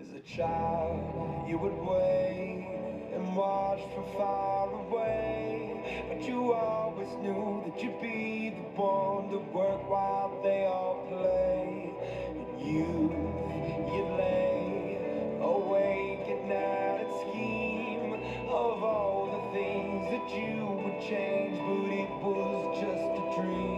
As a child, you would wait and watch from far away, but you always knew that you'd be the one to work while they all play. And you'd lay awake at night and scheme of all the things that you would change, but it was just a dream.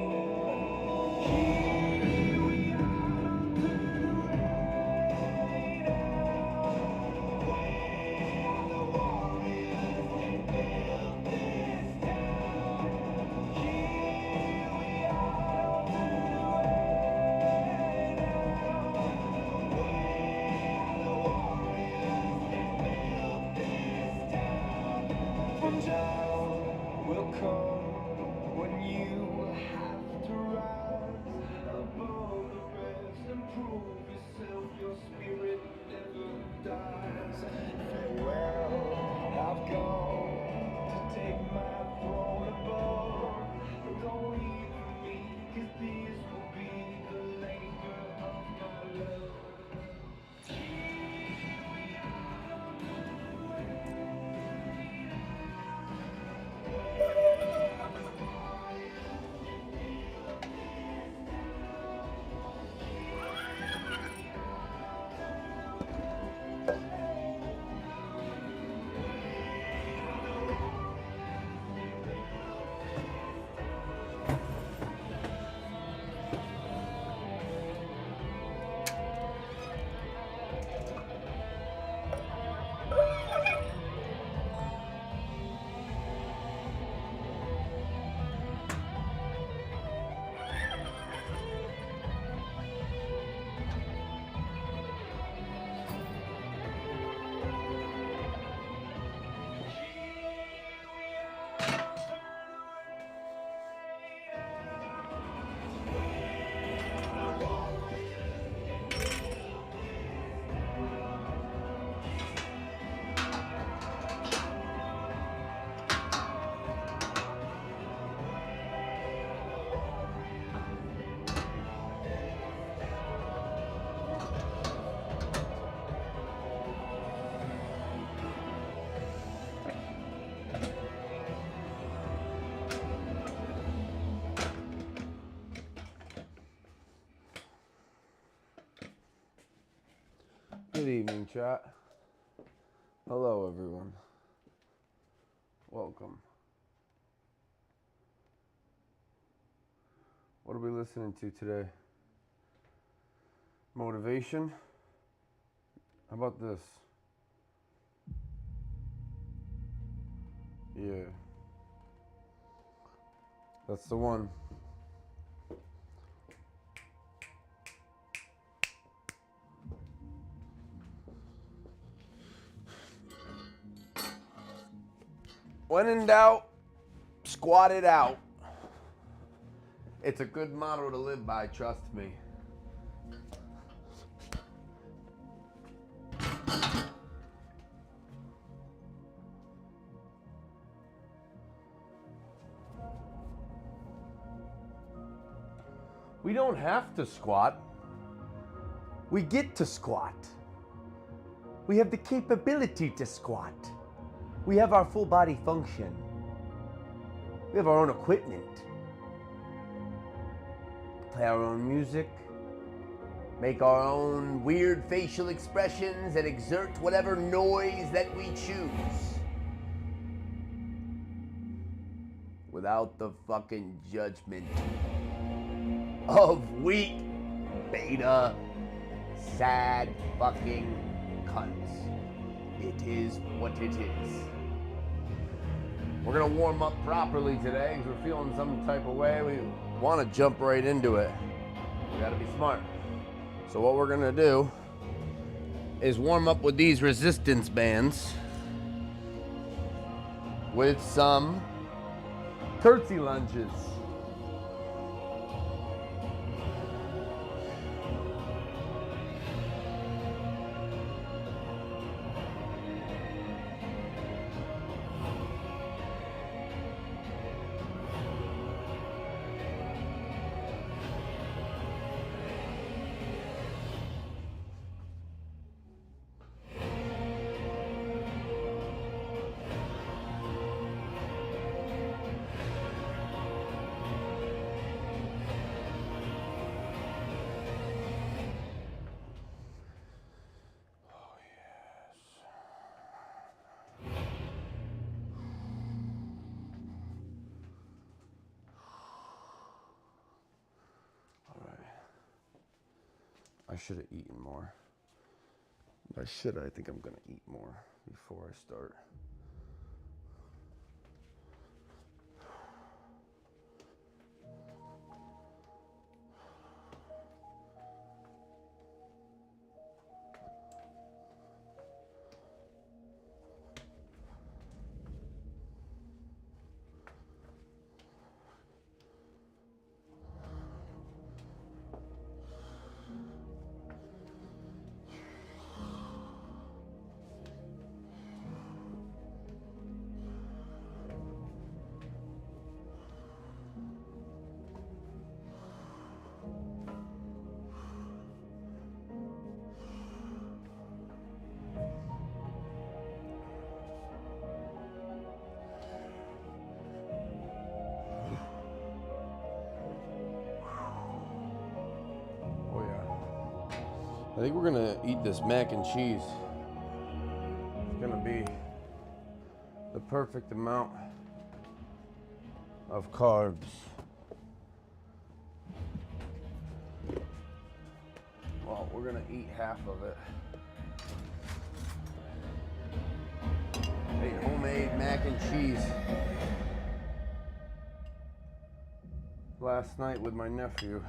From down will come when you have to rise above the rest and prove yourself. Your spirit never dies. Farewell, I've gone to take my throne above. Don't leave me, 'cause this will be the labor of my love. Good evening, chat. Hello, everyone. Welcome. What are we listening to today? Motivation? How about this? Yeah. That's the one. When in doubt, squat it out. It's a good motto to live by, trust me. We don't have to squat. We get to squat. We have the capability to squat. We have our full body function. We have our own equipment. Play our own music. Make our own weird facial expressions and exert whatever noise that we choose. Without the fucking judgment of weak, beta, sad fucking cunts. It is what it is. We're gonna warm up properly today because we're feeling some type of way. We want to jump right into it. We gotta be smart. So what we're gonna do is warm up with these resistance bands with some curtsy lunges. I should have eaten more. I think I'm gonna eat more before I start. I think we're gonna eat this mac and cheese. It's gonna be the perfect amount of carbs. Well, we're gonna eat half of it. Made homemade mac and cheese last night with my nephew.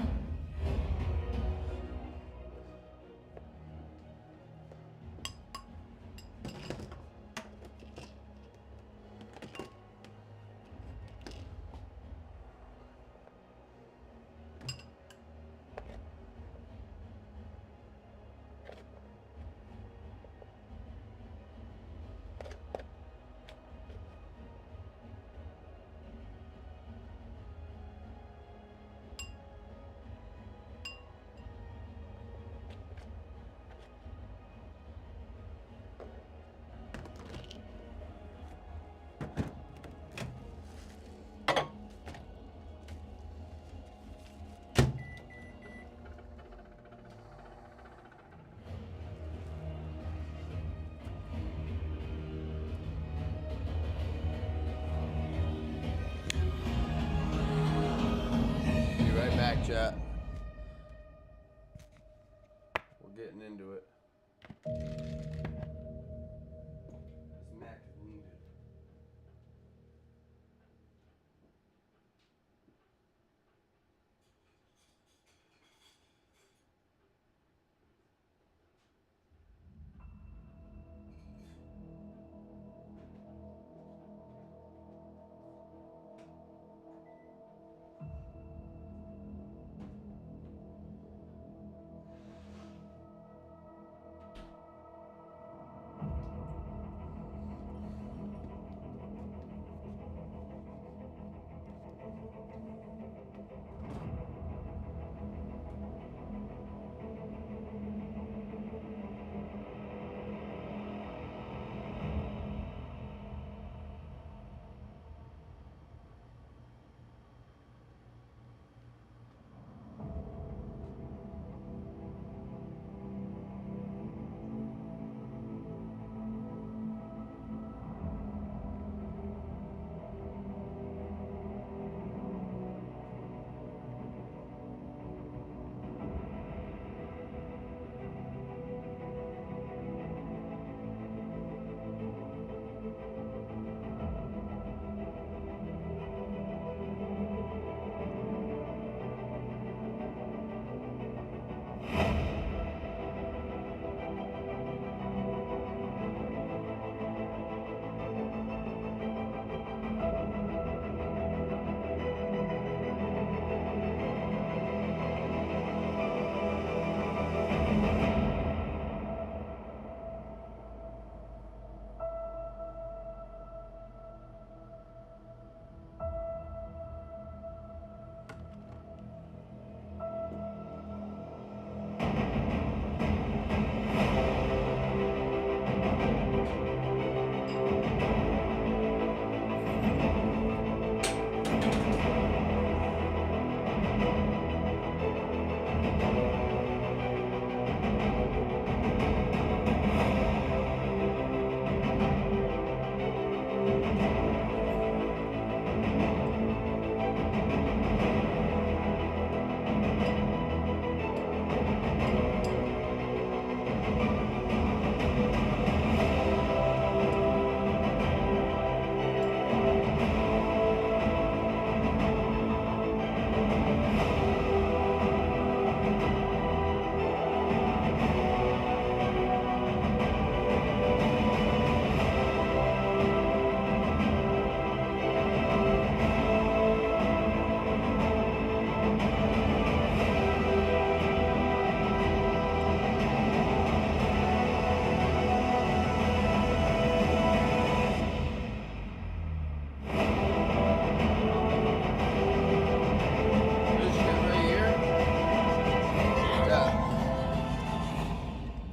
Chat. We're getting into it. This mac is needed.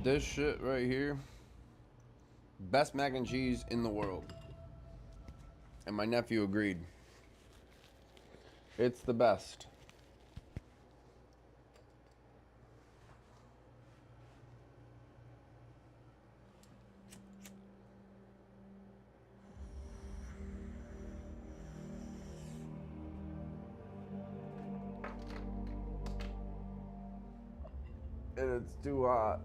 This shit right here, best mac and cheese in the world. And my nephew agreed. It's the best. And it's too hot.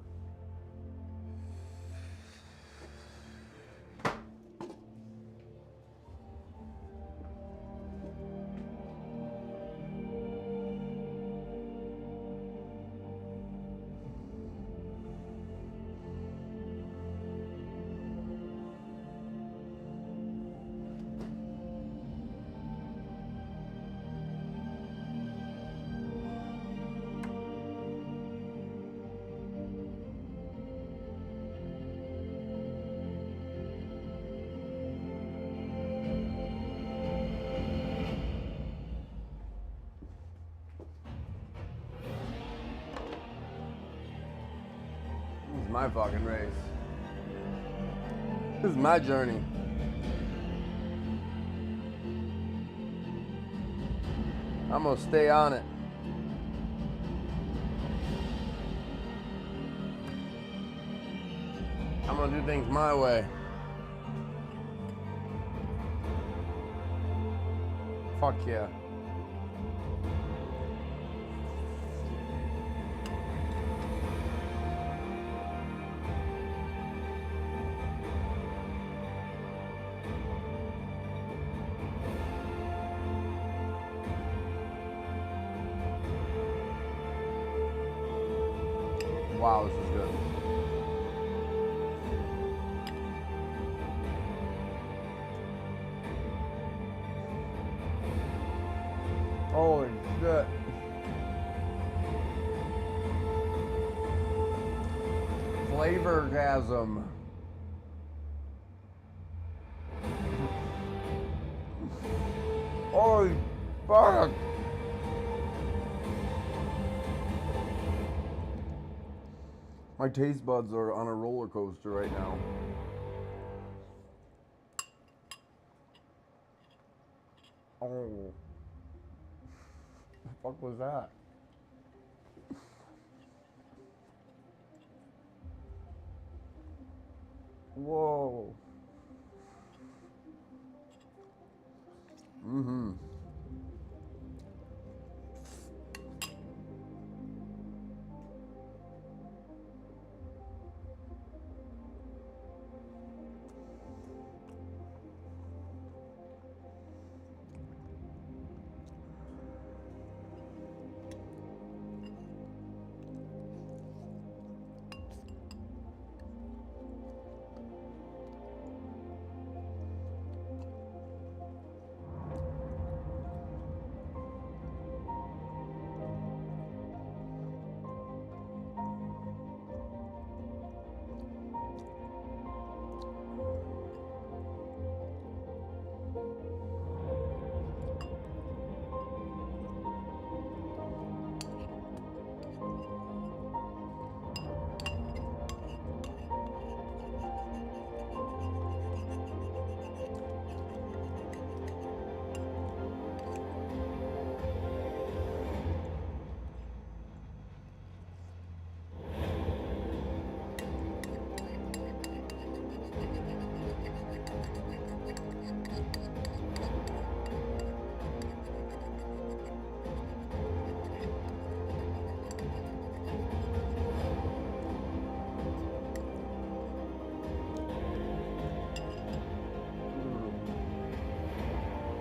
This is my fucking race. This is my journey. I'm gonna stay on it. I'm gonna do things my way. Fuck yeah. Wow, this is good. Holy shit. Flavorgasm. Holy fuck. My taste buds are on a roller coaster right now. Oh. The fuck was that? Whoa. Mm-hmm.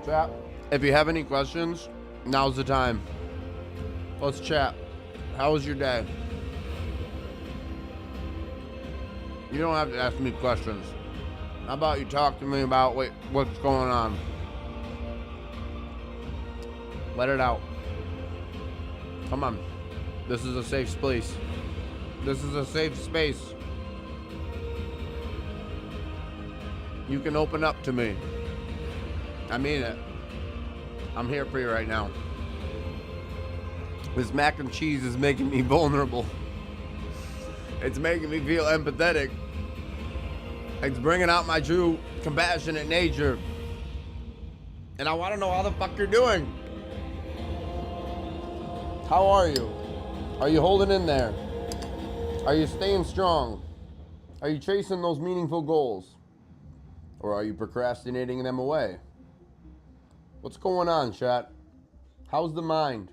Chat, if you have any questions, now's the time. Let's chat. How was your day? You don't have to ask me questions. How about you talk to me about what's going on? Let it out. Come on. This is a safe space. This is a safe space. You can open up to me. I mean it. I'm here for you right now. This mac and cheese is making me vulnerable. It's making me feel empathetic. It's bringing out my true compassionate nature. And I want to know how the fuck you're doing. How are you? Are you holding in there? Are you staying strong? Are you chasing those meaningful goals? Or are you procrastinating them away? What's going on, chat? How's the mind?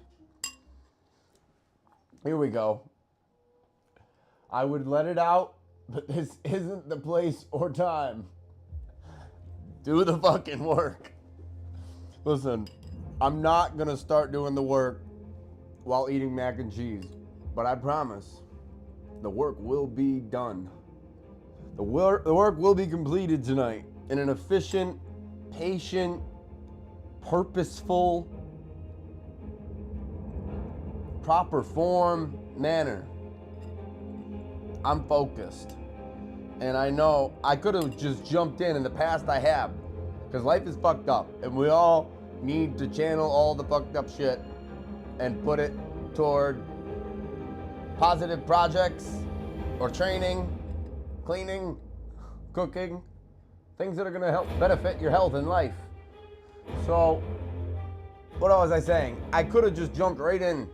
Here we go. I would let it out, but this isn't the place or time. Do the fucking work. Listen, I'm not gonna start doing the work while eating mac and cheese, but I promise the work will be done. The work will be completed tonight in an efficient, patient, purposeful, proper form manner. I'm focused. And I know I could have just jumped in the past I have. Because life is fucked up. And we all need to channel all the fucked up shit and put it toward positive projects or training, cleaning, cooking, things that are going to help benefit your health and life. So, what was I saying? I could have just jumped right in.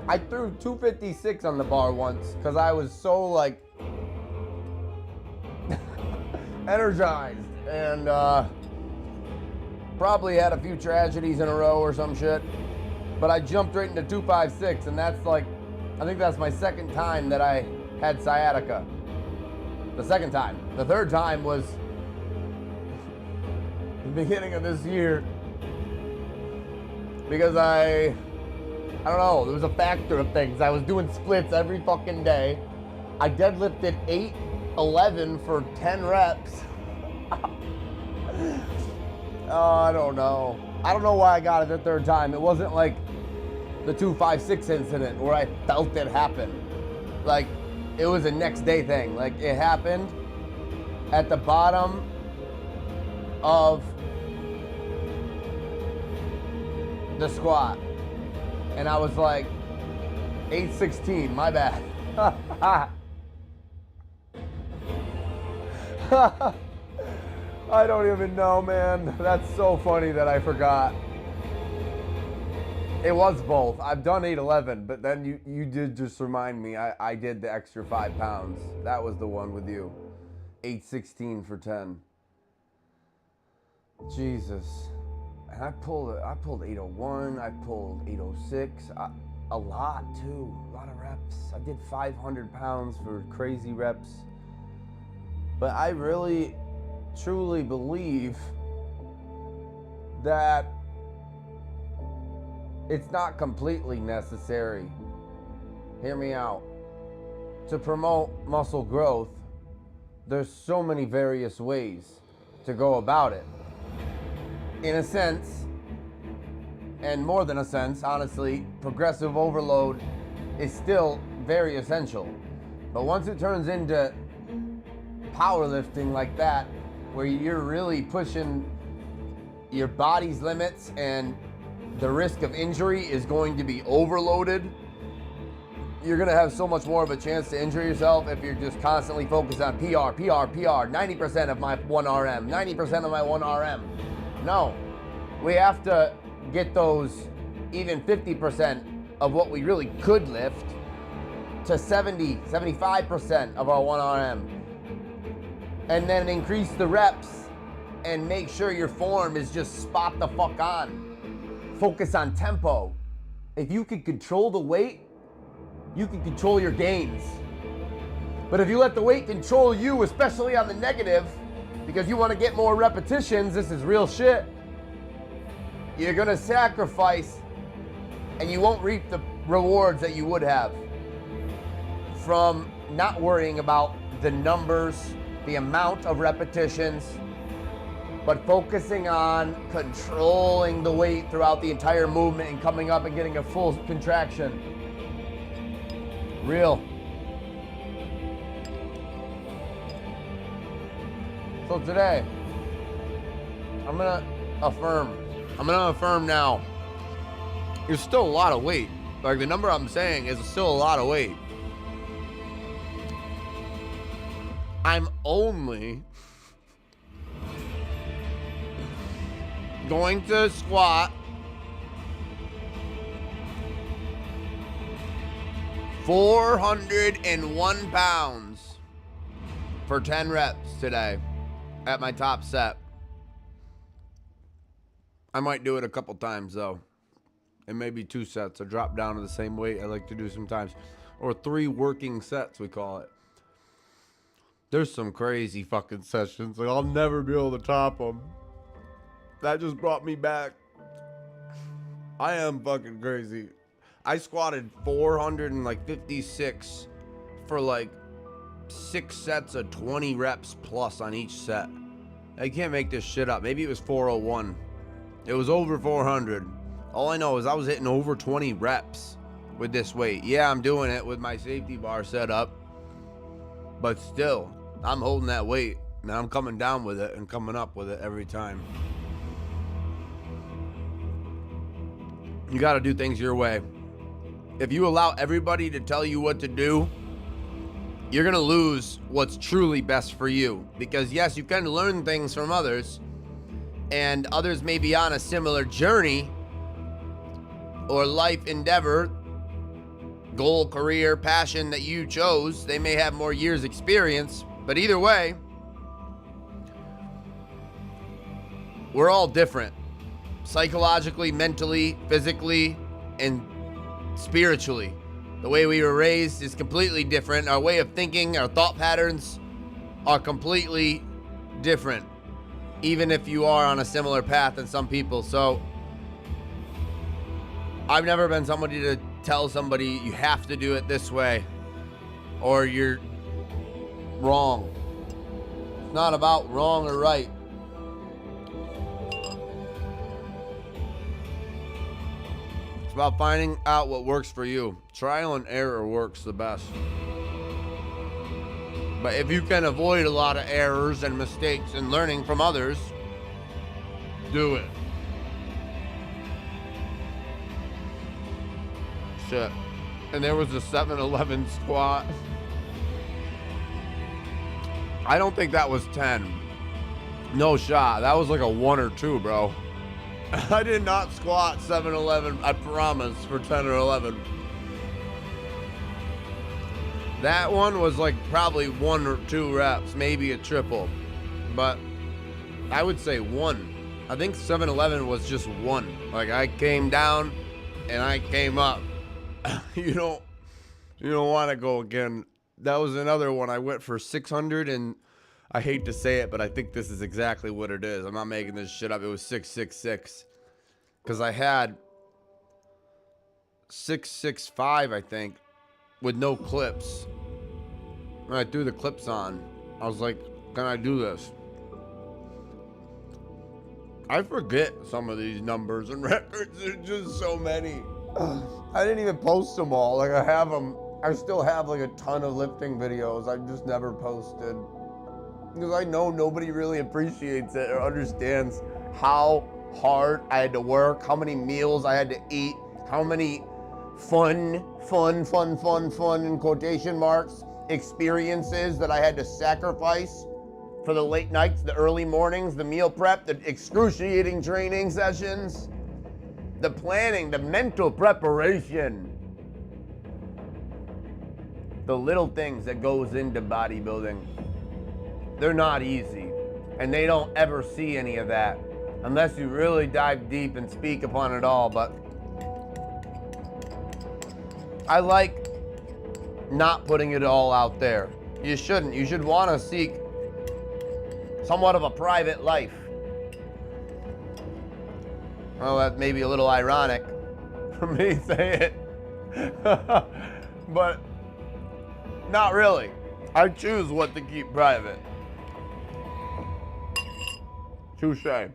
I threw 256 on the bar once because I was so like energized and probably had a few tragedies in a row or some shit. But I jumped right into 256, and that's like, I think that's my second time that I had sciatica. The second time. The third time was the beginning of this year because I don't know, there was a factor of things. I was doing splits every fucking day. I deadlifted 811 for 10 reps. Oh, I don't know. I don't know why I got it the third time. It wasn't like the 256 incident where I felt it happen. Like, it was a next day thing. Like, it happened at the bottom of the squat. And I was like, 816, my bad. I don't even know, man. That's so funny that I forgot. It was both. I've done 811, but then you did just remind me. I did the extra 5 pounds. That was the one with you. 816 for 10. Jesus. And I pulled 801, I pulled 806, a lot too, a lot of reps. I did 500 pounds for crazy reps. But I really, truly believe that it's not completely necessary, hear me out, to promote muscle growth. There's so many various ways to go about it. In a sense, and more than a sense, honestly, progressive overload is still very essential. But once it turns into powerlifting like that, where you're really pushing your body's limits and the risk of injury is going to be overloaded, you're going to have so much more of a chance to injure yourself if you're just constantly focused on PR, 90% of my 1RM, 90% of my 1RM. No, we have to get those even 50% of what we really could lift to 70, 75% of our 1RM. And then increase the reps and make sure your form is just spot the fuck on. Focus on tempo. If you can control the weight, you can control your gains. But if you let the weight control you, especially on the negative, because you want to get more repetitions, this is real shit, you're going to sacrifice and you won't reap the rewards that you would have from not worrying about the numbers, the amount of repetitions, but focusing on controlling the weight throughout the entire movement and coming up and getting a full contraction. Real. So today, I'm gonna affirm now. There's still a lot of weight. Like, the number I'm saying is still a lot of weight. I'm only going to squat 401 pounds for 10 reps today at my top set. I might do it a couple times though. It may be 2 sets. I drop down to the same weight I like to do sometimes. Or 3 working sets, we call it. There's some crazy fucking sessions. Like, I'll never be able to top them. That just brought me back. I am fucking crazy. I squatted 456 for like 6 sets of 20 reps plus on each set. I can't make this shit up. Maybe it was 401. It was over 400. All I know is I was hitting over 20 reps with this weight. Yeah, I'm doing it with my safety bar set up. But still, I'm holding that weight. And I'm coming down with it and coming up with it every time. You got to do things your way. If you allow everybody to tell you what to do, you're going to lose what's truly best for you. Because yes, you can learn things from others, and others may be on a similar journey or life endeavor, goal, career, passion that you chose. They may have more years experience, but either way, we're all different. Psychologically, mentally, physically, and spiritually. The way we were raised is completely different. Our way of thinking, our thought patterns are completely different, even if you are on a similar path than some people. So I've never been somebody to tell somebody you have to do it this way or you're wrong. It's not about wrong or right. It's about finding out what works for you. Trial and error works the best. But if you can avoid a lot of errors and mistakes and learning from others, do it. Shit. And there was a 7-Eleven squat. I don't think that was 10. No shot. That was like a 1 or 2, bro. I did not squat 7-Eleven, I promise, for 10 or 11. That one was like probably 1 or 2 reps, maybe a triple. But I would say 1. I think 7-Eleven was just 1. Like, I came down and I came up. You don't want to go again. That was another one. I went for 600, and I hate to say it, but I think this is exactly what it is. I'm not making this shit up. It was 666. Because I had 665, I think, with no clips. When I threw the clips on, I was like, can I do this? I forget some of these numbers and records. There's just so many. I didn't even post them all. Like, I have them. I still have like a ton of lifting videos I just never posted. Because I know nobody really appreciates it or understands how hard I had to work, how many meals I had to eat, how many fun in quotation marks experiences that I had to sacrifice for the late nights, the early mornings, the meal prep, the excruciating training sessions, the planning, the mental preparation, the little things that goes into bodybuilding. They're not easy, and they don't ever see any of that unless you really dive deep and speak upon it all. But I like not putting it all out there. You shouldn't. You should want to seek somewhat of a private life. Well, that may be a little ironic for me to say it, but not really. I choose what to keep private. Touche.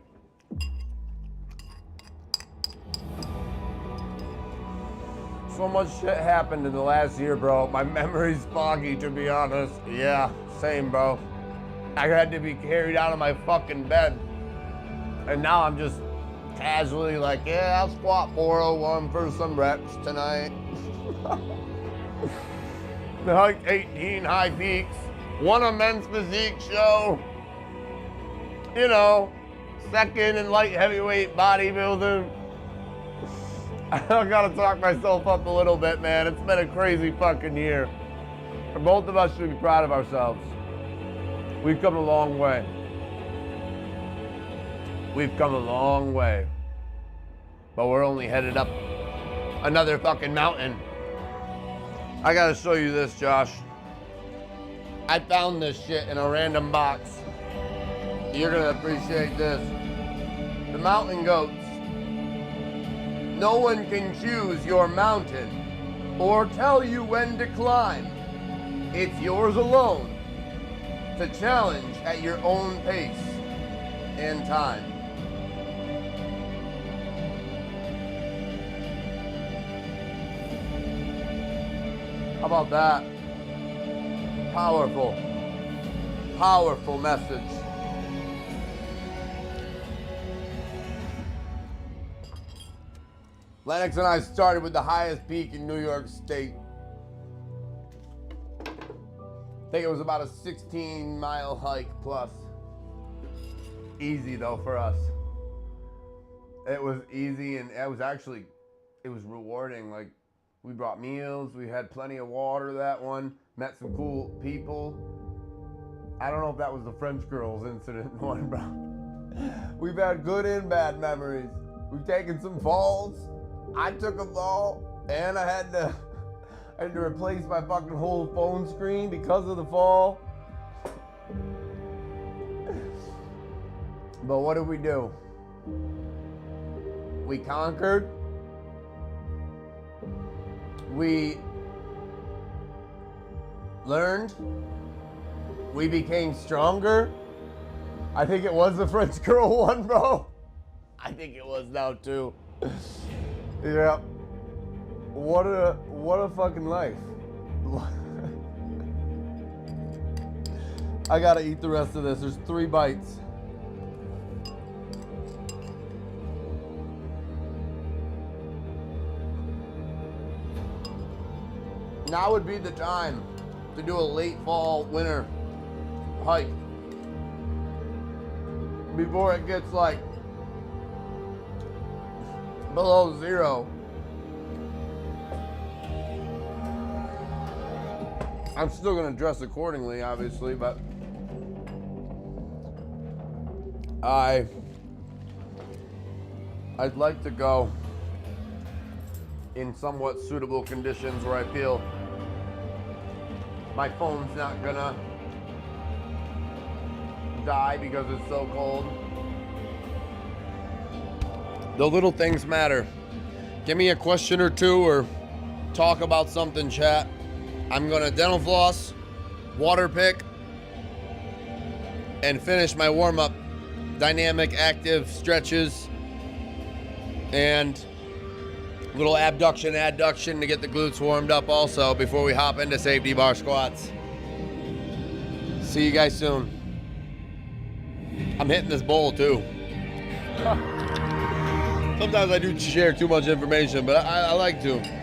So much shit happened in the last year, bro. My memory's foggy, to be honest. Yeah, same, bro. I had to be carried out of my fucking bed. And now I'm just casually like, yeah, I'll squat 401 for some reps tonight. Like 18 high peaks, won a men's physique show. You know, second in light heavyweight bodybuilding. I gotta talk myself up a little bit, man. It's been a crazy fucking year. And both of us should be proud of ourselves. We've come a long way. We've come a long way. But we're only headed up another fucking mountain. I gotta show you this, Josh. I found this shit in a random box. You're gonna appreciate this. The mountain goats. No one can choose your mountain or tell you when to climb. It's yours alone to challenge at your own pace and time. How about that? Powerful, powerful message. Lennox and I started with the highest peak in New York State. I think it was about a 16-mile hike plus. Easy though for us. It was easy, and it was rewarding. Like, we brought meals, we had plenty of water that one, met some cool people. I don't know if that was the French girls incident one, bro. We've had good and bad memories. We've taken some falls. I took a fall, and I had to replace my fucking whole phone screen because of the fall. But what did we do? We conquered. We learned. We became stronger. I think it was the French girl one, bro. I think it was now too. Yeah. What a fucking life. I gotta eat the rest of this. There's 3 bites. Now would be the time to do a late fall, winter hike before it gets like below 0. I'm still gonna dress accordingly, obviously, but I'd like to go in somewhat suitable conditions where I feel my phone's not gonna die because it's so cold. The little things matter. Give me a question or two or talk about something, chat. I'm gonna dental floss, water pick, and finish my warm-up dynamic active stretches and little abduction, adduction to get the glutes warmed up also before we hop into safety bar squats. See you guys soon. I'm hitting this bowl too. Sometimes I do share too much information, but I like to.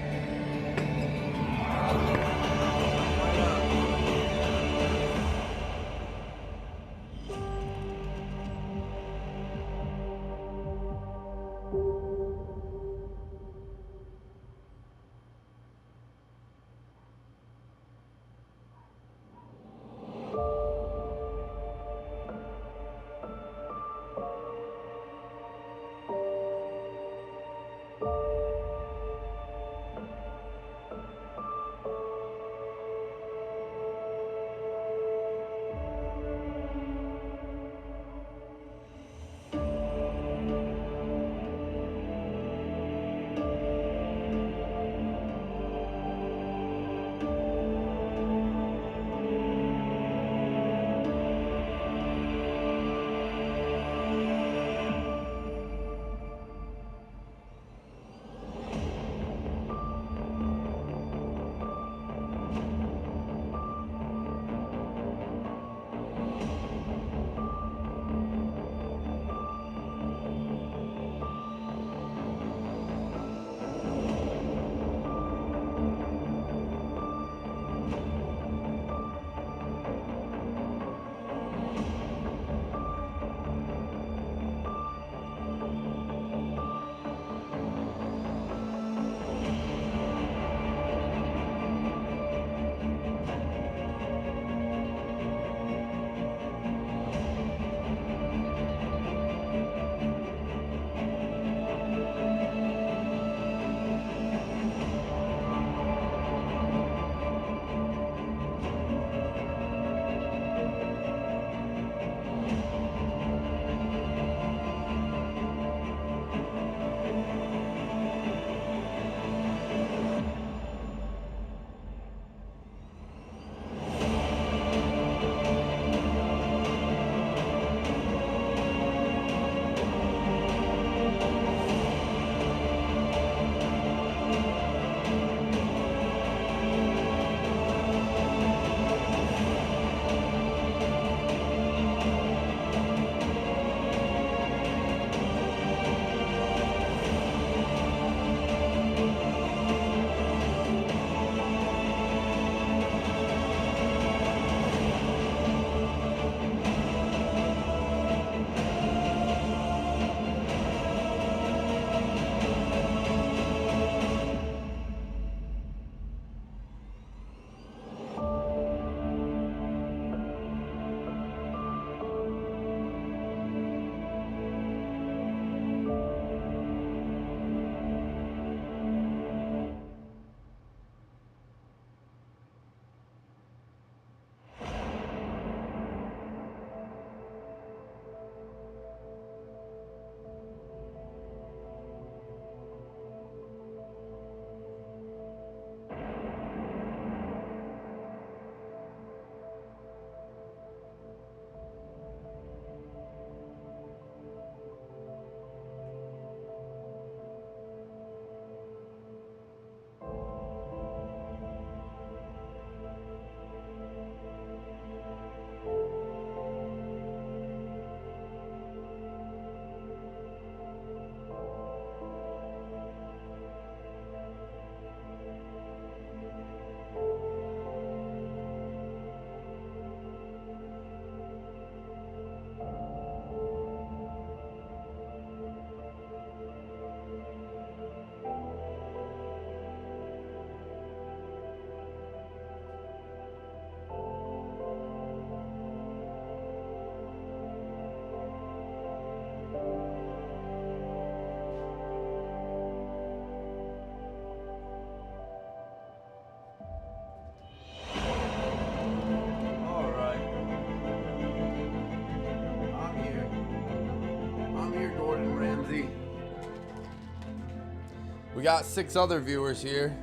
got 6 other viewers here.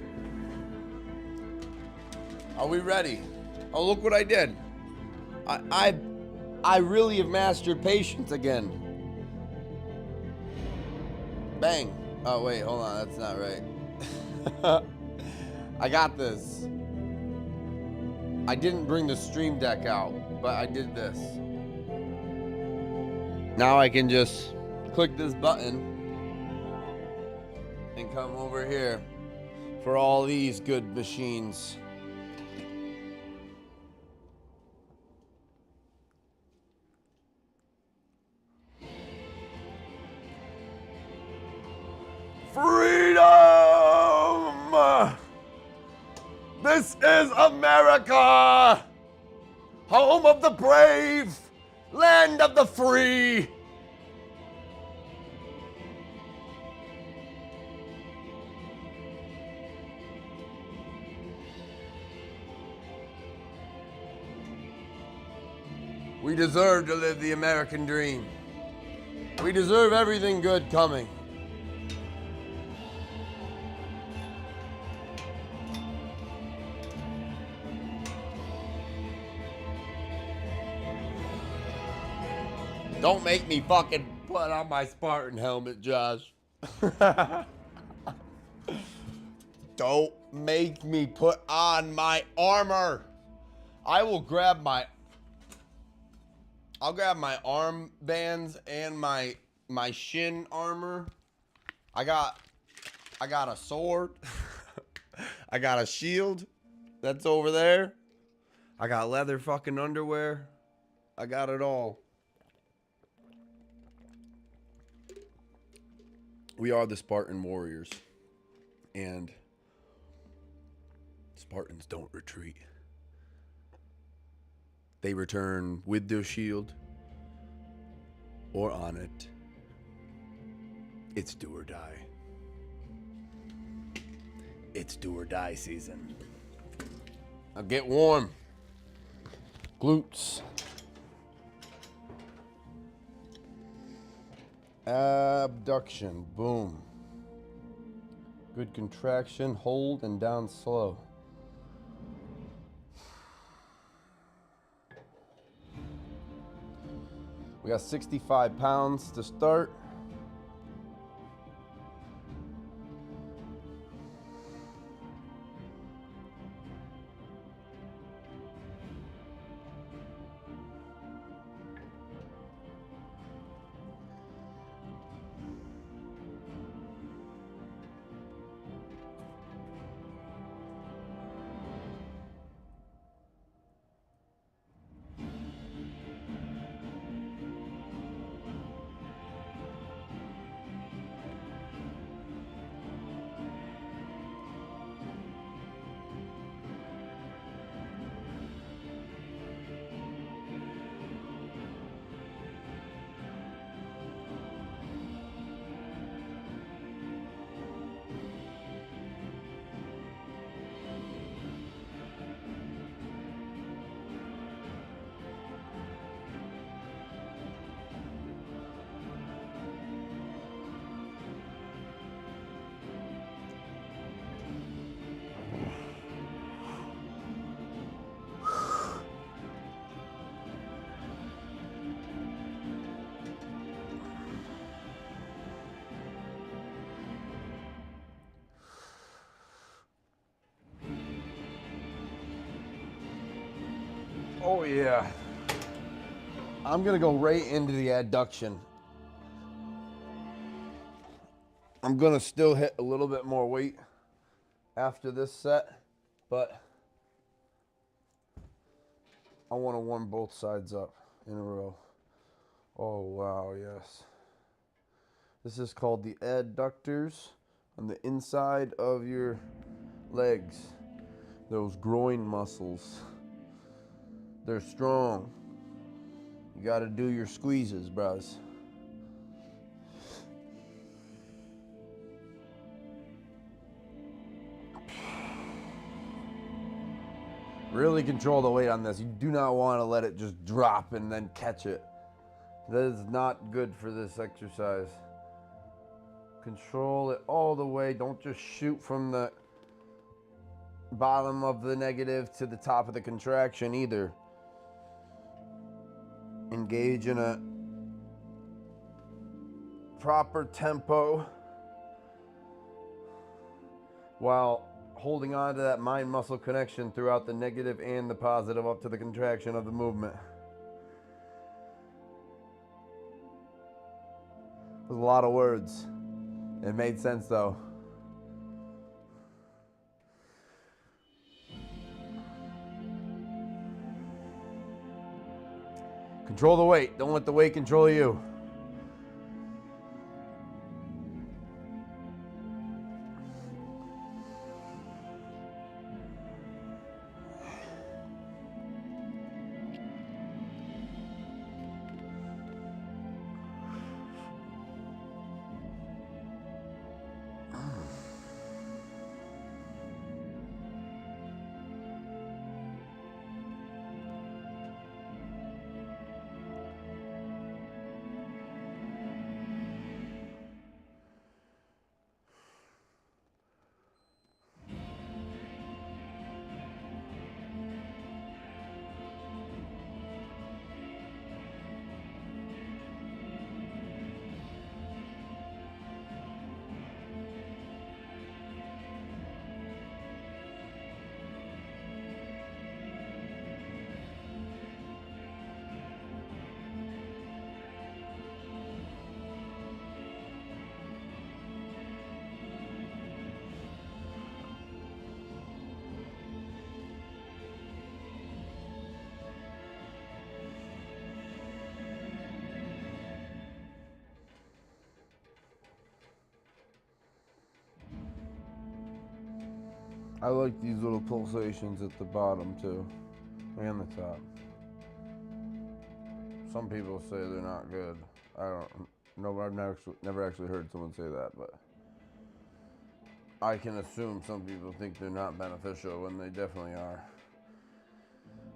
Are we ready? Oh, look what I did. I really have mastered patience again. Bang. Oh, wait, hold on. That's not right. I got this. I didn't bring the stream deck out, but I did this. Now I can just click this button and come over here for all these good machines. Freedom! This is America! Home of the brave! Land of the free! We deserve to live the American dream. We deserve everything good coming. Don't make me fucking put on my Spartan helmet, Josh. Don't make me put on my armor. I'll grab my arm bands and my shin armor. I got a sword. I got a shield that's over there. I got leather fucking underwear. I got it all. We are the Spartan warriors, and Spartans don't retreat. They return with their shield or on it. It's do or die. It's do or die season. Now get warm. Glutes. Abduction, boom. Good contraction, hold and down slow. We got 65 pounds to start. Oh yeah. I'm gonna go right into the adduction. I'm gonna still hit a little bit more weight after this set, but I want to warm both sides up in a row. Oh wow, yes. This is called the adductors on the inside of your legs. Those groin muscles. They're strong. You gotta do your squeezes, bros. Really control the weight on this. You do not want to let it just drop and then catch it. That is not good for this exercise. Control it all the way. Don't just shoot from the bottom of the negative to the top of the contraction either. Engage in a proper tempo while holding on to that mind-muscle connection throughout the negative and the positive up to the contraction of the movement. There's a lot of words. It made sense though. Control the weight. Don't let the weight control you. I like these little pulsations at the bottom too, and the top. Some people say they're not good. I don't know. I've never actually heard someone say that, but I can assume some people think they're not beneficial when they definitely are.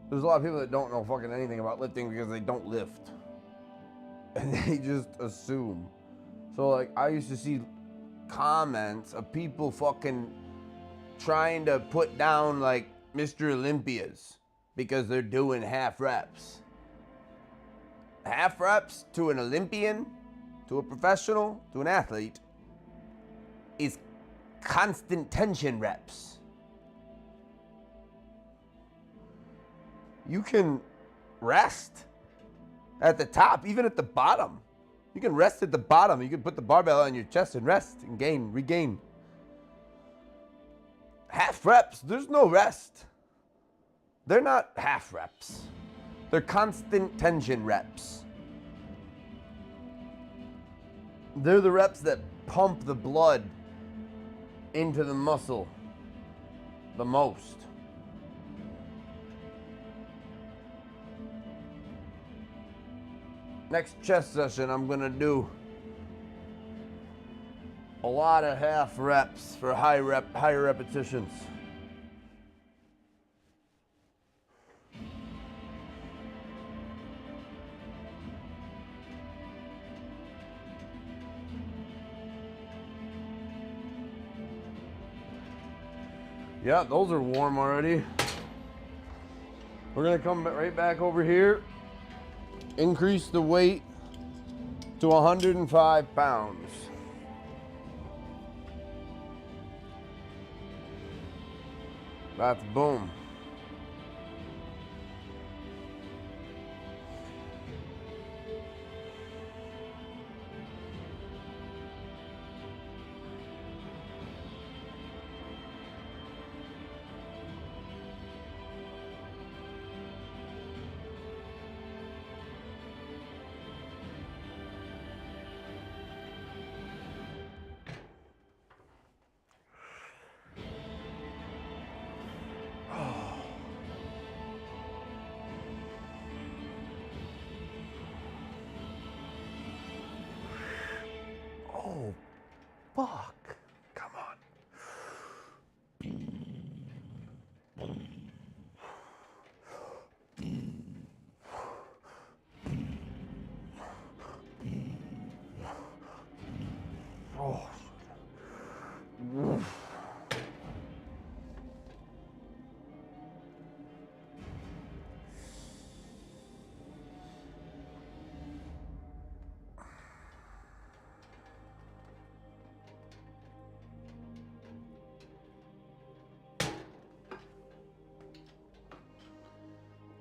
There's a lot of people that don't know fucking anything about lifting because they don't lift, and they just assume. So like, I used to see comments of people fucking trying to put down like Mr. Olympias because they're doing half reps. Half reps to an Olympian, to a professional, to an athlete is constant tension reps. You can rest at the top, even at the bottom. You can rest at the bottom. You can put the barbell on your chest and rest and regain. Half reps, there's no rest. They're not half reps. They're constant tension reps. They're the reps that pump the blood into the muscle the most. Next chest session, I'm gonna do a lot of half reps for higher repetitions. Yeah, those are warm already. We're gonna come right back over here. Increase the weight to 105 pounds. That's boom.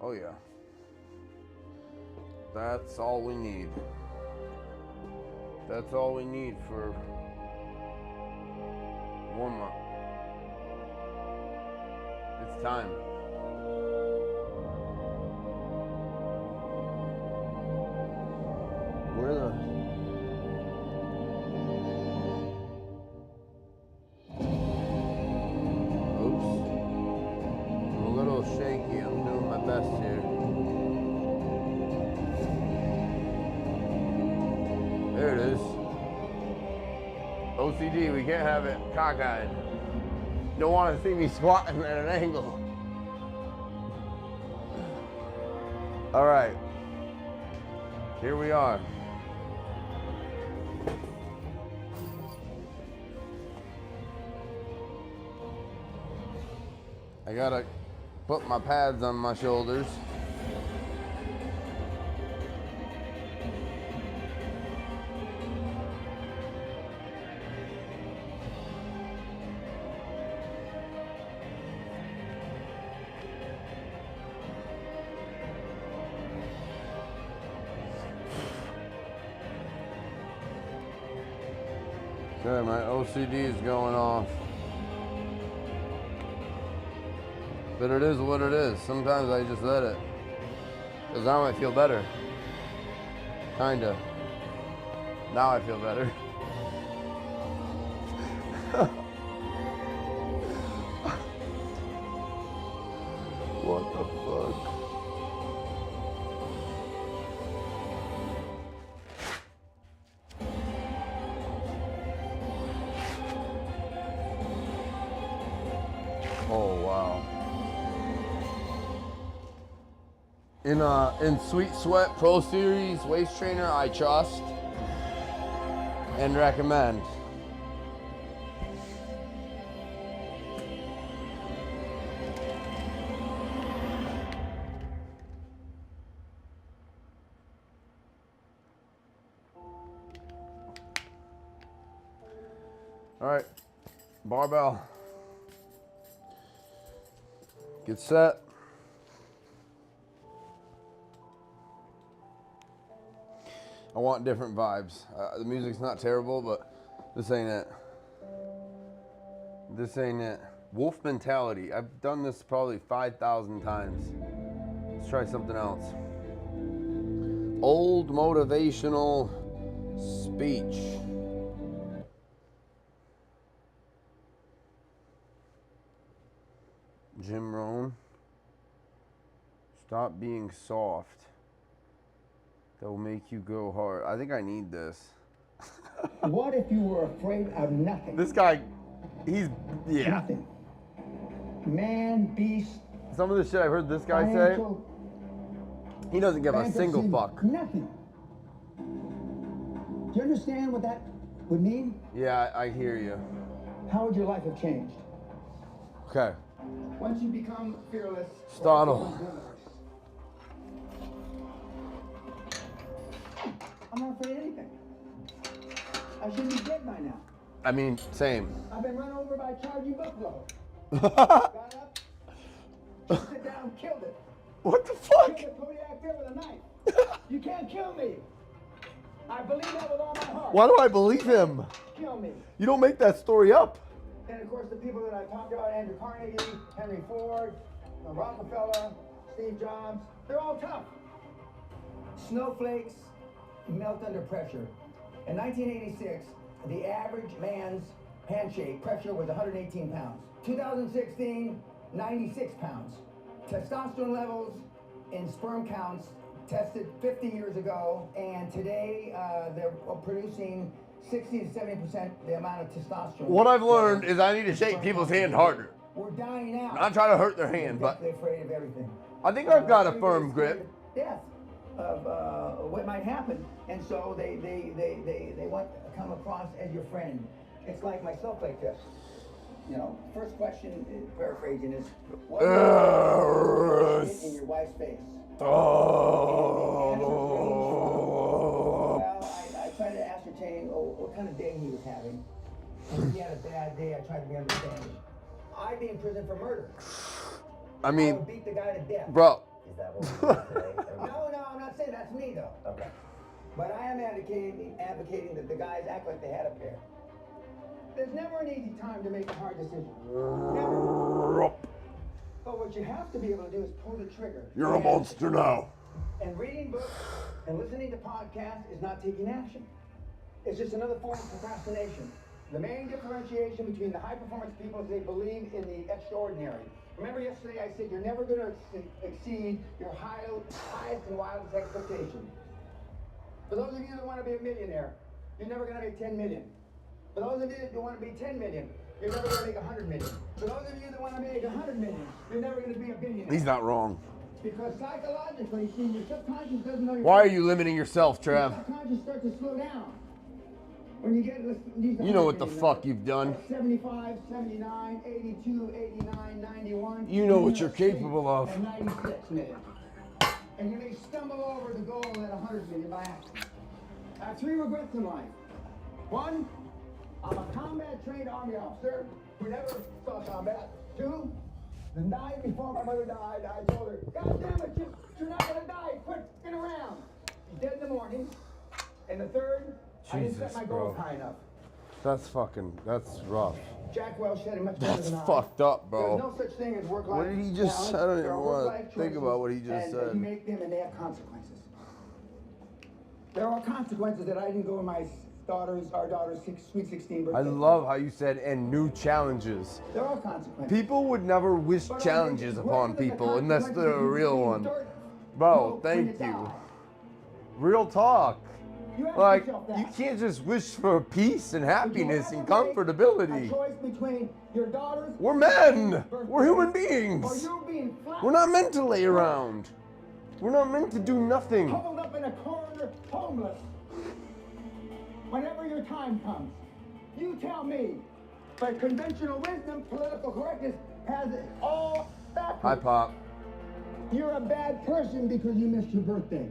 Oh yeah. That's all we need. That's all we need for warm up. It's time. Where the... Oops. I'm a little shaky. I'm doing my best here. There it is. OCD, we can't have it cockeyed. Don't want to see me squatting at an angle. All right. Here we are. I gotta put my pads on my shoulders. Okay, my OCD is going off. But it is what it is. Sometimes I just let it. Because now I feel better. Kinda. Now I feel better. What the fuck? Oh wow. In Sweet Sweat Pro Series waist trainer, I trust and recommend. All right, barbell. Get set. I want different vibes. The music's not terrible, but this ain't it. This ain't it. Wolf mentality. I've done this probably 5,000 times. Let's try something else. Old motivational speech. Jim Rohn. Stop being soft. That will make you go hard. I think I need this. What if you were afraid of nothing? This guy, he's, yeah. Nothing. Man, beast, Some of the shit I've heard this guy say, financial, he doesn't give a single bankruptcy, fuck. Nothing. Do you understand what that would mean? Yeah, I hear you. How would your life have changed? Okay. Once you become fearless. Startle. I'm not afraid of anything. I should be dead by now. I mean, same. I've been run over by a charging buffalo. Got up, chased it down, killed it. What the Killed fuck? the Kodiak Bear with a knife. You can't kill me. I believe that with all my heart. Why do I believe him? Kill me. You don't make that story up. And of course, the people that I talked about, Andrew Carnegie, Henry Ford, Rockefeller, Steve Jobs, they're all tough. Snowflakes melt under pressure. In 1986, the average man's handshake pressure was 118 pounds. 2016, 96 pounds. Testosterone levels in sperm counts tested 50 years ago, and today they're producing 60 to 70% the amount of testosterone. What I've learned is I need to shake people's hand harder. We're dying out. Not trying to hurt their hand, but They're afraid of everything. I think I've got a They're firm scared grip. to Death of what might happen, and so they want to come across as your friend. It's like my snowflake test. You know, first question, paraphrasing, is what is in your wife's face? Well, I tried to ascertain what kind of day he was having. If he had a bad day, I tried to be understanding. I'd be in prison for murder. I I mean, would beat the guy to death. bro, what you were saying. No, I'm not saying that's me though. Okay. But I am advocating that the guys act like they had a pair. There's never an easy time to make a hard decision. Never. But what you have to be able to do is pull the trigger. You're a monster now. And reading books and listening to podcasts is not taking action. It's just another form of procrastination. The main differentiation between the high performance people is they believe in the extraordinary. Remember yesterday I said you're never going to exceed your highest and wildest expectation. For those of you that want to be a millionaire, you're never going to make 10 million. For those of you that want to be 10 million, you're never going to make 100 million. For those of you that want to make 100 million, you're never going to be a billionaire. He's not wrong. Because psychologically, see, your subconscious doesn't know your Why are you limiting yourself, Trev? Your subconscious starts to slow down. When you get, You know what the fuck you've done. 75, 79, 82, 89, 91. You know what and you're capable of. And 96 million. And you may stumble over the goal at 100 million by accident. I have 3 regrets in life. 1, I'm a combat trained army officer who never saw combat. 2, the night before my mother died, I told her, God damn it, you're not gonna die, quit fucking around. She's dead in the morning. And the 3rd, I didn't set my goals high enough. That's rough. Jack Welch said it much better That's than I. fucked up, bro. There's no such thing as work-life What did he just balance. say? I don't even There are wanna work-life think choices, about what he just and said. You make them and they have consequences. There are consequences that I didn't go in my our daughter's sweet 16 birthday. I love how you said, and new challenges. There are consequences. People would never wish But challenges rather upon than the people unless they're a consequences real you one. start- Bro, know when thank you you. die. Real talk. You ask Like, yourself that. you can't just wish for peace and Would you happiness and rather make a comfortability. choice between your daughter's We're men. birthday We're human or beings. you being flat We're not meant to lay around. We're not meant to do nothing. huddled up in a corner, homeless. Whenever your time comes, you tell me. But conventional wisdom, political correctness, has it all backwards. Hi, Pop. You're a bad person because you missed your birthday,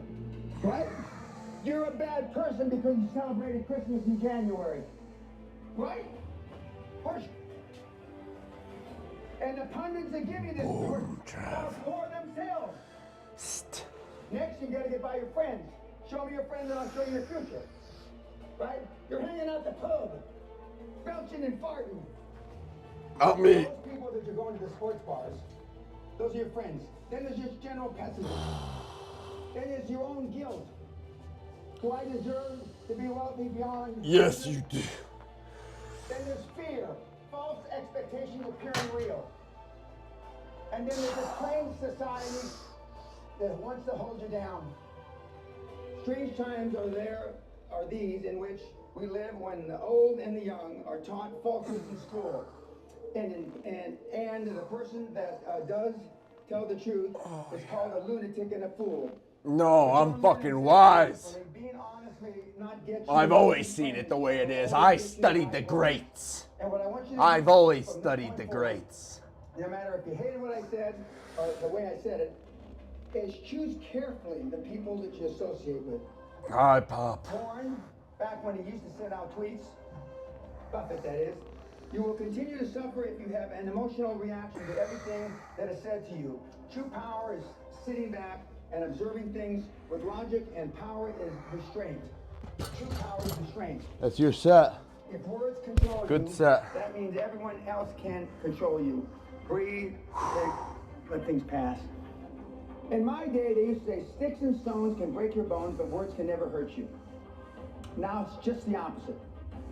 right? You're a bad person because you celebrated Christmas in January, right? Push. And the pundits that give you this story are poor themselves. Next, you gotta get by your friends. Show me your friends and I'll show you your future. Right? You're hanging out the pub, belching and farting. Not me. Those people that you're going to the sports bars, those are your friends. Then there's just general pessimism. Then there's your own guilt. Do I deserve to be wealthy beyond? Yes, you do. Then there's fear, false expectations appearing real. And then there's a trained society that wants to hold you down. Strange times are these in which we live when the old and the young are taught falsehoods in school. And the person that does tell the truth is called a lunatic and a fool. No, I'm fucking wise. Being honest may not get you I've always seen it the way it is. I studied the greats. And what I want you to I've do always from this studied point the forward, greats. No matter if you hated what I said or the way I said it, is choose carefully the people that you associate with. Hi, Pop. Warren, back when he used to send out tweets, Buffett that is, you will continue to suffer if you have an emotional reaction to everything that is said to you. True power is sitting back and observing things with logic, and power is restraint. True power is restraint. That's your set. If words control Good you, set. that means everyone else can control you. Breathe, let things pass. In my day, they used to say sticks and stones can break your bones, but words can never hurt you. Now it's just the opposite.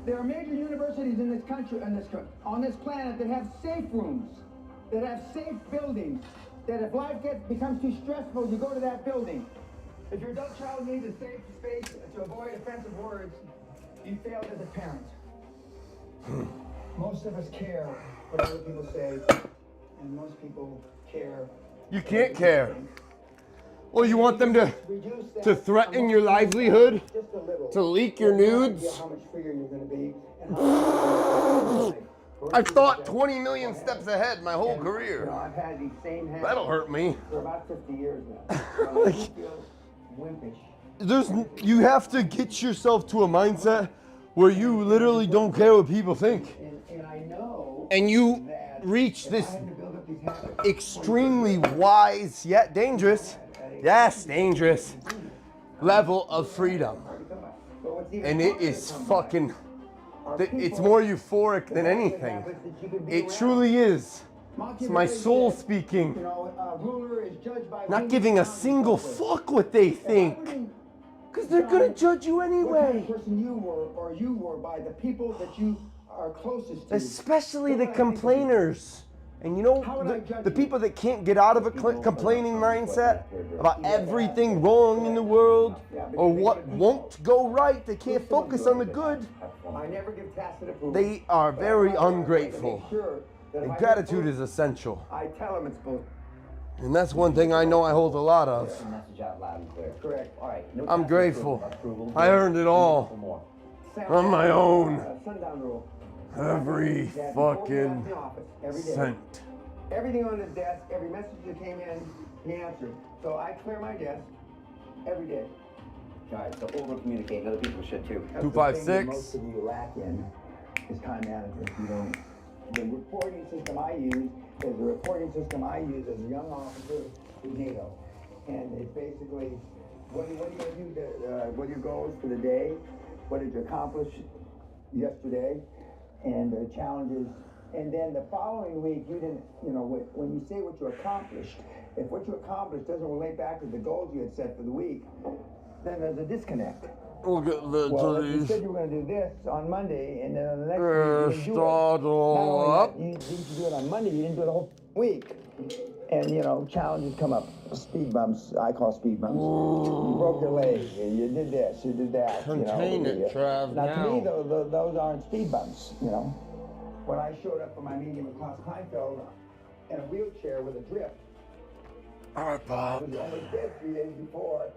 There are major universities in this country, on this planet, that have safe rooms, that have safe buildings, that if life becomes too stressful, you go to that building. If your adult child needs a safe space to avoid offensive words, you failed as a parent. Most of us care what other people say, and most people care. You can't care. Well, you want them to Reduce that threaten your livelihood? just a little. To leak your You have no idea nudes? how much freer you're going to be, and how I've thought 20 million steps ahead my whole You know, career. I've had these same habits That'll hurt me. for about 50 years now. So I do feel wimpish. You have to get yourself to a mindset where you literally don't care what people think. And I know And you that reach this I had to build up these habits. extremely wise yet dangerous Yes, dangerous level of freedom. And it is fucking, it's more euphoric than anything. It truly is. It's my soul speaking. Not giving a single fuck what they think. Because they're gonna judge you anyway. What kind of person you were, or you were by the people that you are closest to. Especially the complainers. And you know, the people that can't get out of a complaining mindset about everything wrong in the world or what won't go right, they can't focus on the good. I never give tacit approval. They are very ungrateful. And gratitude is essential. I tell them it's both. And that's one thing I know I hold a lot of. Message out loud and clear. Correct. All right. No I'm tacit grateful. approval. I earned it all on my own. Sundown rule. Every fucking Every day. cent. Everything on his desk, every message that came in, he answered. So I clear my desk every day. All right. So over communicate. And other people should too. That's the 256. thing that most of you lack in is time management. You don't. The reporting system I use is the reporting system I use as a young officer in NATO, and it's basically what are you going to do? What are your goals for the day? What did you accomplish yesterday? And the challenges. And then the following week, you didn't. You know, when you say what you accomplished, if what you accomplished doesn't relate back to the goals you had set for the week, then there's a disconnect. Look at the Well, you trees. said you were going to do this on Monday, and then on the next week you didn't do it. Not Startle only up. that, you didn't do it on Monday, you didn't do it the whole week. And, you know, challenges come up. Speed bumps, I call speed bumps. You broke your leg, you did this, you did that. Contain you know. it, Trav, Now, to me, now. those aren't speed bumps, you know. When I showed up for my meeting with Klaus Kleinfeld in a wheelchair with a drip, All right, I Bob. was almost dead 3 days before.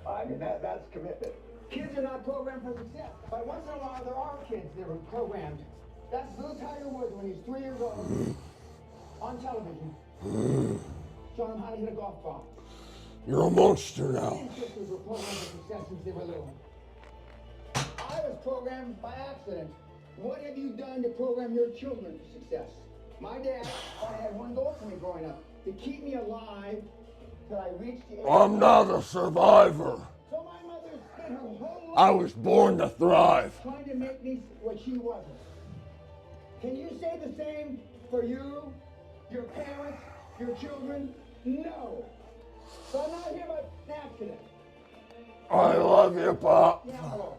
I mean, that's commitment. Kids are not programmed for success. But once in a while, there are kids that are programmed. That's little Tiger Woods when he's 3 years old on television. Showing him how to hit a golf ball. You're a monster now. His sisters were programmed for success since they were little. I was programmed by accident. What have you done to program your children for success? My dad only had one goal for me growing up, to keep me alive till I reached the age. I'm not a survivor. So my mother spent her whole life I was born to thrive. trying to make me what she wasn't. Can you say the same for you, your parents, your children? No. So I'm not here by accident. I love you, Pop. Yeah, hello.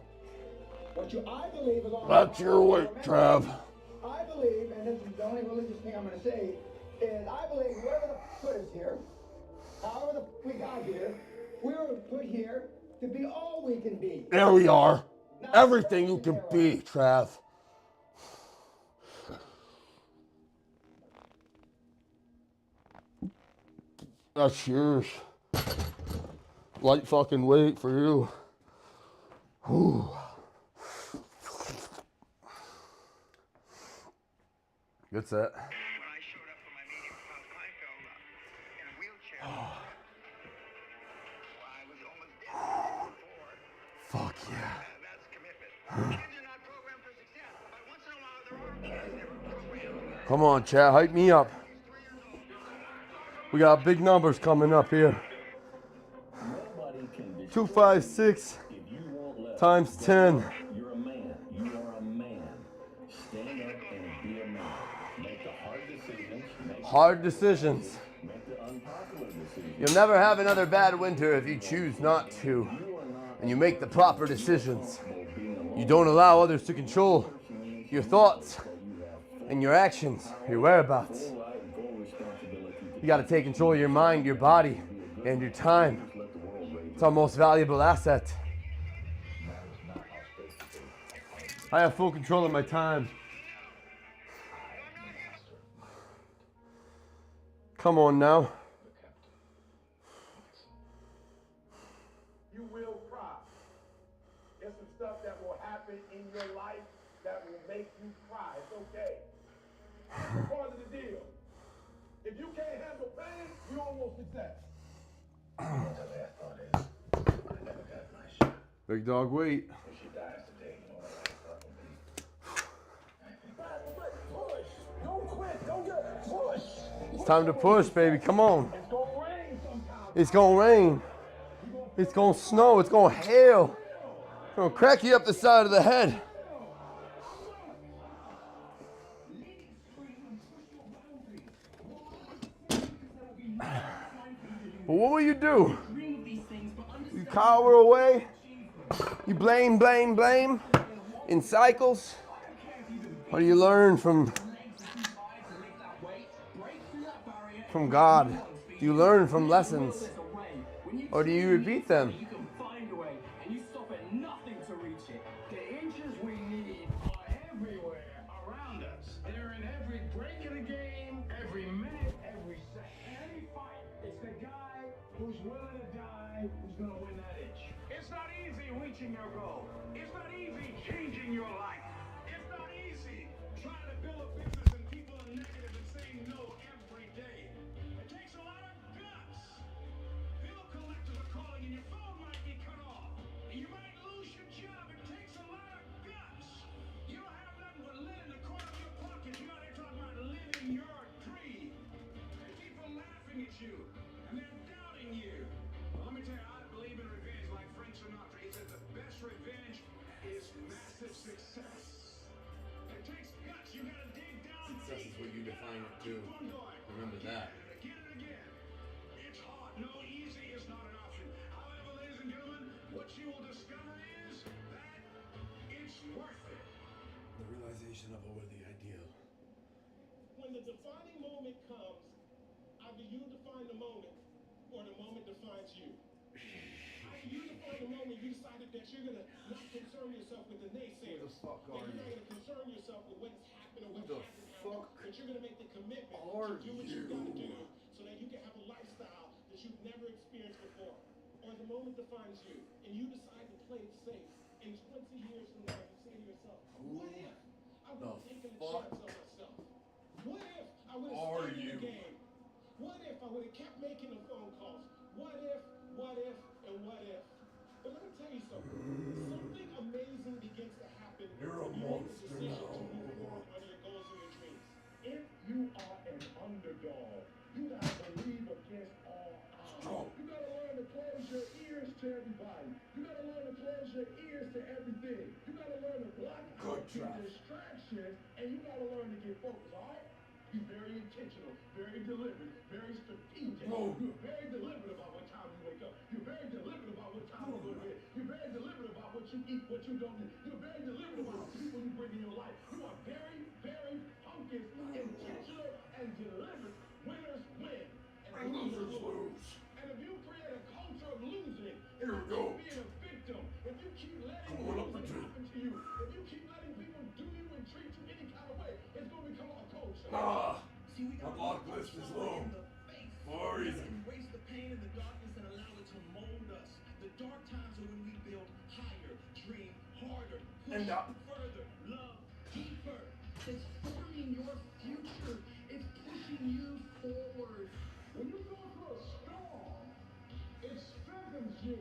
I believe is all. That's your weight, Trav. I believe, and this is the only religious thing I'm going to say, is I believe whoever the put us here, however we got here, we were put here to be all we can be. There we are. Everything you can be, Trav. That's yours. Light fucking weight for you. Whew. Good set. When I showed up for my meeting with Klaus Kleinfeld in a wheelchair, I was almost dead before. Fuck yeah. That's commitment. Kids are not programmed for success, but once in a while there are kids that are programmed. Come on, Chad, hype me up. We got big numbers coming up here. 256 times 10. You're a man. You are a man. Stand up and be a man. Make the hard decisions. Hard decisions. Make the unpopular decisions. You'll never have another bad winter if you choose not to. And you make the proper decisions. You don't allow others to control your thoughts and your actions, your whereabouts. You got to take control of your mind, your body, and your time. It's our most valuable asset. I have full control of my time. Come on now. You will cry. There's some stuff that will happen in your life that will make you cry. It's okay. It's part of the deal. If you can't handle pain, you don't want success. Big dog wait. Don't quit. Don't get push. It's time to push, baby. Come on. It's gonna rain sometimes. It's gonna rain. It's gonna snow. It's gonna hail. It's gonna crack you up the side of the head. But what will you do? You cower away? You blame in cycles? Or do you learn from God? Do you learn from lessons? Or do you repeat them? You can find a way, and you stop at nothing to reach it. The inches we need are everywhere around us. They're in every break of the game, every minute, every second. Any fight, it's the guy who's willing to die who's gonna win that inch. It's not easy reaching your goal. It's not easy changing your life. It's not easy trying to build a business and people are negative and saying no every day. It takes a lot of guts. Bill collectors are calling and your phone might get cut off. And you might lose your job. It takes a lot of guts. You don't have nothing but lint in the corner of your pocket. You're out there talking about living your dream. And people laughing at you. And they're doubting you. Well, let me tell you, I believe in revenge like Frank Sinatra. He said the best revenge is massive success. It takes guts. You gotta dig down. Success is what you define it too. Remember that. Again and again. It's hard. No, easy is not an option. However, ladies and gentlemen, what you will discover is that it's worth it. The realization of a worthy ideal. When the defining moment comes, either you define the moment or the moment defines you. Either you define the moment, you decided that you're going to not concern yourself with the naysayers. fuck That are you're not you? going to concern yourself with what's happened or what Who the hasn't happened. fuck But you're going to make the commitment are to do what you got to you? do so that you can have a lifestyle that you've never experienced before. Or the moment defines you and you decide to play it safe. And 20 years from now, you say to yourself, what if I would have taken a fuck chance on myself? What if I would have are stayed in you? the game? What if I would have kept making the phone calls? What if, and what if? But let me tell you something. Something amazing begins to happen You're a when you make the monster decision now. to move forward on your goals and your dreams. If you are an underdog, you gotta believe against all odds. Strong. You gotta learn to close your ears to everybody. You gotta learn to close your ears to everything. You gotta learn to block out the distractions, and you gotta learn to get focused, all right? Be very intentional, very deliberate, very strategic. You're very deliberate about what time you wake up. You're very deliberate about what time you go to bed. You're very deliberate about what you eat, what you don't eat. You're very deliberate about the people you bring in your life. You are very, very focused, intentional, and deliberate. Winners win, and losers lose. And if you create a culture of losing, if you keep being a victim, if you keep letting losing happen to you, if you keep letting people do you and treat you any kind of way, it's going to become a culture. See, we My gotta block look list is ourselves low. in the face. For a reason. Embrace the pain and the darkness and allow it to mold us. The dark times are when we build higher, dream harder, push And up. further, love deeper. It's forming your future. It's pushing you forward. When you go through a storm, it strengthens you.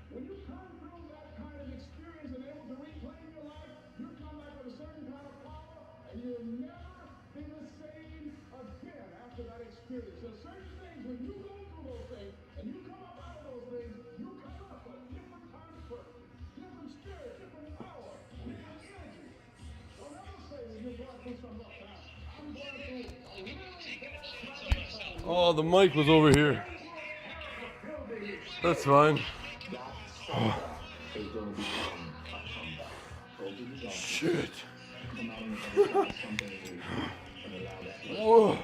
When you come through that kind of experience and able to reclaim your life, you come back with a certain kind of power, and you'll never be the same again after that experience. There's certain things, when you go through those things, and you come up out of those things, you come up a different kind of person, different spirit, different power, different energy. Don't ever say when you're going through some rough time, I'm going through a really bad time. Oh, the mic was over here. That's fine. Shit. Whoa.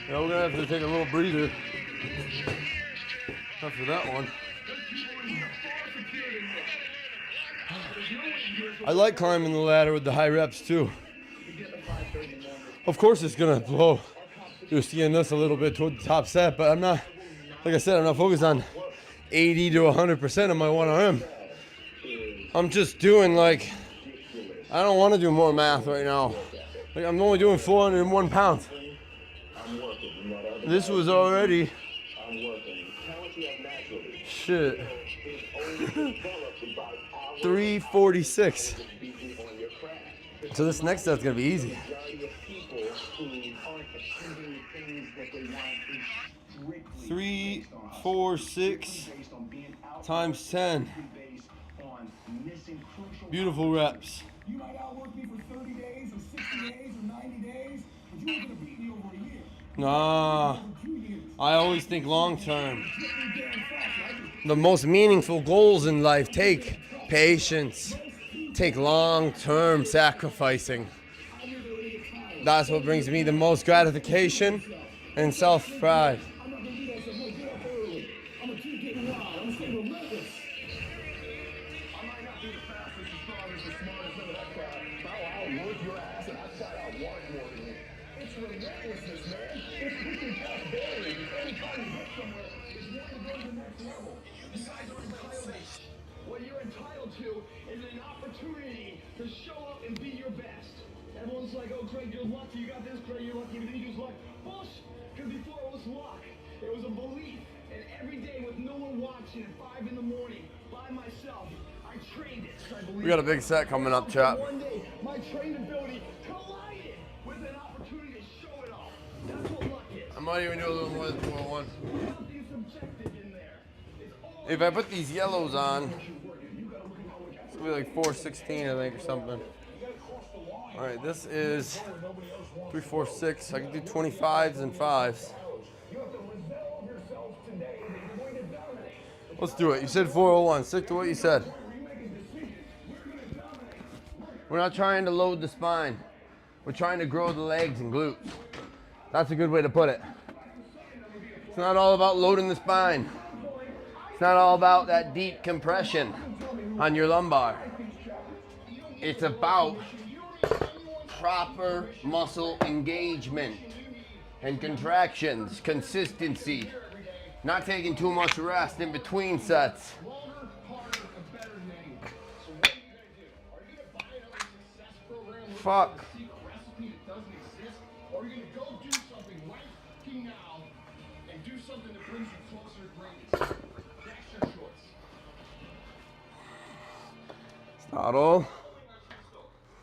Yeah, we're gonna have to take a little breather after that one. I like climbing the ladder with the high reps too. Of course it's gonna blow your skinless a little bit toward the top set, but I'm not, like I said, I'm not focused on 80 to 100% of my one arm. I'm just doing like, I don't want to do more math right now. Like I'm only doing 401 pounds. This was already, shit, 346. So this next set's gonna be easy. aren't achieving things that they want is strictly 3, 4, 6 times 10. Beautiful reps. You might outwork me for 30 days or 60 days or 90 days, but you ain't gonna beat me over a year. Nah, I always think long term. The most meaningful goals in life take patience, take long term sacrificing. That's what brings me the most gratification and self pride. I'm not gonna do that, so I'm gonna get up early. I'm gonna keep getting wild. I'm gonna stay relentless. I might not be the fastest, the strongest, the smartest, none of that crap. But I'll work your ass and I'll try out one more than you. It's relentlessness, man. It's pushing past barriers. Every time you get somewhere, it's wanting to go to the next level. You guys are entitled. What you're entitled to is an opportunity to show up and be your best. Everyone's like, oh, Craig, you're lucky. You got this, Craig, you're lucky. Everything you do is luck. Bullshit. Because before it was luck, it was a belief. And every day with no one watching at 5 in the morning by myself, I trained it. So I believe We got a big set coming up, chap. one day, my trained ability collided with an opportunity to show it off. That's what luck is. I might even do a little more than 401. Nothing subjective in there. It's all If I put these yellows on, it's gonna be like 416, I think, or something. All right, this is 3, 4, 6. I can do 25s and 5s. Let's do it. You said 401. Stick to what you said. We're not trying to load the spine. We're trying to grow the legs and glutes. That's a good way to put it. It's not all about loading the spine. It's not all about that deep compression on your lumbar. It's about proper muscle engagement and contractions, consistency, not taking too much rest in between sets. Fuck. Or are you gonna go do something right fucking now and do something that brings you closer to greatness? That's your choice. It's not all.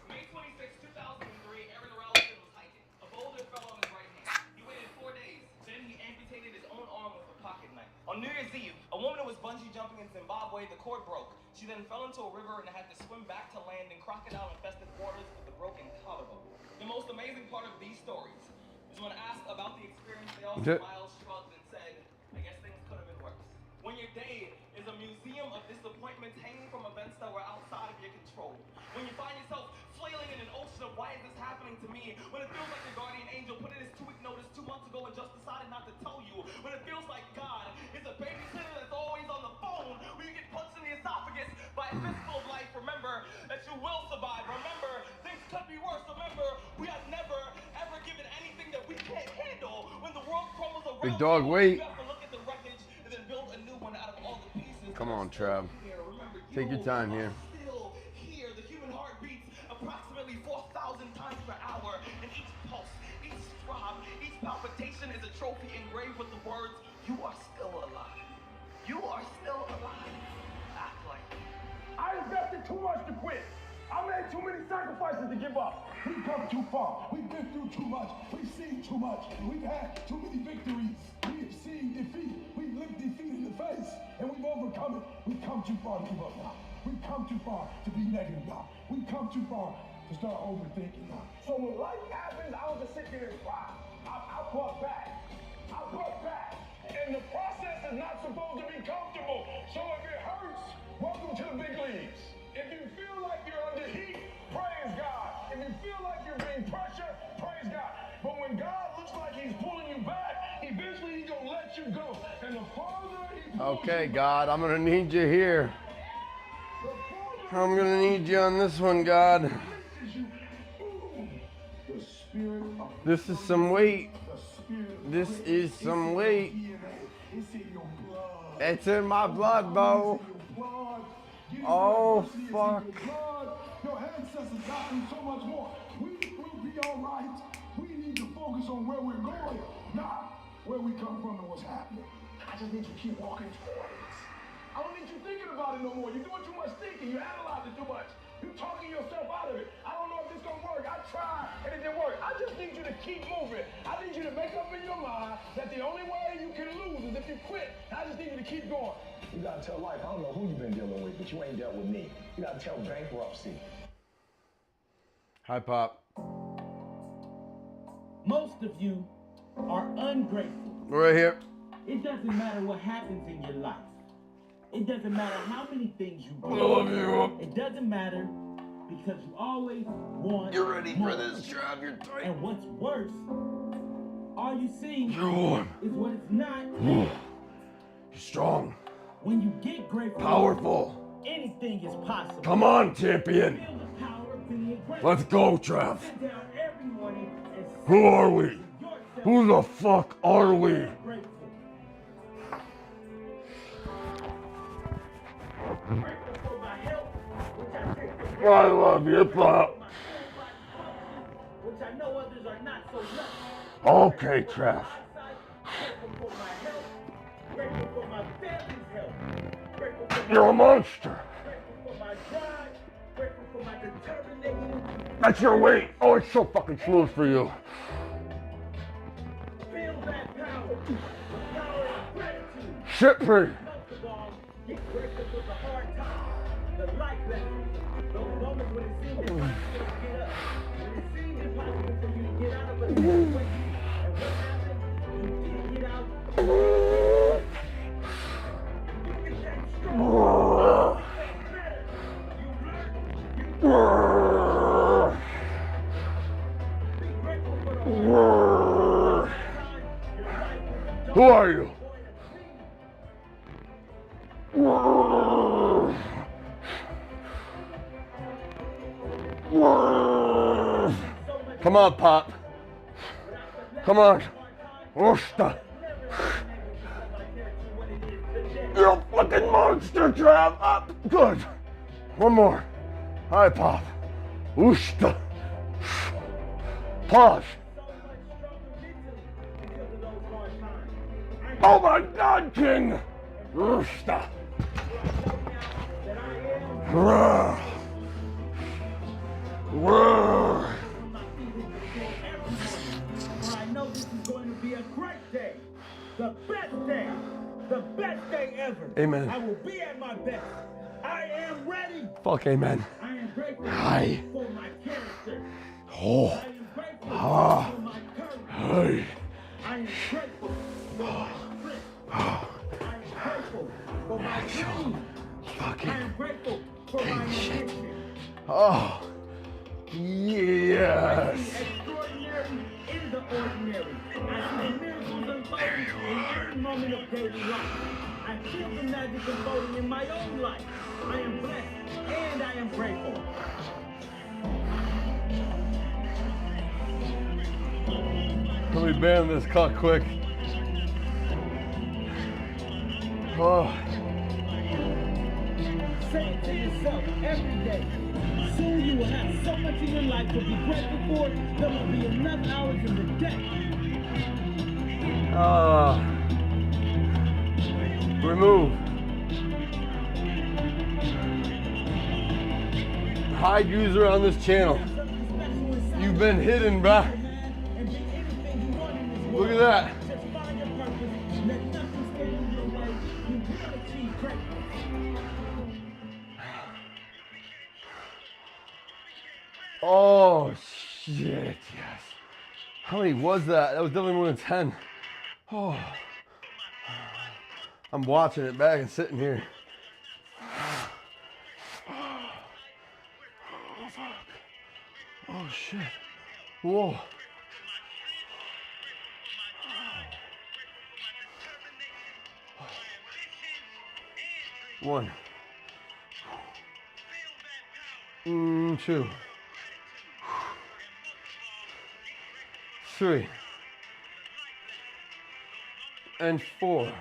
May 26, 2003, Aaron Relation was hiking. A boulder fell on his right hand. He waited 4 days. Then he amputated his own arm with a pocket knife. On New Year's Eve, a woman who was bungee jumping in Zimbabwe, the cord broke. She then fell into a river and had to swim back to land in crocodile-infested waters with a broken collarbone. The most amazing part of these stories is when asked about the experience, they all smiled, shrugged, and said, I guess things could have been worse. When your day is a museum of disappointments hanging from events that were outside of your control. When you find yourself flailing in an ocean of why is this happening to me? When it feels like your guardian angel put in his 2-week notice 2 months ago and just decided not to tell you. When it feels like God is a babysitter that's always on the phone. When you get punched in the esophagus by a fistful of life, remember that you will survive. Remember, things could be worse. Remember, we have never, ever given anything that we can't handle. When the world crumbles around Big dog, you, wait. you have to look at the wreckage and then build a new one out of all the pieces. Come on, Trav. Take your time here. Still here, the human heart beats approximately 4,000 times per hour, and each pulse, each throb, each palpitation is a trophy engraved with the words, you are still alive. You are still alive. Act like it. I invested too much to quit. I made too many sacrifices to give up. We've come too far. We've been through too much. We've seen too much. We've had too many victories. We have seen defeat. We've looked defeat in the face, and we've overcome it. We've come too far to give up now. We've come too far to be negative now. We've come too far to start overthinking now. So when life happens, I don't just sit there and cry. I buck back. I buck back. And the process is not supposed to be comfortable. So if it hurts, welcome to the big leagues. If you feel like you're under heat, praise God. If you feel like you're being pressured, praise God. But when God looks like he's pulling you back, eventually he's gonna let you go. And the farther he pulls Okay, you God, I'm gonna need you here. the farther I'm gonna need you on this one, God. he releases you. The spirit of This is some weight. the spirit. This is some weight. It's in your blood. It's in my blood, Bo. Oh, fuck. Your ancestors got through so much more. We will be all right. We need to focus on where we're going, not where we come from and what's happening. I just need you to keep walking towards. I don't need you thinking about it no more. You're doing too much thinking. You're analyzing too much. You're talking yourself out of it. I don't know if this gonna work. I tried and it didn't work. I just need you to keep moving. I need you to make up in your mind that the only way you can lose is if you quit. I just need you to keep going. You gotta tell life, I don't know who you've been dealing with, but you ain't dealt with me. You gotta tell bankruptcy. Hi, Pop. Most of you are ungrateful. Right here. It doesn't matter what happens in your life. It doesn't matter how many things you do. I love you. It doesn't matter because you always want You're ready more. for this, Trav. You're tight. And what's worse, all you see You're warm. is what it's not. You're strong. When you get grateful, Powerful. anything is possible. Come on, champion. Feel the power of being grateful. Let's go, Trav. Sit down every morning and Who are we? yourself Who the fuck are we? grateful. Grateful for my health, which I take for granted. I love you, Pop. Which I know others are not so lucky. Okay, Trav. Grateful for my health, grateful for my family's health, grateful for my You're a monster. grateful for my drive, grateful for my determination. That's your weight. Oh, it's so fucking smooth for you. Feel that power, the power of gratitude. Shit free. Most of all, get grateful for the hard times, the life lessons, those moments when it seemed impossible to get up, when it seemed impossible for you to get out of a situation. And what happened? You did get out. You became strong. You became better. You learned. Be grateful for the hard times. Your life will be Who are you? Come on, Pop. Come on. Usta. You're a fucking monster, Trav. Up. Good. One more. Hi, Pop. Usta. Pause. Oh my God, King. Usta. Roar. Roar. I know this is going to be a great day. The best day. The best day ever. Amen. I will be at my best. I am ready. Fuck amen. I am grateful Hi. for my character. Oh. I am grateful Ah. for my courage. Hey. I am grateful for my strength. I am grateful for my dreams. I am grateful for my ambition. Oh. I Yes. see extraordinary in the ordinary. I see miracles unfolding in every moment of daily life. I feel the magic unfolding in my own life. I am blessed and I am grateful. Let me band this cut quick. Oh. Say it to yourself every day. Soon you will have so much in your life to be grateful for. There will be enough hours in the day. Remove. Hide user on this channel. You've been hidden, bruh. And be anything you want in this world. Look at that. Just find your purpose. Let nothing stand in your way. You will achieve greatness. Oh, shit, yes. How many was that? That was definitely more than 10. Oh. I'm watching it back and sitting here. Oh, fuck. Oh, shit. Whoa. One. 2. 3. And 4.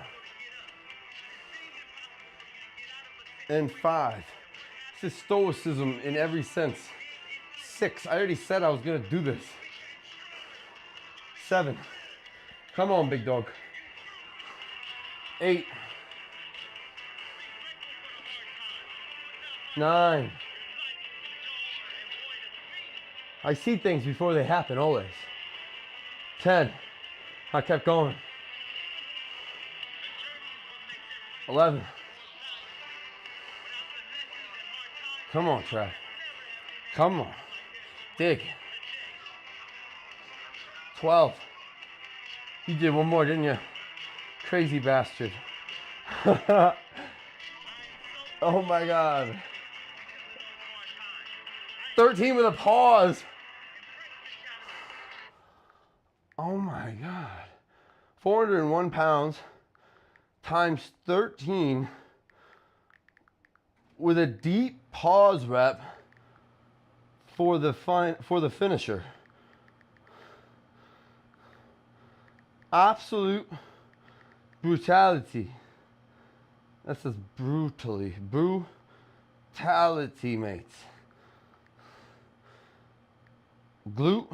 And 5. This is stoicism in every sense. 6. I already said I was gonna do this. 7. Come on, big dog. 8. 9. I see things before they happen, always. 10. I kept going. 11. Come on, Trav. Come on. Dig. 12. You did one more, didn't you? Crazy bastard. Oh my God. 13 with a pause. Oh my God. 401 pounds times 13 with a deep pause rep for the finisher. Absolute brutality. That says brutally. Brutality, mates. Glute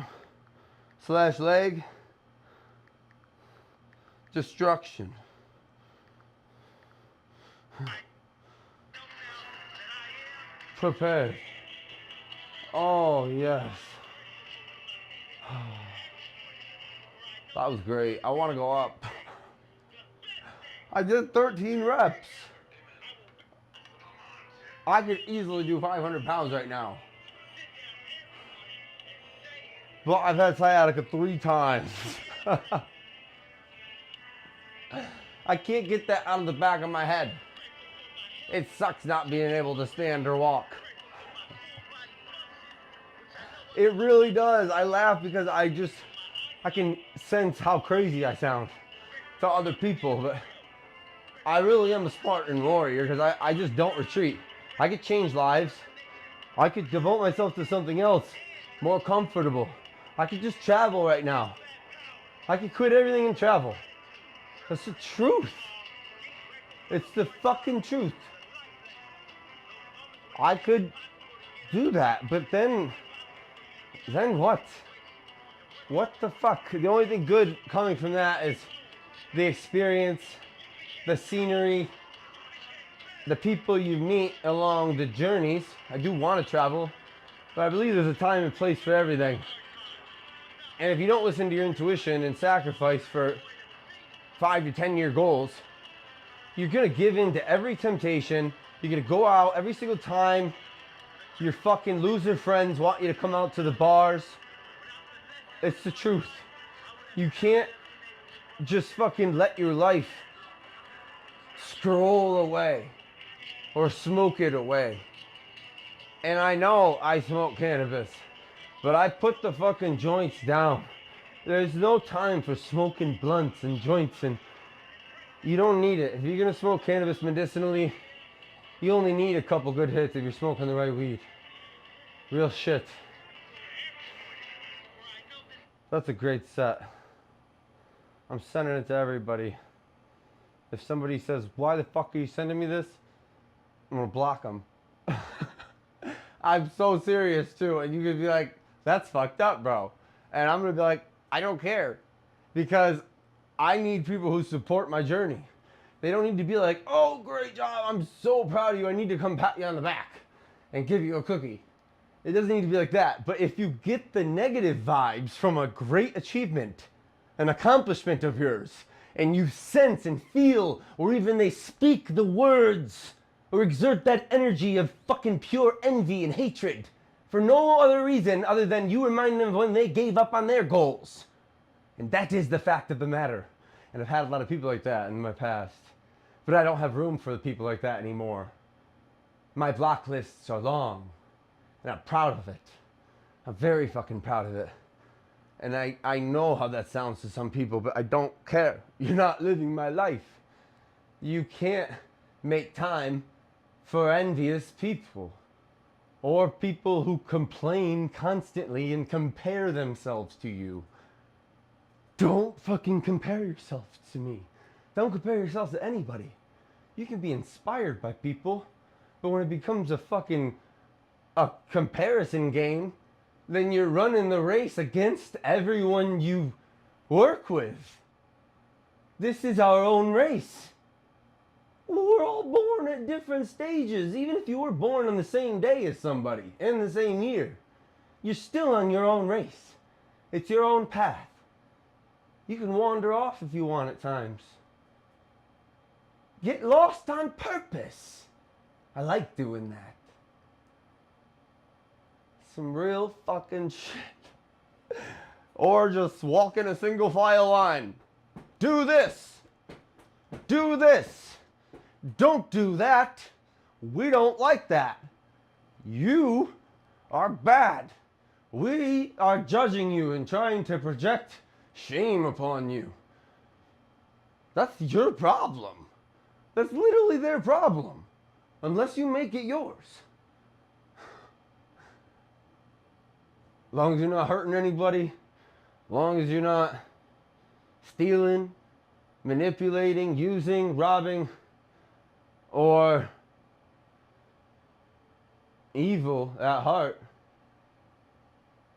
/ leg. Destruction. Prepared. Oh, yes. That was great. I want to go up. I did 13 reps. I could easily do 500 pounds right now. But I've had sciatica 3 times. I can't get that out of the back of my head. It sucks not being able to stand or walk. It really does. I laugh because I can sense how crazy I sound to other people, but I really am a Spartan warrior because I just don't retreat. I could change lives. I could devote myself to something else more comfortable. I could just travel right now. I could quit everything and travel. That's the truth. It's the fucking truth. I could do that, but then what? What the fuck? The only thing good coming from that is the experience, the scenery, the people you meet along the journeys. I do want to travel, but I believe there's a time and place for everything. And if you don't listen to your intuition and sacrifice for 5 to 10 year goals, you're going to give in to every temptation. You're going to go out every single time your fucking loser friends want you to come out to the bars. It's the truth. You can't just fucking let your life scroll away or smoke it away. And I know I smoke cannabis, but I put the fucking joints down. There's no time for smoking blunts and joints, and you don't need it. If you're gonna smoke cannabis medicinally, you only need a couple good hits if you're smoking the right weed. Real shit. That's a great set. I'm sending it to everybody. If somebody says, why the fuck are you sending me this? I'm gonna block them. I'm so serious too. And you could be like, that's fucked up, bro. And I'm gonna be like, I don't care. Because I need people who support my journey. They don't need to be like, oh, great job, I'm so proud of you. I need to come pat you on the back and give you a cookie. It doesn't need to be like that. But if you get the negative vibes from a great achievement, an accomplishment of yours, and you sense and feel, or even they speak the words, or exert that energy of fucking pure envy and hatred, for no other reason other than you remind them of when they gave up on their goals. And that is the fact of the matter. And I've had a lot of people like that in my past. But I don't have room for the people like that anymore. My block lists are long. And I'm proud of it. I'm very fucking proud of it. And I know how that sounds to some people, but I don't care. You're not living my life. You can't make time for envious people. Or people who complain constantly and compare themselves to you. Don't fucking compare yourself to me. Don't compare yourself to anybody. You can be inspired by people, but when it becomes a comparison game, then you're running the race against everyone you work with. This is our own race. We're all born at different stages. Even if you were born on the same day as somebody, in the same year, you're still on your own race. It's your own path. You can wander off if you want at times. Get lost on purpose. I like doing that. Some real fucking shit. Or just walk in a single file line. Do this. Do this. Don't do that. We don't like that. You are bad. We are judging you and trying to project shame upon you. That's your problem. That's literally their problem. Unless you make it yours. As long as you're not hurting anybody, as long as you're not stealing, manipulating, using, robbing, or evil at heart,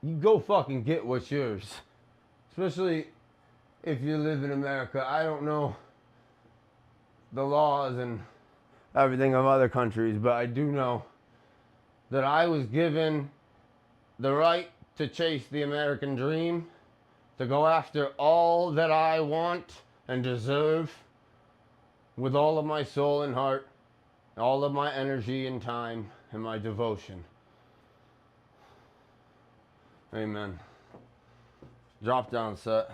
you go fucking get what's yours. Especially if you live in America. I don't know the laws and everything of other countries, but I do know that I was given the right to chase the American dream, to go after all that I want and deserve with all of my soul and heart, all of my energy and time and my devotion. Amen. Drop down set.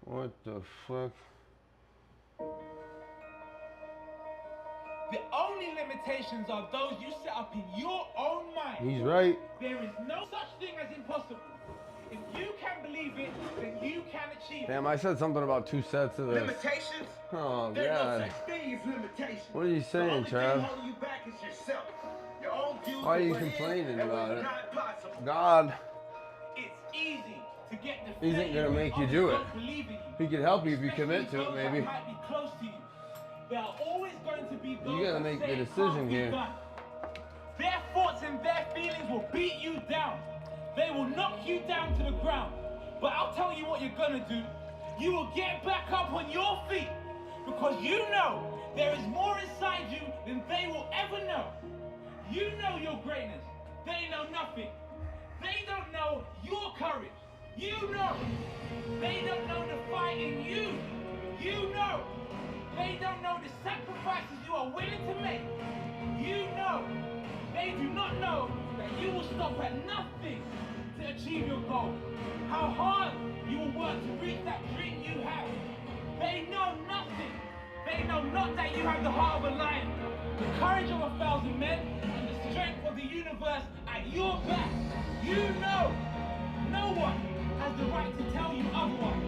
What the fuck? The only limitations are those you set up in your own mind. He's right. There is no such thing as impossible. If you can believe it, then you can achieve it. Damn, I said something about 2 sets of this. Limitations? Oh, There's no God. such thing as limitations. What are you saying, The only Trav? thing holding you back is yourself. Your own views Why are you of what is complaining and about what's it? not possible. God It's easy to get the isn't feeling gonna make you others do it. don't believe in you. He can help you if you Especially commit to it, those maybe. that might be close to you. There are always going to be those You gotta that make say the it decision can't be here. done. Their thoughts and their feelings will beat you down. They will knock you down to the ground. But I'll tell you what you're gonna do. You will get back up on your feet because you know there is more inside you than they will ever know. You know your greatness. They know nothing. They don't know your courage. You know. They don't know the fight in you. You know. They don't know the sacrifices you are willing to make. You know. They do not know that you will stop at nothing to achieve your goal. How hard you will work to reach that dream you have. They know nothing. They know not that you have the heart of a lion, the courage of 1,000 men, and the strength of the universe at your back. You know. No one has the right to tell you otherwise.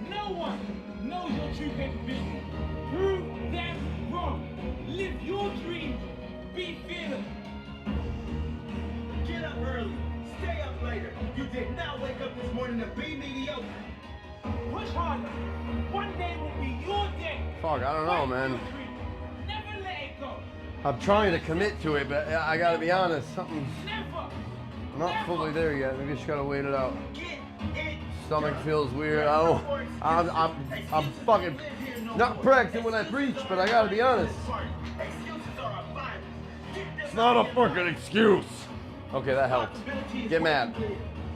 No one knows your true capability. Prove them wrong. Live your dreams. Be fearless. Get up early. Stay up later. You did not wake up this morning to be mediocre. Push harder. One day will be your day. Fuck, I don't know, man. Never let it go. I'm trying to commit to it, but I gotta be honest, something's Never. not fully there yet. Maybe I just gotta wait it out. Get it. Stomach feels weird. I don't. I'm fucking not practicing when I preach, but I gotta be honest. Excuses are a virus. It's not a fucking excuse. Okay, that helped. Get mad.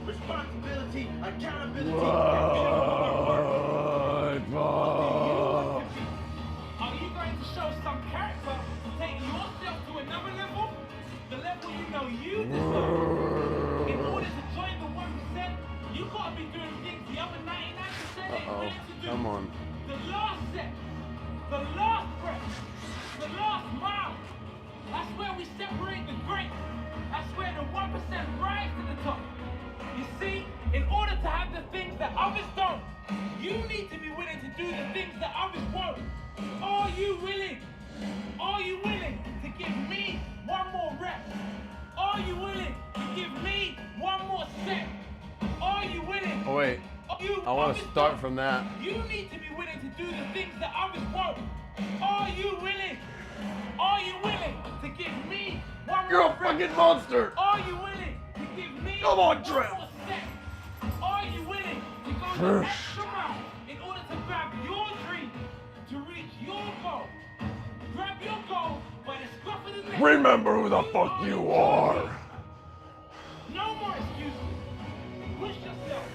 Responsibility, accountability. What? Are you going to show some character to take yourself to another level? The level you know you deserve. In order to join the 1%, you gotta be doing things the other 99% ain't willing to do. Come on. The last step, the last breath, the last mile. That's where we separate the great. That's where the 1% rise to the top. You see, in order to have the things that others don't, you need to be willing to do the things that others won't. Are you willing? Are you willing to give me one more rep? Are you willing to give me one more step? Are you willing? Oh wait, I want to start from that. You need to be willing to do the things that others won't. Are you willing? Are you willing to give me one You're more a fucking monster. Are you willing to give me Come on, one Trev. more step? Are you willing to go the extra mile in order to grab your dream, to reach your goal? Grab your goal by the scruff of the Remember who the fuck you are. No more excuses. Push yourself.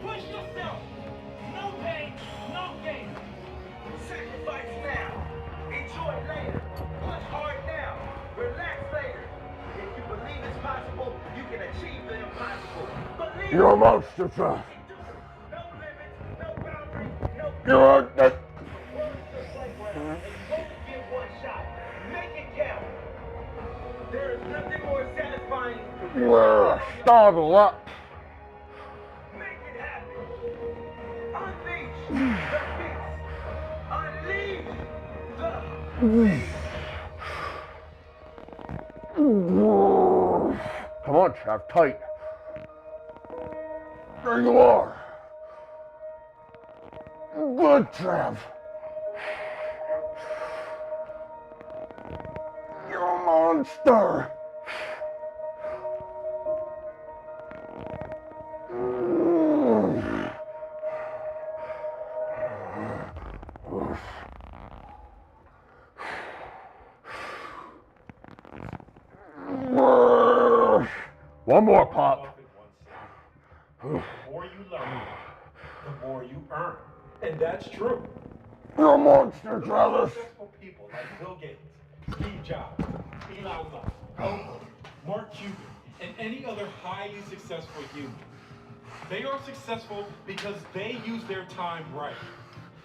Push yourself. No pain, no gain. Sacrifice now. Enjoy later. Push hard now. Relax later. If you believe it's possible, you can achieve the impossible. Believe You're a monster trap. no limits, no boundaries, no You're a... The world is a playground, and you only get one shot. Make it count. There is nothing more satisfying than Startle up. make it happen. Unleash the beast. Unleash the beast. Come on, Trav, tight. There you are. Good, Trav. You're a monster. One more pop. The more you learn, the more you earn. And that's true. You're a monster, Travis. Successful people like Bill Gates, Steve Jobs, Elon Musk, Oprah, Mark Cuban, and any other highly successful human. They are successful because they use their time right.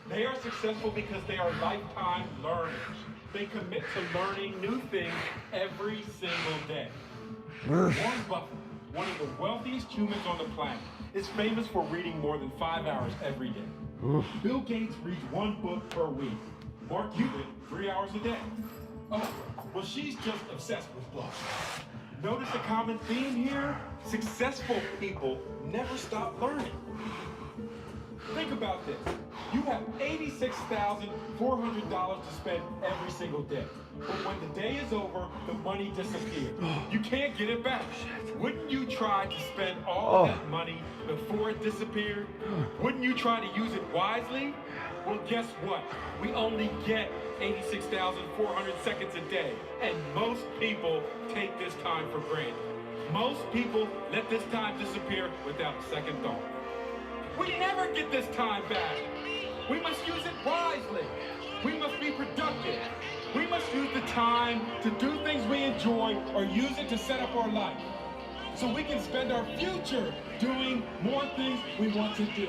They are successful because they are lifetime learners. They commit to learning new things every single day. Warren Buffett, one of the wealthiest humans on the planet, is famous for reading more than 5 hours every day. Bill Gates reads 1 book per week. Mark Cuban, 3 hours a day. Oh, well, she's just obsessed with books. Notice a common theme here? Successful people never stop learning. Think about this. You have $86,400 to spend every single day. But when the day is over, the money disappears. You can't get it back. Wouldn't you try to spend all that money before it disappeared? Wouldn't you try to use it wisely? Well, guess what? We only get 86,400 seconds a day, and most people take this time for granted. Most people let this time disappear without a second thought. We never get this time back. We must use it wisely. We must be productive. We must use the time to do things we enjoy or use it to set up our life so we can spend our future doing more things we want to do.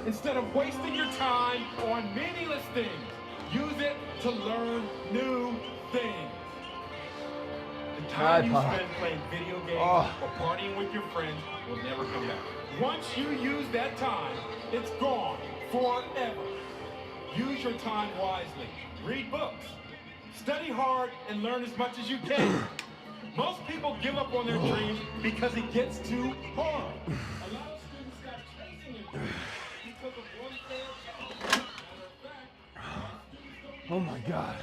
Instead of wasting your time on meaningless things, use it to learn new things. The time you spend playing video games or partying with your friends will never come back. Once you use that time, it's gone forever. Use your time wisely. Read books. Study hard and learn as much as you can. Most people give up on their dreams because it gets too hard. A lot of students stop chasing their dreams because of one thing. Matter of fact, Oh my God.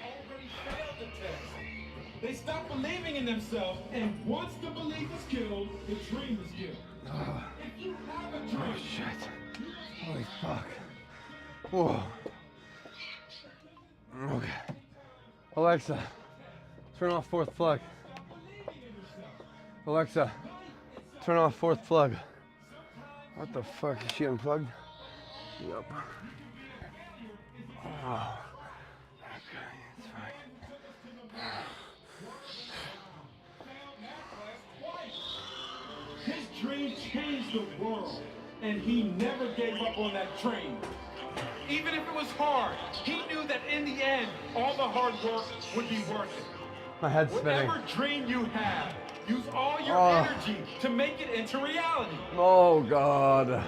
already failed the test. They stop believing in themselves, and once the belief is killed, the dream is killed. If you have a dream, Oh shit. Holy fuck. Whoa. Okay. Alexa, turn off 4th plug. Alexa, turn off 4th plug. What the fuck? Is she unplugged? Yep. Oh. Okay, it's fine. his dream changed the world, and he never gave up on that dream. Even if it was hard, he knew that in the end, all the hard work would be worth it. My head's spinning. Whatever dream you have, use all your energy to make it into reality. Oh God.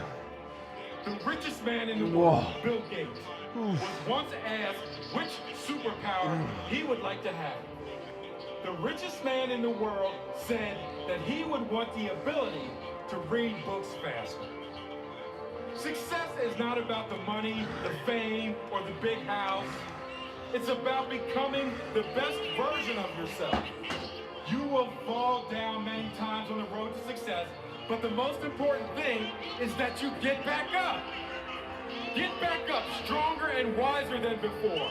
The richest man in the world, Bill Gates, was once asked which superpower he would like to have. The richest man in the world said that he would want the ability to read books faster. Success is not about the money, the fame, or the big house. It's about becoming the best version of yourself. You will fall down many times on the road to success, but the most important thing is that you get back up. Get back up stronger and wiser than before.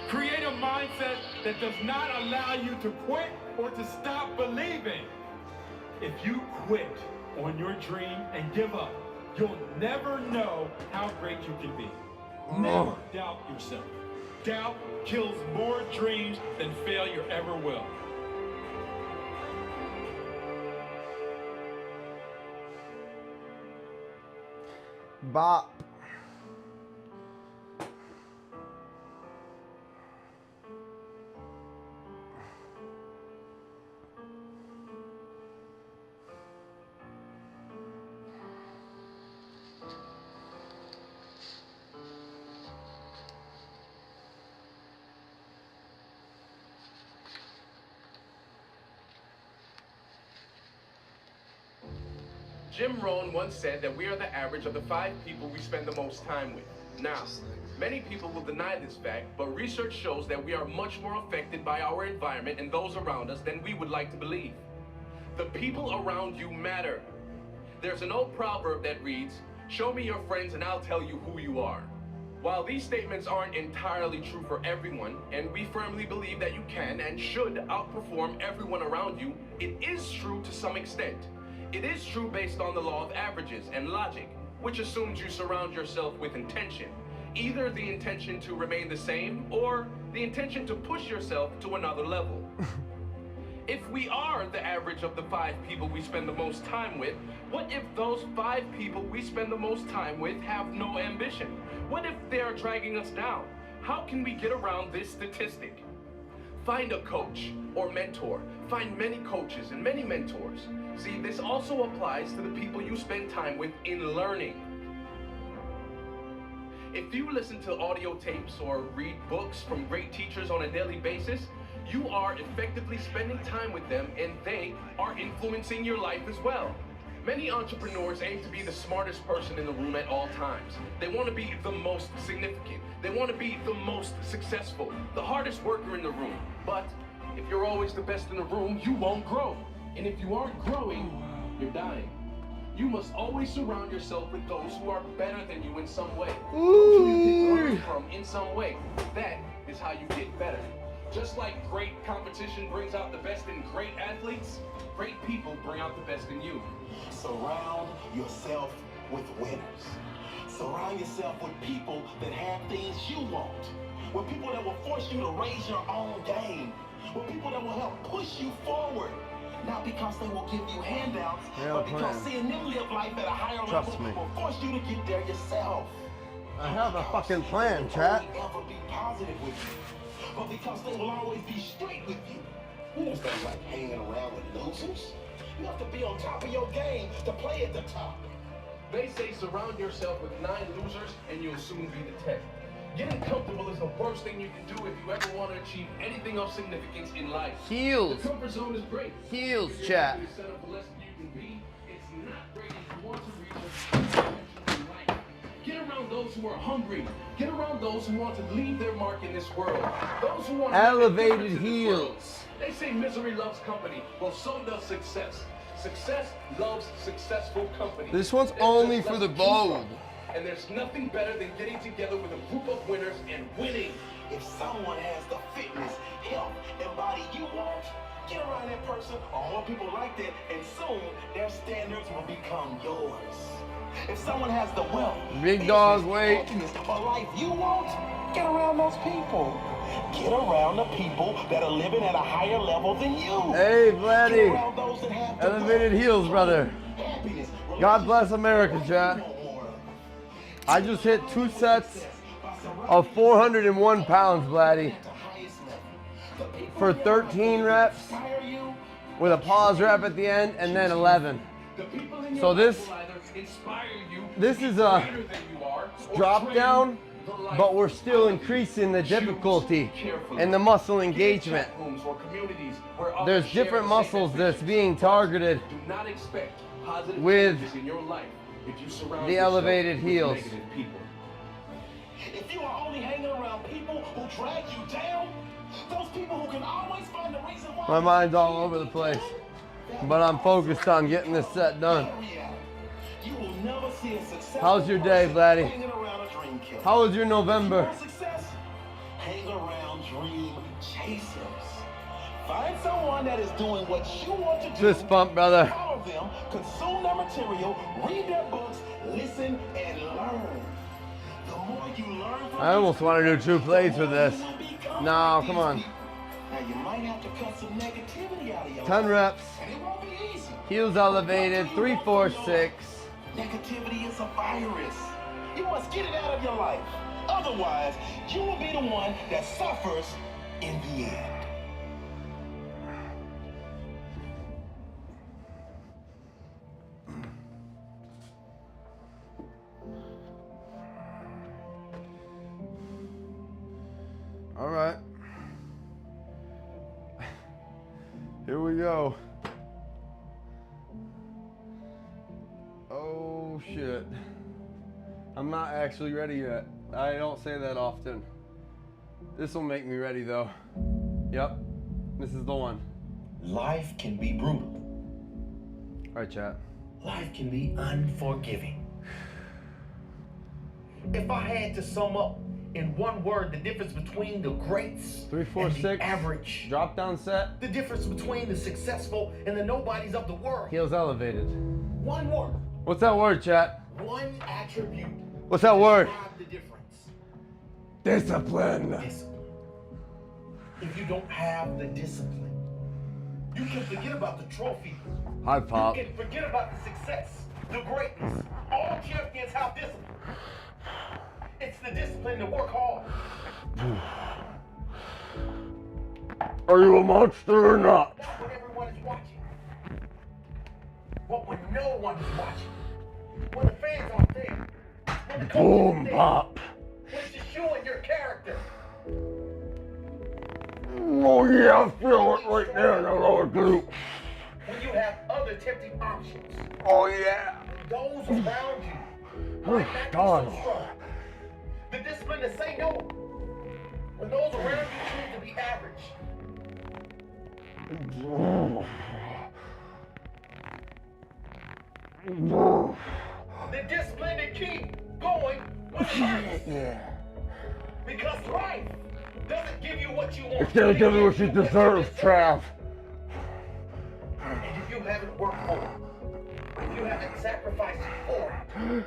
Create a mindset that does not allow you to quit or to stop believing. If you quit on your dream and give up, you'll never know how great you can be. Never doubt yourself. Doubt kills more dreams than failure ever will. Bop. Jim Rohn once said that we are the average of the 5 people we spend the most time with. Now, many people will deny this fact, but research shows that we are much more affected by our environment and those around us than we would like to believe. The people around you matter. There's an old proverb that reads, "Show me your friends and I'll tell you who you are." While these statements aren't entirely true for everyone, and we firmly believe that you can and should outperform everyone around you, it is true to some extent. It is true based on the law of averages and logic, which assumes you surround yourself with intention. Either the intention to remain the same or the intention to push yourself to another level. If we are the average of the 5 people we spend the most time with, what if those 5 people we spend the most time with have no ambition? What if they are dragging us down? How can we get around this statistic? Find a coach or mentor. Find many coaches and many mentors. See, this also applies to the people you spend time with in learning. If you listen to audio tapes or read books from great teachers on a daily basis, you are effectively spending time with them and they are influencing your life as well. Many entrepreneurs aim to be the smartest person in the room at all times. They want to be the most significant. They want to be the most successful, the hardest worker in the room. But if you're always the best in the room, you won't grow. And if you aren't growing, you're dying. You must always surround yourself with those who are better than you in some way. Those who you can learn from in some way. That is how you get better. Just like great competition brings out the best in great athletes, great people bring out the best in you. Surround yourself with winners. Surround yourself with people that have things you want. With people that will force you to raise your own game. With people that will help push you forward. Not because they will give you handouts, but because seeing them live life at a higher level will force you to get there yourself. I have a fucking plan, chat. They won't ever be positive with you, but because they will always be straight with you. Winners don't like hanging around with losers. You have to be on top of your game to play at the top. They say surround yourself with 9 losers and you'll soon be the 10th. Getting comfortable is the worst thing you can do if you ever want to achieve anything of significance in life. Heels. The comfort zone is great. Heels, chat. It's set up the less you can be. It's not great if you want to reach a potential in life. Get around those who are hungry. Get around those who want to leave their mark in this world. Those who want to Elevated heels. They say misery loves company. Well, so does success. Success loves successful company. This one's only for the bold. And there's nothing better than getting together with a group of winners and winning. If someone has the fitness, health, and body you want, get around that person or more people like that, and soon their standards will become yours. If someone has the wealth, big dog weight, or life you want, get around those people. Get around the people that are living at a higher level than you. Hey, Vladdy. Elevated heels, brother. God bless America, chat. I just hit 2 sets of 401 pounds, Vladdy. For 13 reps with a pause rep at the end and then 11. So this is a drop down, but we're still increasing the difficulty and the muscle engagement. There's different muscles that's being targeted with the elevated heels. If you are only hanging around people who drag you down, those people who can always find a reason why. My mind's all over the place, but I'm focused on getting this set done. You will never see a successful How's your day, person Vladdy? hanging around a dream killer. How was your November? You want success? Hang around dream chasers. Find someone that is doing what you want to do. Fist bump, brother. Follow them, consume their material, read their books, listen, and learn. The more you learn from I almost want to do 2 plays for this. No, come on. Now you might have to cut some negativity out of your 10 life. reps. And it won't be easy. Heels elevated. 3, 4, 6. Negativity is a virus. You must get it out of your life. Otherwise, you will be the one that suffers in the end. All right. Here we go. Oh shit. I'm not actually ready yet. I don't say that often. This will make me ready though. Yep. This is the one. Life can be brutal. All right, chat. Life can be unforgiving. If I had to sum up in one word the difference between the greats 3, 4, and 6. the average, Drop down set. the difference between the successful and the nobodies of the world, Heels elevated. one word, What's that word, chat? one attribute. What's that word? Describe the difference. Discipline. Discipline. If you don't have the discipline, you can forget about the trophy. High pop. You can forget about the success, the greatness. All champions have discipline. It's the discipline to work hard. Are you a monster or not? Not when everyone is watching, but when no one is watching. When the fans aren't there. When the coach Boom isn't there. pop. When it's just you and your character. Oh yeah, I feel it right there in the lower glute. When you have other tempting options. Oh yeah. Those around you Oh, might not be God. so strong. The discipline to say no. When those around you choose to be average. The discipline to keep going when it hurts. Because life doesn't give you what you want. It's gonna give you what you deserve, Trav. And if you haven't worked for it, if you haven't sacrificed for it,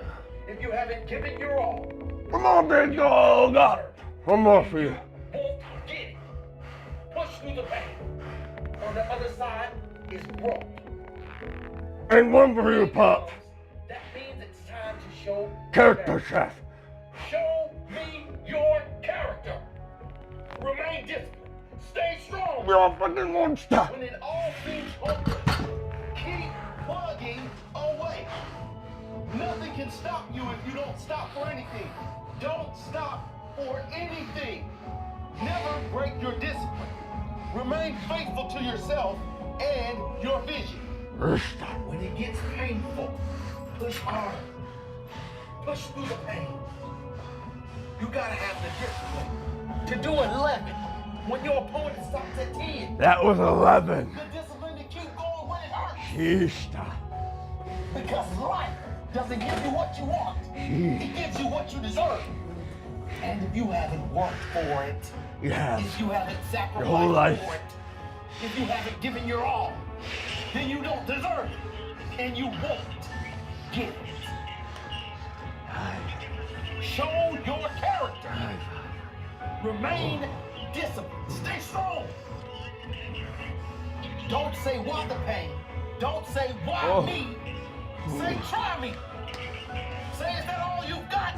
if you haven't given your all, Come on, big dog. One more for you. won't get it. Push through the pain. On the other side is growth. And one for you, Pop. That means it's time to show Character chef. Show me your character. Remain disciplined. Stay strong. You're a fucking monster. When it all seems hopeless, keep plugging away. Nothing can stop you if you don't stop for anything. Don't stop for anything. Never break your discipline. Remain faithful to yourself and your vision. When it gets painful, push hard. Push through the pain. You gotta have the discipline to do 11 when your opponent stops at 10. That was 11. The discipline to keep going when it hurts. Sheesh. Because life doesn't give you what you want. It gives you what you deserve. And if you haven't worked for it, You have. if you haven't sacrificed Your whole life. for it, if you haven't given your all, then you don't deserve it. And you won't get it. Show your character. Remain disciplined. Stay strong. Don't say why the pain. Don't say why me. Say try me. Say is that all you've got?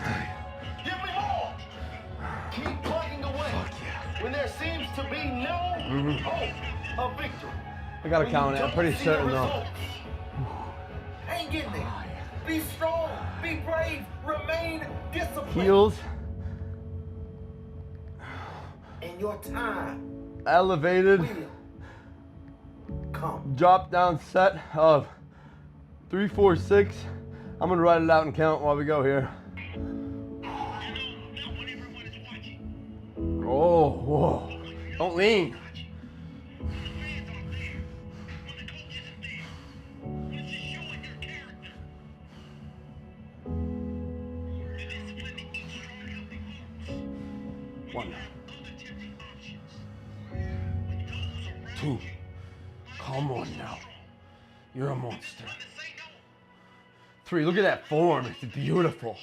Give me more. Keep plugging away. When there seems to be no hope of victory. I gotta When count you it. I'm don't pretty see certain the though. results, hang in there. Be strong. Be brave. Remain disciplined. Heels And your time elevated. come. Drop down set of 3, 4, 6. I'm gonna write it out and count while we go here. Oh, whoa. Don't lean. 1, 2, come on now. You're a monster. 3, look at that form. It's beautiful.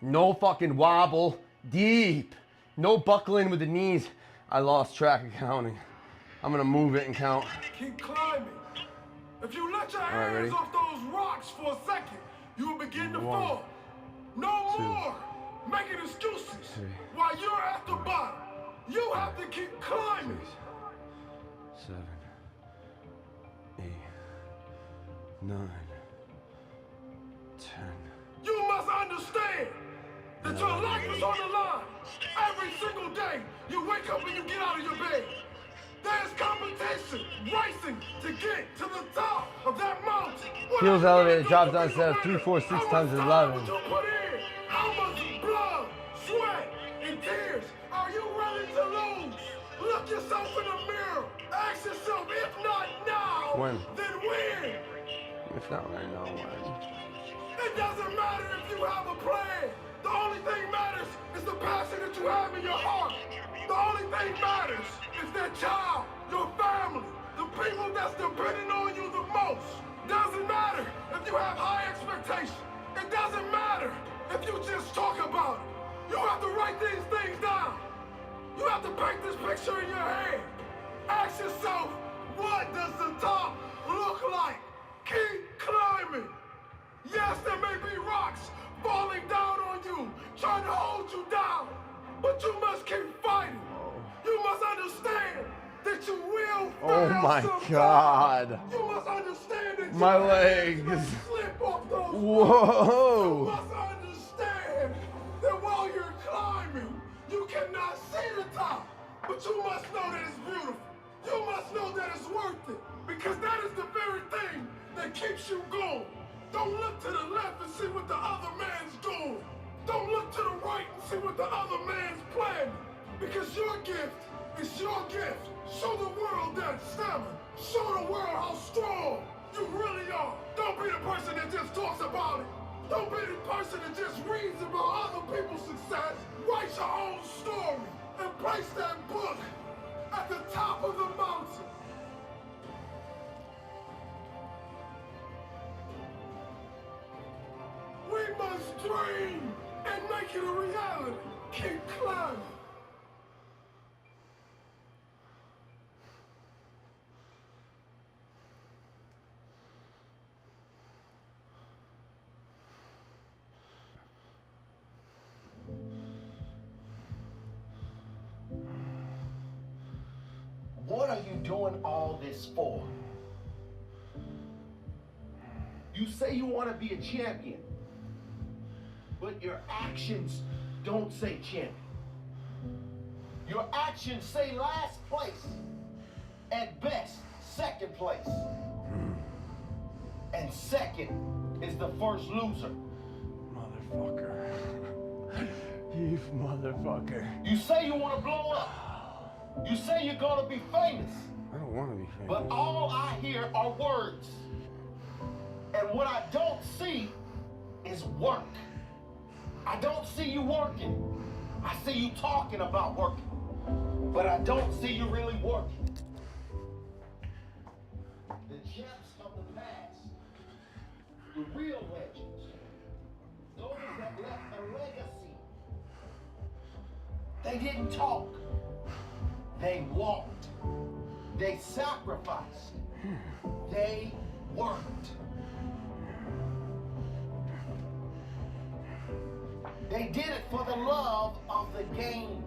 No fucking wobble. Deep. No buckling with the knees. I lost track of counting. I'm gonna move it and count. Keep climbing. If you let your right, hands ready? off those rocks for a second, you will begin to 1, fall. No 2, more making excuses 3, while you're at the bottom. You have to keep climbing. 6, 7, 8, 9, 10. You must understand that your life is on the line. Every single day, you wake up and you get out of your bed. There's competition, racing to get to the top of that mountain. Heels elevated, drops down stairs 3, 4, 6 times 11. What you put in, how much blood, sweat, and tears are you ready to lose? Look yourself in the mirror. Ask yourself, if not now, When? then when? If not right now, when? It doesn't matter if you have a plan. The only thing matters is the passion that you have in your heart. The only thing matters is that child, your family, the people that's depending on you the most. Doesn't matter if you have high expectations. It doesn't matter if you just talk about it. You have to write these things down. You have to paint this picture in your head. Ask yourself, what does the top look like? Keep climbing. Yes, there may be rocks falling down on you, trying to hold you down, but you must keep fighting. You must understand that you will Oh fail my sometime. God. You must understand that My your hands legs. may slip off those Whoa. You must understand that while you're climbing, you cannot see the top, but you must know that it's beautiful. You must know that it's worth it, because that is the very thing that keeps you going. Don't look to the left and see what the other man's doing. Don't look to the right and see what the other man's planning. Because your gift is your gift. Show the world that stamina. Show the world how strong you really are. Don't be the person that just talks about it. Don't be the person that just reads about other people's success. Write your own story and place that book at the top of the mountain. We must dream and make it a reality. Keep climbing. What are you doing all this for? You say you want to be a champion, but your actions don't say champion. Your actions say last place, at best, second place. And second is the first loser. Motherfucker. You motherfucker. You say you want to blow up. You say you're going to be famous. I don't want to be famous. But all I hear are words. And what I don't see is work. I don't see you working. I see you talking about working. But I don't see you really working. The champs of the past, the real legends, those that left a legacy, they didn't talk. They walked. They sacrificed. They worked. They did it for the love of the game,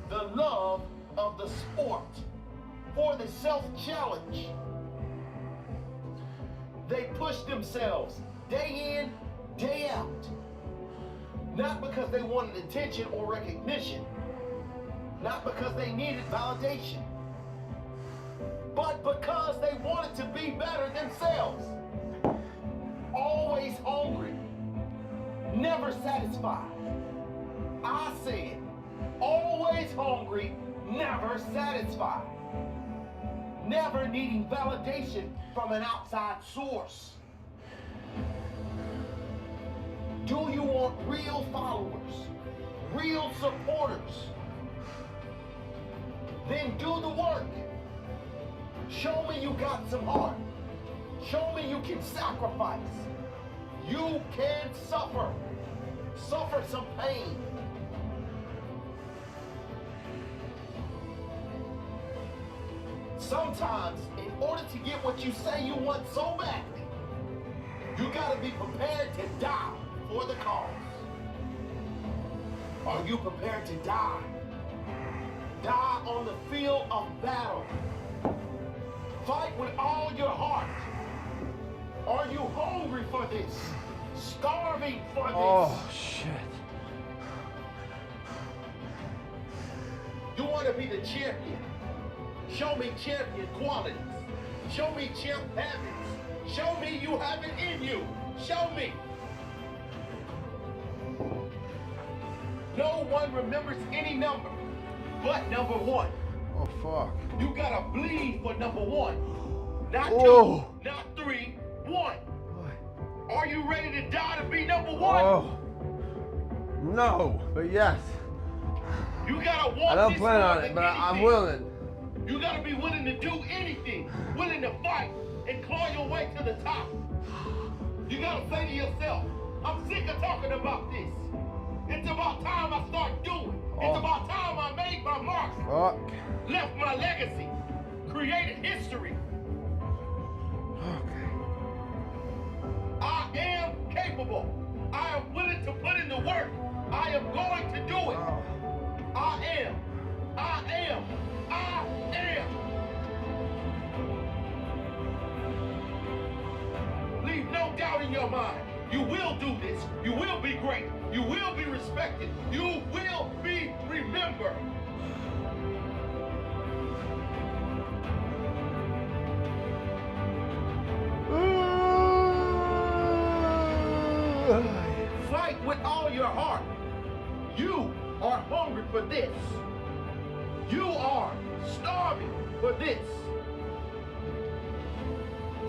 the love of the sport, for the self-challenge. They pushed themselves day in, day out. Not because they wanted attention or recognition. Not because they needed validation. But because they wanted to be better themselves. Always hungry. Never satisfied. I said, always hungry, never satisfied. Never needing validation from an outside source. Do you want real followers, real supporters, then do the work. Show me you got some heart. Show me you can sacrifice. You can suffer. Suffer some pain. Sometimes, in order to get what you say you want so badly, you gotta be prepared to die for the cause. Are you prepared to die? Die on the field of battle. Fight with all your heart. Are you hungry for this? Starving for this? Oh, shit. You want to be the champion. Show me champion qualities. Show me champ habits. Show me you have it in you. Show me. No one remembers any number but number one. Oh, fuck. You gotta bleed for number one. Not Oh. two, not three, one. Are you ready to die to be number one? Oh. No, but yes. You gotta want I don't this plan more on it, than but I'm anything. willing. You gotta be willing to do anything, willing to fight and claw your way to the top. You gotta say to yourself, I'm sick of talking about this. It's about time I start doing. It's about time I made my mark. Fuck. Left my legacy. Created history. Okay. I am capable. I am willing to put in the work. I am going to do it. I am. I am. I am. Leave no doubt in your mind. You will do this. You will be great. You will be respected. You will be remembered. Fight with all your heart. You are hungry for this. You are starving for this.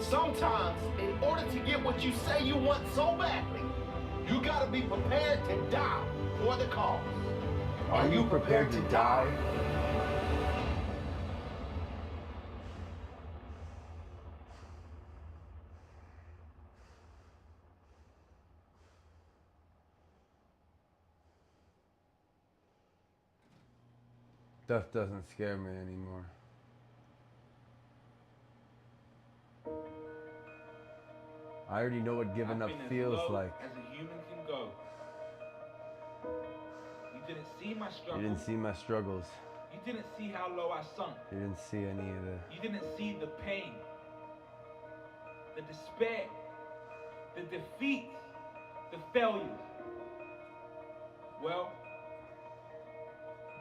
Sometimes, in order to get what you say you want so badly, you gotta be prepared to die for the cause. Are you prepared to die? Death doesn't scare me anymore. I already know what giving up feels like. As a human can go. You didn't see my struggle. You didn't see my struggles. You didn't see how low I sunk. You didn't see any of the... You didn't see the pain, the despair, the defeats, the failures. Well,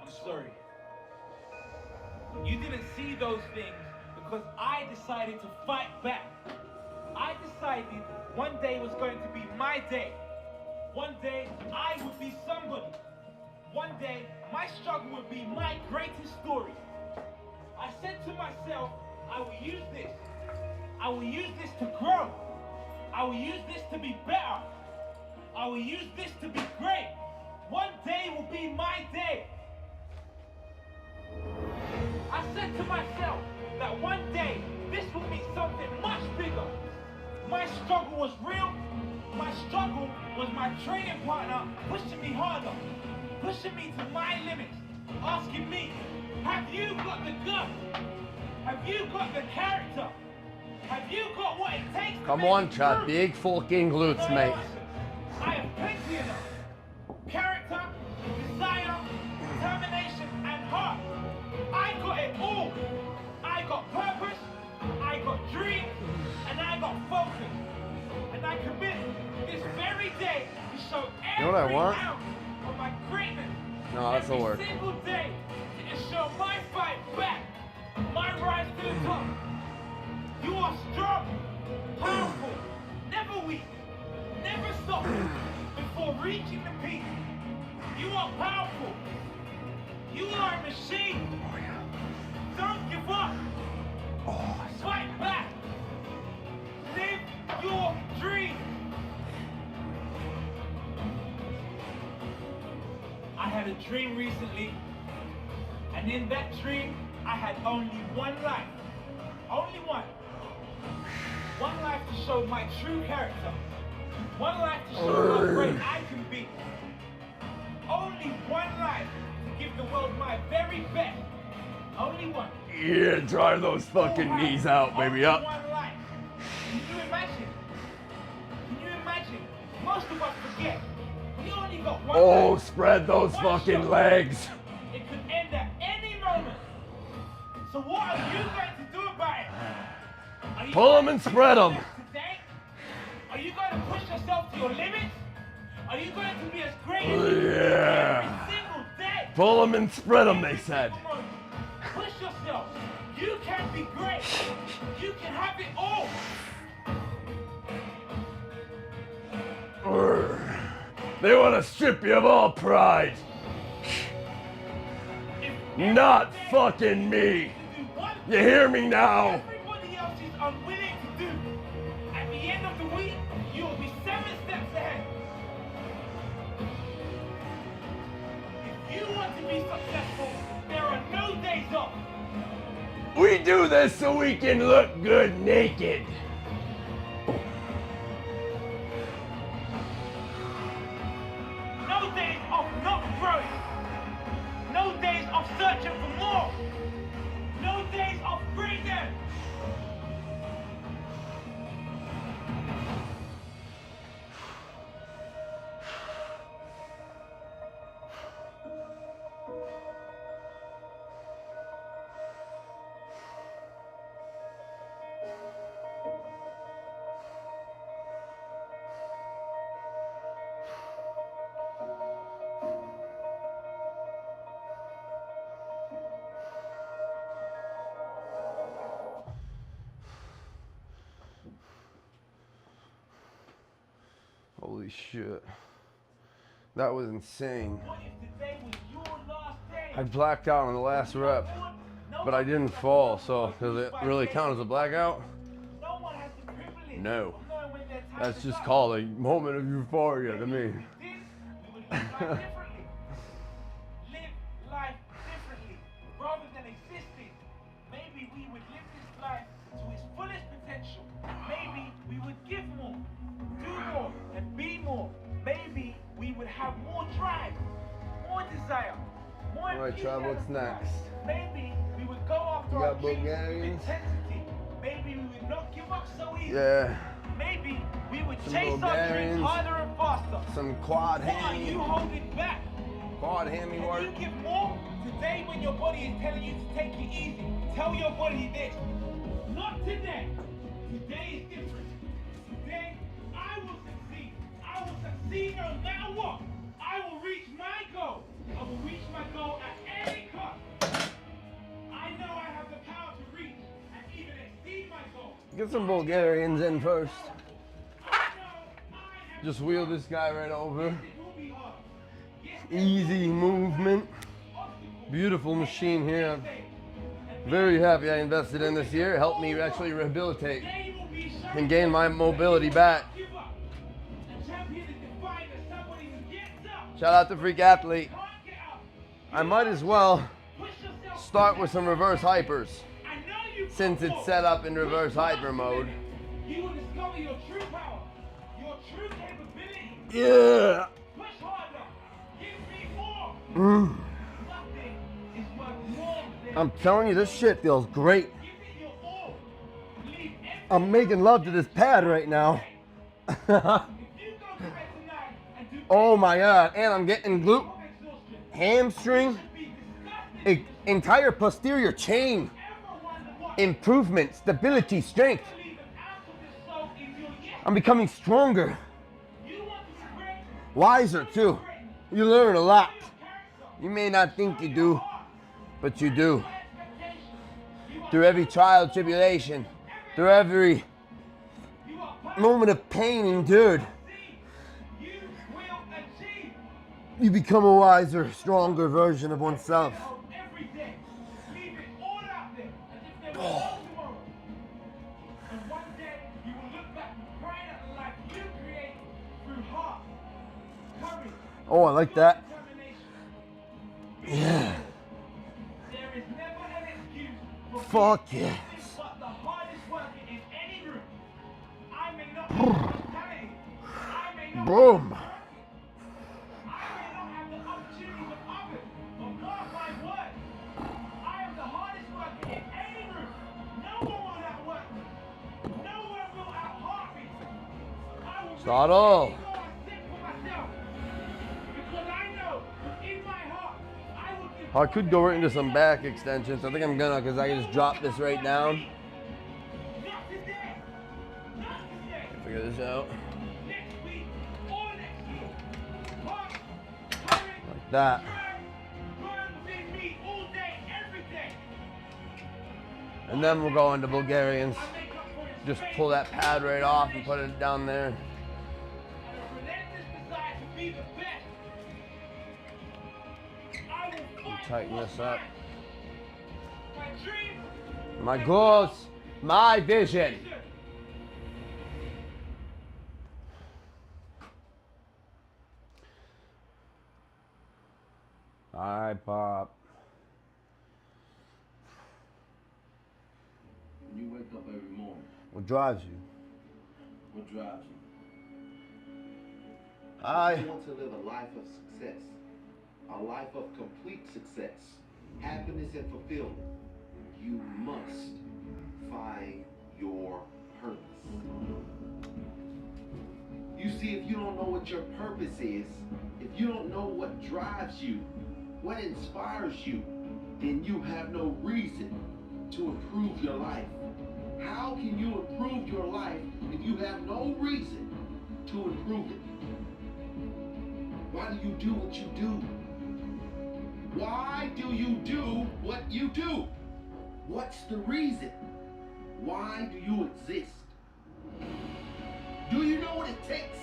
I'm sorry. You didn't see those things because I decided to fight back. I decided one day was going to be my day. One day I would be somebody. One day my struggle would be my greatest story. I said to myself, I will use this. I will use this to grow. I will use this to be better. I will use this to be great. One day will be my day. I said to myself that one day this will be something much bigger. My struggle was real. My struggle was my training partner pushing me harder, pushing me to my limits, asking me, have you got the guts? Have you got the character? Have you got what it takes to Come make on, it Chad. through? Big fucking glutes, No, mate. I have plenty enough. Character, desire, determination, and heart. I got it all. I got purpose, I got dreams, and I got focus. And I commit this very day to show You know what I every want? ounce of my greatness. No, that's every the work. single day to show my fight back, my rise to the top. You are strong, powerful, never weak, never stopping before reaching the peak. You are powerful. You are a machine. Don't give up. Fight back. Live your dream. I had a dream recently, and And in that dream, I had only one life. Only one. One life to show my true character. One life to show how great I can be. Only one life to give the world my very best. Only one. Yeah, drive those fucking knees out, baby, up. One life. Can you imagine? Can you imagine? Most of us forget. We only got one Oh, life. spread those One fucking shot. legs. It could end at any moment. So what are you going to do about it? Are you Pull going them and to spread do them. this today? Are you going to push yourself to your limits? Are you going to be as great as you can be Yeah. every single day? Pull them and spread them, they said. Push yourself. You can be great. You can have it all. They want to strip you of all pride. Not fucking me. You hear me now? Everybody else is unwilling to do. At the end of the week, you will be 7 steps ahead. If you want to be successful, there are no days off. We do this so we can look good naked. No days of not growing. No days of searching for more. No days of greatness. Holy shit. That was insane. What if today was your last day? I blacked out on the last rep, but I didn't fall, so does it really count as a blackout? No one has the privilege No. of knowing when their time That's is just up. called a moment of euphoria to me. We would live life differently. Live life differently. Rather than existing, maybe we would live this life to its fullest potential. Maybe we would give more, do more, and be more. Maybe we would have more drive, more desire, more All right, Trav, what's enthusiasm for life. next? Maybe we would go after You our got dreams with Bulgarians? intensity. Maybe we would not give up so easily. Yeah. Maybe we would Some chase our dreams Bulgarians, harder and faster. some quad What are you hammy, holding back? quad hammy Can work. you give more? Today when your body is telling you to take it easy, tell your body this. Not today. Today is different. Today, I will succeed. I will succeed no matter what. I will reach my goal. I will reach my goal at any cost. I know I have the power to reach and even exceed my goal. Get some Bulgarians in first. Just wheel this guy right over. Easy movement. Beautiful machine here. I'm very happy I invested in this year. It helped me actually rehabilitate and gain my mobility back. Shout out to Freak Athlete. I might as well start with some reverse hypers since it's set up in reverse hyper mode. You will discover your true power, your true capability. Yeah. Push harder. Give me more. Mm. Nothing is worth more than I'm telling you, this shit feels great. give it your all. Leave every I'm making love to this pad right now. if you go to bed tonight and do Oh my god, and I'm getting glute, exhaustion, hamstring, be disgusted. entire posterior chain improvement, stability, strength. Leave an ounce of this soul in your yes. I'm becoming stronger, You want to be great. wiser too. You learn a lot. You may not think you do, but you do. Through every trial, tribulation, through every moment of pain endured, You will achieve. you become a wiser, stronger version of oneself. Every day. Leave it all out there as if there was no tomorrow. And one day you will look back crying at the life you created through heart, courage, Oh, I like that. determination. Yeah. There Fuck yeah. But the hardest worker in any room. I may not be talented. I may not Boom. I may not have the opportunities of others, but mark my words. I am the hardest worker in any room. No one will outwork me. No one will out-heart me. I will Throttle. make sure I sit for myself. Because I know in my heart I will give I could go right into some back extensions. I think I'm gonna, because I can just drop this right down. not today. Not today. Figure this out. Next week or next year. Heart, courage, Like that. burn within me all day, every day. And then we'll go into Bulgarians. I make up for his Just faith pull that pad right off and put it down there. and a relentless desire to be the best. I will fight Tighten for this up. my dreams. My goals, my vision. Hi, Pop. When you wake up every morning, What drives you? what drives you? Hi. If you want to live a life of success, a life of complete success, happiness and fulfillment, you must find your purpose. You see, if you don't know what your purpose is, if you don't know what drives you, what inspires you, then you have no reason to improve your life. How can you improve your life if you have no reason to improve it? Why do you do what you do? Why do you do what you do? What's the reason? Why do you exist? Do you know what it takes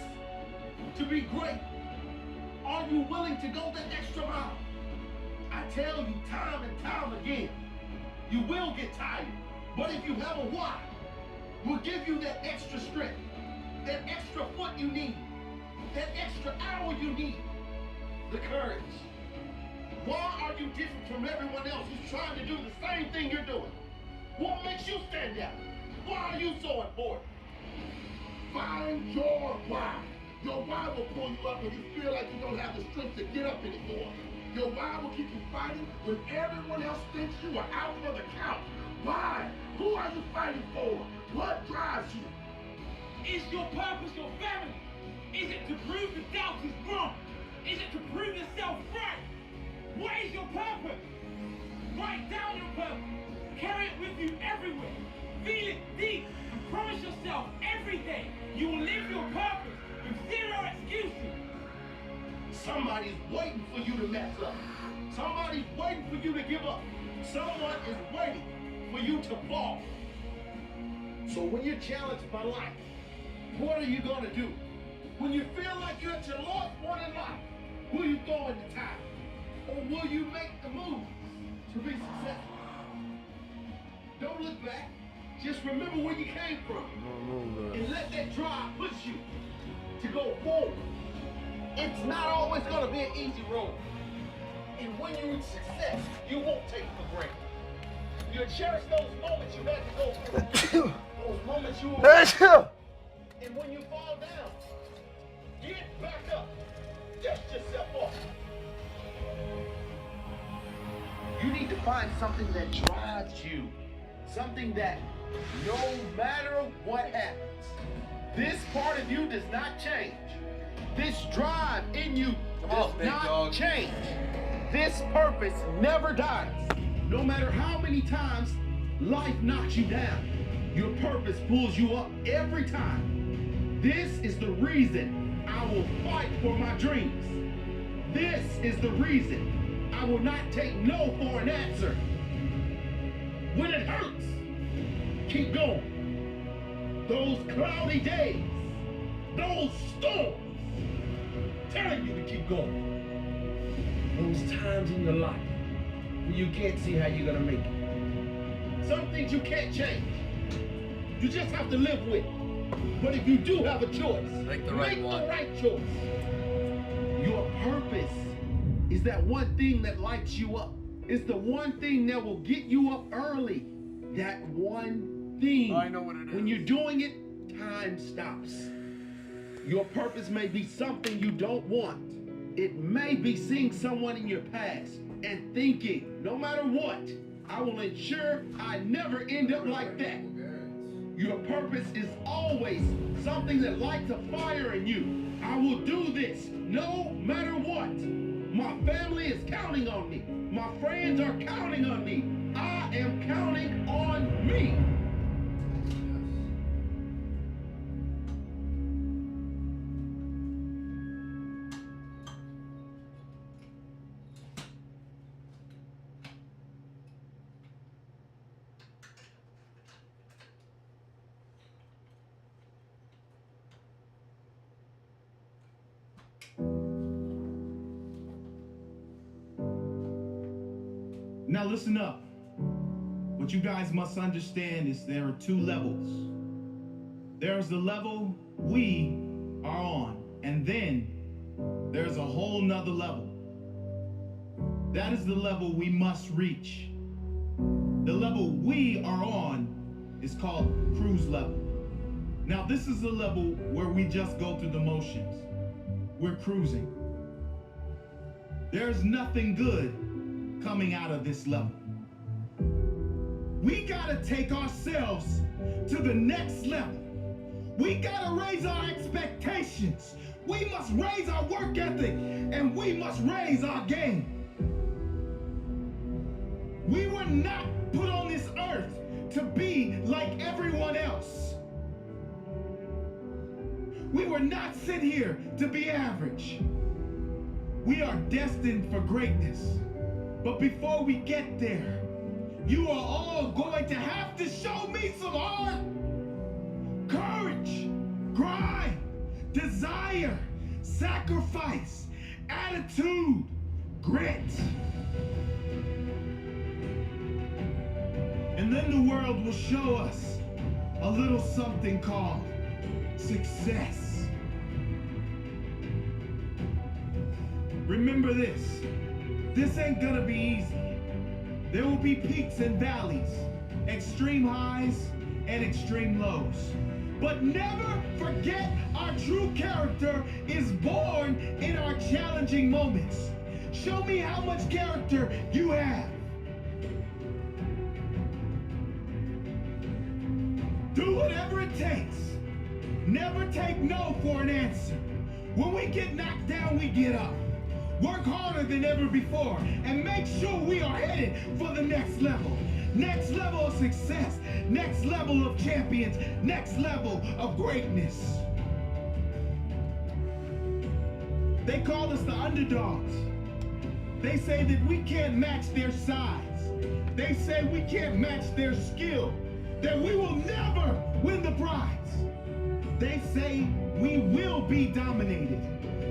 to be great? Are you willing to go the extra mile? I tell you time and time again, you will get tired. But if you have a why, we'll give you that extra strength, that extra foot you need, that extra hour you need, the courage. Why are you different from everyone else who's trying to do the same thing you're doing? What makes you stand out? Why are you so important? Find your why. Your why will pull you up when you feel like you don't have the strength to get up anymore. Your why will keep you fighting when everyone else thinks you are out for the count. Why? Who are you fighting for? What drives you? Is your purpose your family? Is it to prove the doubters wrong? Is it to prove yourself right? What is your purpose? Write down your purpose. Carry it with you everywhere. Feel it deep and promise yourself every day you will live your purpose with zero excuses. Somebody's waiting for you to mess up. Somebody's waiting for you to give up. Someone is waiting for you to fall. So when you're challenged by life, what are you going to do? When you feel like you're at your lowest point in life, will you throw in the towel? Or will you make the move to be successful? Don't look back. Just remember where you came from. And let that drive push you to go forward. It's not always going to be an easy road. And when you reach success, you won't take it for granted. You'll cherish those moments you had to go through. Those moments you were and when you fall down, get back up. Dust yourself off. You need to find something that drives you. Something that no matter what happens, this part of you does not change. This drive in you does not change. This purpose never dies. No matter how many times life knocks you down, your purpose pulls you up every time. This is the reason I will fight for my dreams. This is the reason I will not take no for an answer. When it hurts, keep going. Those cloudy days, those storms, telling you to keep going. Those times in your life when you can't see how you're gonna make it. Some things you can't change. You just have to live with. But if you do have a choice, make the right choice. Your purpose is that one thing that lights you up. It's the one thing that will get you up early that one thing. I know what it is. When you're doing it, time stops. Your purpose may be something you don't want. It may be seeing someone in your past and thinking, no matter what, I will ensure I never end up like that. Your purpose is always something that lights a fire in you. I will do this no matter what. My family is counting on me. My friends are counting on me. I am counting on me. Now listen up. What you guys must understand is there are two levels. There's the level we are on, and then there's a whole nother level. That is the level we must reach. The level we are on is called cruise level. Now this is the level where we just go through the motions. We're cruising. There's nothing good coming out of this level. We gotta take ourselves to the next level. We gotta raise our expectations. We must raise our work ethic, and we must raise our game. We were not put on this earth to be like everyone else. We were not sent here to be average. We are destined for greatness. But before we get there, you are all going to have to show me some heart, courage, grind, desire, sacrifice, attitude, grit. And then the world will show us a little something called success. Remember this. This ain't gonna be easy. There will be peaks and valleys, extreme highs and extreme lows. But never forget our true character is born in our challenging moments. Show me how much character you have. Do whatever it takes. Never take no for an answer. When we get knocked down, we get up. Work harder than ever before and make sure we are headed for the next level. Next level of success, next level of champions, next level of greatness. They call us the underdogs. They say that we can't match their size. They say we can't match their skill, that we will never win the prize. They say we will be dominated,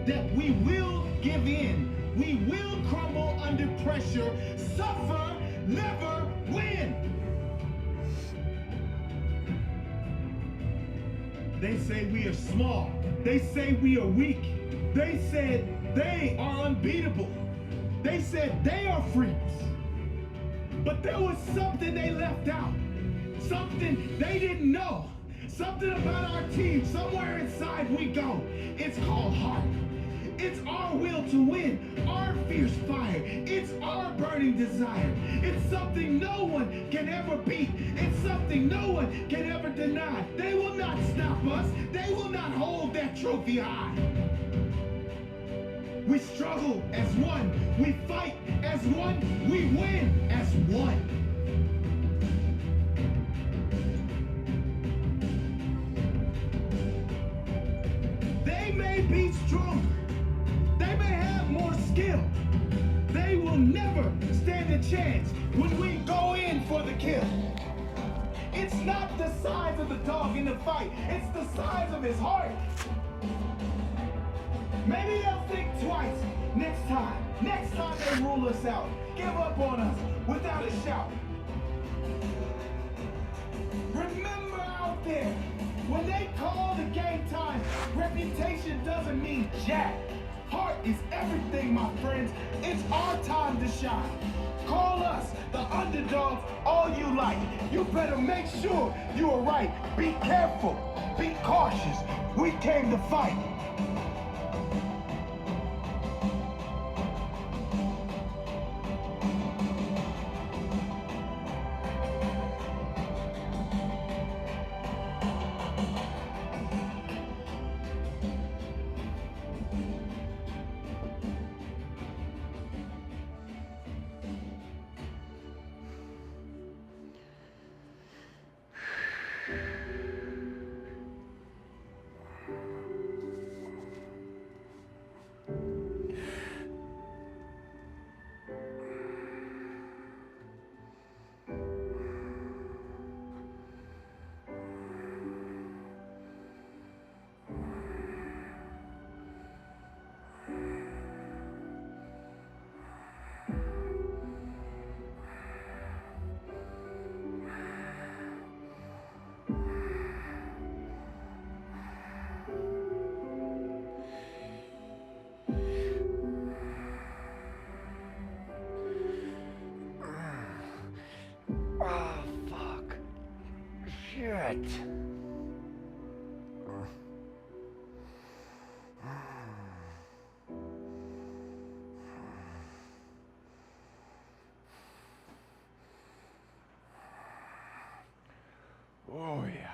that we will give in, we will crumble under pressure, suffer, never win. They say we are small. They say we are weak. They said they are unbeatable. They said they are freaks. But there was something they left out. Something they didn't know. Something about our team, somewhere inside we go. It's called heart. It's our will to win, our fierce fire. It's our burning desire. It's something no one can ever beat. It's something no one can ever deny. They will not stop us. They will not hold that trophy high. We struggle as one. We fight as one. We win as one. They may be stronger. They may have more skill. They will never stand a chance when we go in for the kill. It's not the size of the dog in the fight. It's the size of his heart. Maybe they'll think twice next time. Next time they rule us out. Give up on us without a shout. Remember out there, when they call the game time, reputation doesn't mean jack. Heart is everything, my friends. It's our time to shine. Call us the underdogs all you like. You better make sure you are right. Be careful. Be cautious. We came to fight. Oh, fuck. Shit. Oh, yeah.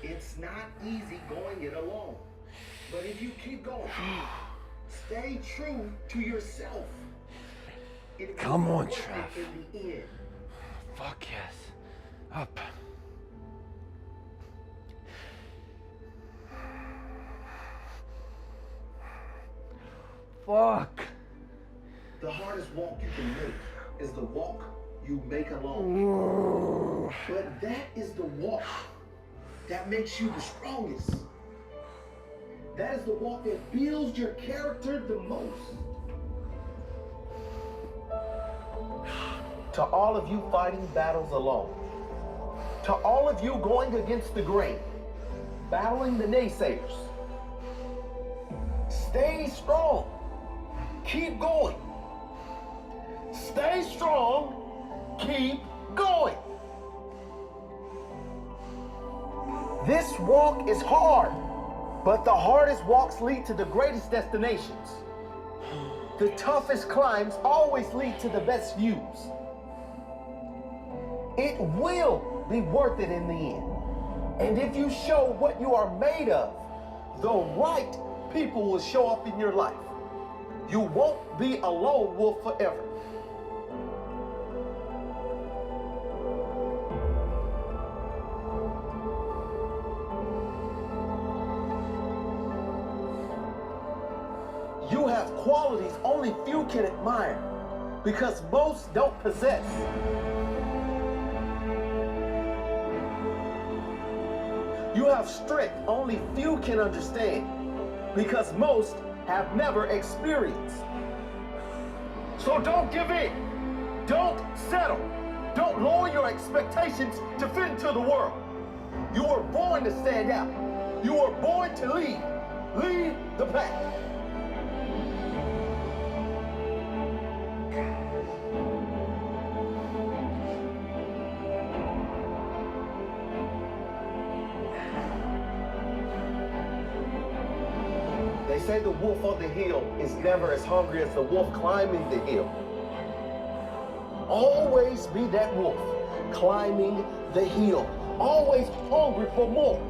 It's not easy going it alone. But if you keep going, stay true to yourself. It Come will on, be worth Trev. it in the end. Fuck yes. Up. Fuck. The hardest walk you can make is the walk you make alone. But that is the walk that makes you the strongest. That is the walk that builds your character the most. To all of you fighting battles alone, to all of you going against the grain, battling the naysayers, stay strong. Keep going. Stay strong. Keep going. This walk is hard, but the hardest walks lead to the greatest destinations. The toughest climbs always lead to the best views. It will be worth it in the end. And if you show what you are made of, the right people will show up in your life. You won't be a lone wolf forever. You have qualities only few can admire because most don't possess. You have strength only few can understand because most have never experienced. So don't give in. Don't settle. Don't lower your expectations to fit into the world. You were born to stand out. You were born to lead. Lead the pack. They say the wolf on the hill is never as hungry as the wolf climbing the hill. Always be that wolf climbing the hill. Always hungry for more.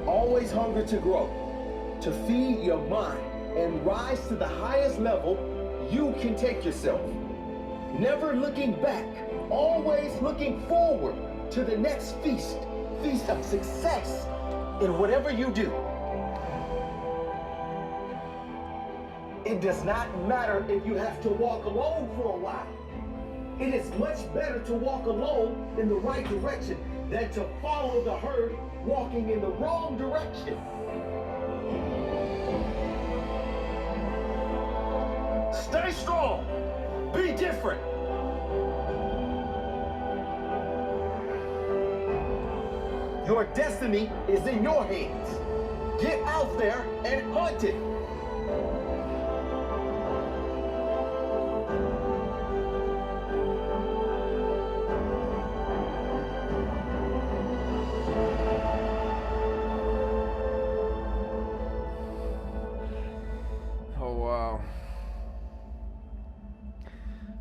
Always hungry to grow. To feed your mind and rise to the highest level you can take yourself. Never looking back. Always looking forward to the next feast. Feast of success in whatever you do. It does not matter if you have to walk alone for a while. It is much better to walk alone in the right direction than to follow the herd walking in the wrong direction. Stay strong. Be different. Your destiny is in your hands. Get out there and hunt it. Oh, wow.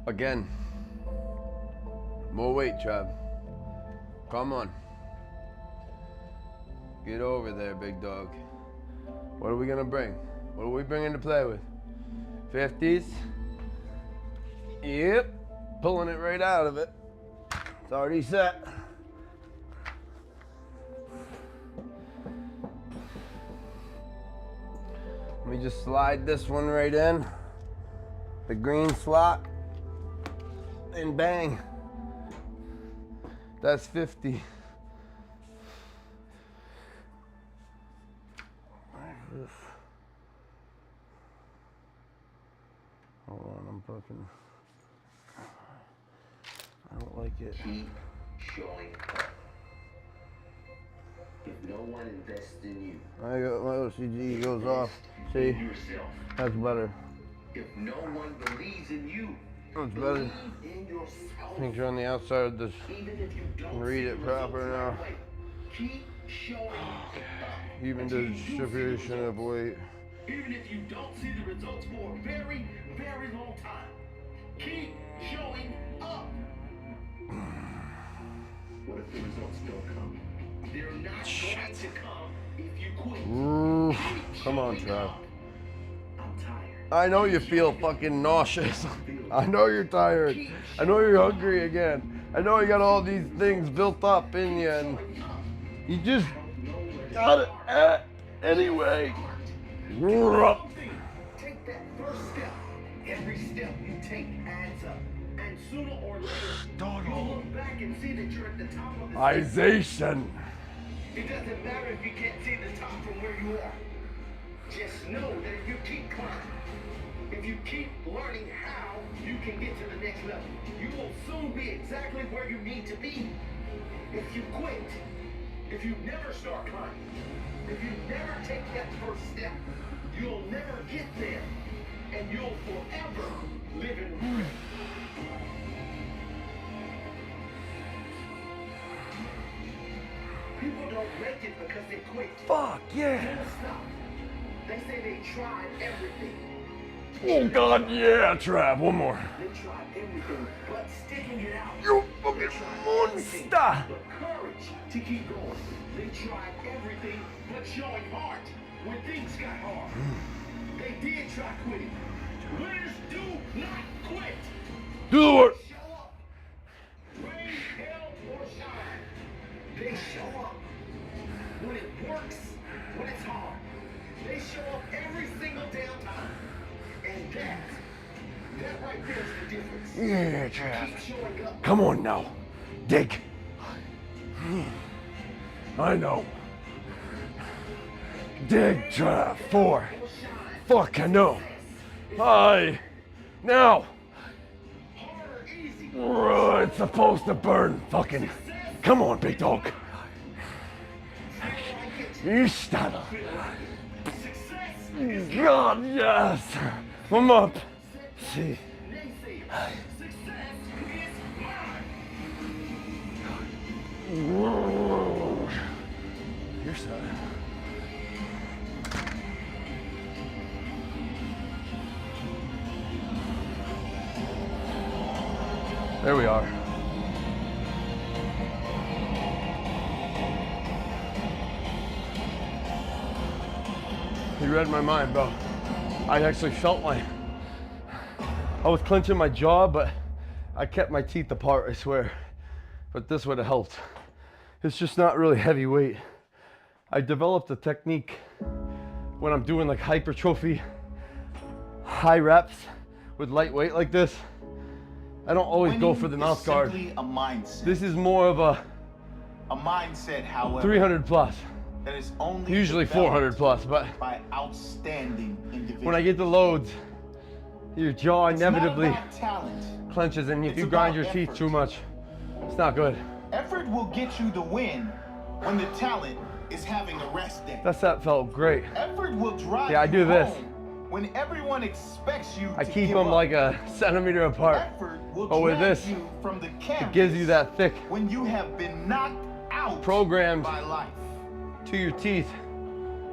Again. More weight, Trav. Come on. Get over there, big dog. What are we gonna bring? What are we bringing to play with? 50s? Yep. Pulling it right out of it. It's already set. Let me just slide this one right in. The green slot. And bang. That's 50. Hold on, I'm fucking. I don't like it. Keep showing up. If no one invests in you, I got my OCG goes off. See? yourself. That's better. If no one believes in you, That's better. believe in yourself. I think you're on the outside of this. Even if you don't Read see it the proper results now. right away, keep showing up. Even Until the you do see distribution of weight. Even if you don't see the results for a very, very long time, keep showing up. What if the results don't come? They're not going to come if you quit. Ooh, come on, Trav. I'm tired. I know you feel fucking nauseous. I know you're tired. I know you're hungry again. I know you got all these things built up in you and you just got it anyway. Take that first step. Every step you take adds up. And sooner or later, you'll look back and see that you're at the top of the Ization. It doesn't matter if you can't see the top from where you are. Just know that if you keep climbing, if you keep learning how you can get to the next level, you will soon be exactly where you need to be. If you quit, if you never start climbing, if you never take that first step, you'll never get there, and you'll forever live in regret. People don't make it because they quit. Fuck yeah. They don't stop. They say they tried everything. Oh God, yeah, Trav. One more. They tried everything, but sticking it out. You fucking monster. But courage to keep going. They tried everything, but showing heart when things got hard. They did try quitting. Winners do not quit. Do the work. Show up. Rain, hail, or shine. They show up when it works, when it's hard. They show up every single damn time. And that right there is the difference. Yeah, Trav. Keep showing up. Come on now. Dig. I know. Dig, Trav. 4. Fuck, I know. Now. It's supposed to burn. Fucking. Come on, big dog. You stutter. God, yes. I'm up. See. Whoa. You're so. There we are. You read my mind, bro. I actually felt I was clenching my jaw, but I kept my teeth apart, I swear. But this would have helped. It's just not really heavy weight. I developed a technique when I'm doing like hypertrophy, high reps with light weight like this. I don't always go for the mouth guard. Simply a mindset. This is more of a mindset, however, 300 plus. that is only Usually developed 400 plus, but by outstanding individuals. when I get the loads, your jaw inevitably It's not about talent. clenches, and if It's you grind your about teeth effort. too much, it's not good. Effort will get you the win, when the talent is having a rest day. That felt great. Effort will drive Yeah, I you do this. home when everyone expects you I to keep give them up. like a centimeter apart. Effort will But with drag this, you from the it canvas gives you that thick, when you have been knocked out programmed by life. to your teeth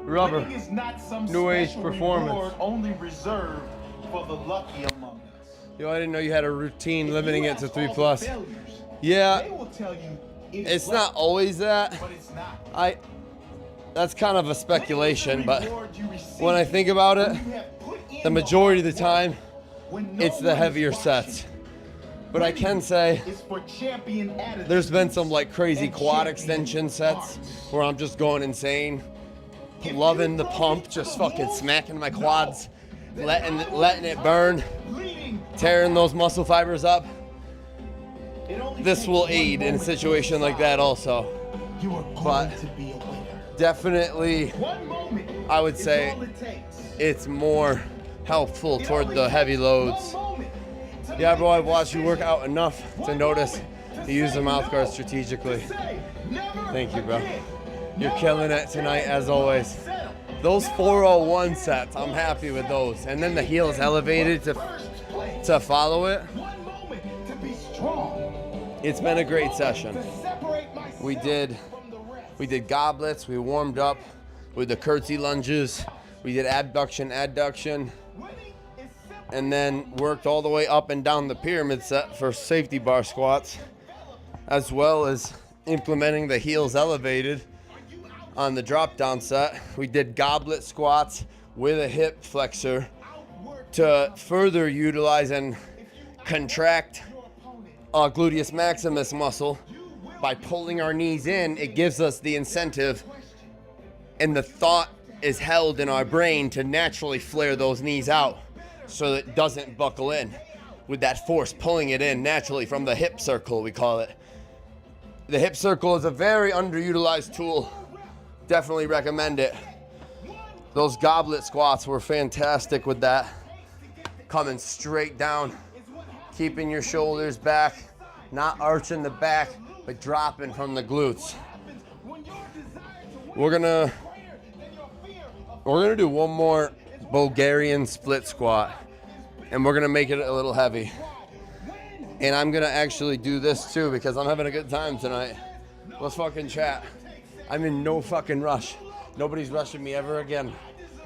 rubber. Winning is not some New age special performance. reward only reserved for the lucky among us. Yo, I didn't know you had a routine limiting you it to ask 3 all plus. the failures, Yeah, they will tell you it's not always that. but it's not. That's kind of a speculation, but Reward you receive when I think about it, when you have put in the majority of the hard work, time, when no it's the one is heavier watching. sets. But I can say It's for champion attitude. there's been some like crazy and quad champion extension sets hearts. where I'm just going insane, If loving you the throw pump, it just to the fucking wolves, smacking my know quads, that letting I will it burn, leading tearing those muscle fibers up. It only This takes will one aid in a moment to situation like that also. You are going But to be a winner. definitely, One moment I would is say all it takes. it's more helpful It toward only the heavy takes loads. one moment to Yeah, make bro, a I've watched you work decision. out enough to One notice moment to you use say the mouth guard no. strategically. To say never Thank you, bro. again. You're Never killing it tonight again. as always. Settle. Those Never 401 sets, I'm happy with those. And then the heels elevated First place. to follow it. One moment to be strong. It's been a great session. To separate myself We did from the rest. goblets, we warmed up with the curtsy lunges, we did abduction, adduction, Winning is simple. and then worked all the way up and down the pyramid set for safety bar squats, as well as implementing the heels elevated on the drop down set. We did goblet squats with a hip flexor to further utilize and contract gluteus maximus muscle. By pulling our knees in, it gives us the incentive, and the thought is held in our brain to naturally flare those knees out so that it doesn't buckle in, with that force pulling it in naturally from the hip circle, we call it. The hip circle is a very underutilized tool. Definitely recommend it. Those goblet squats were fantastic with that. Coming straight down, keeping your shoulders back, not arching the back, but dropping from the glutes. We're gonna do one more Bulgarian split squat, and we're gonna make it a little heavy. And I'm gonna actually do this too because I'm having a good time tonight. Let's fucking chat. I'm in no fucking rush. Nobody's rushing me ever again.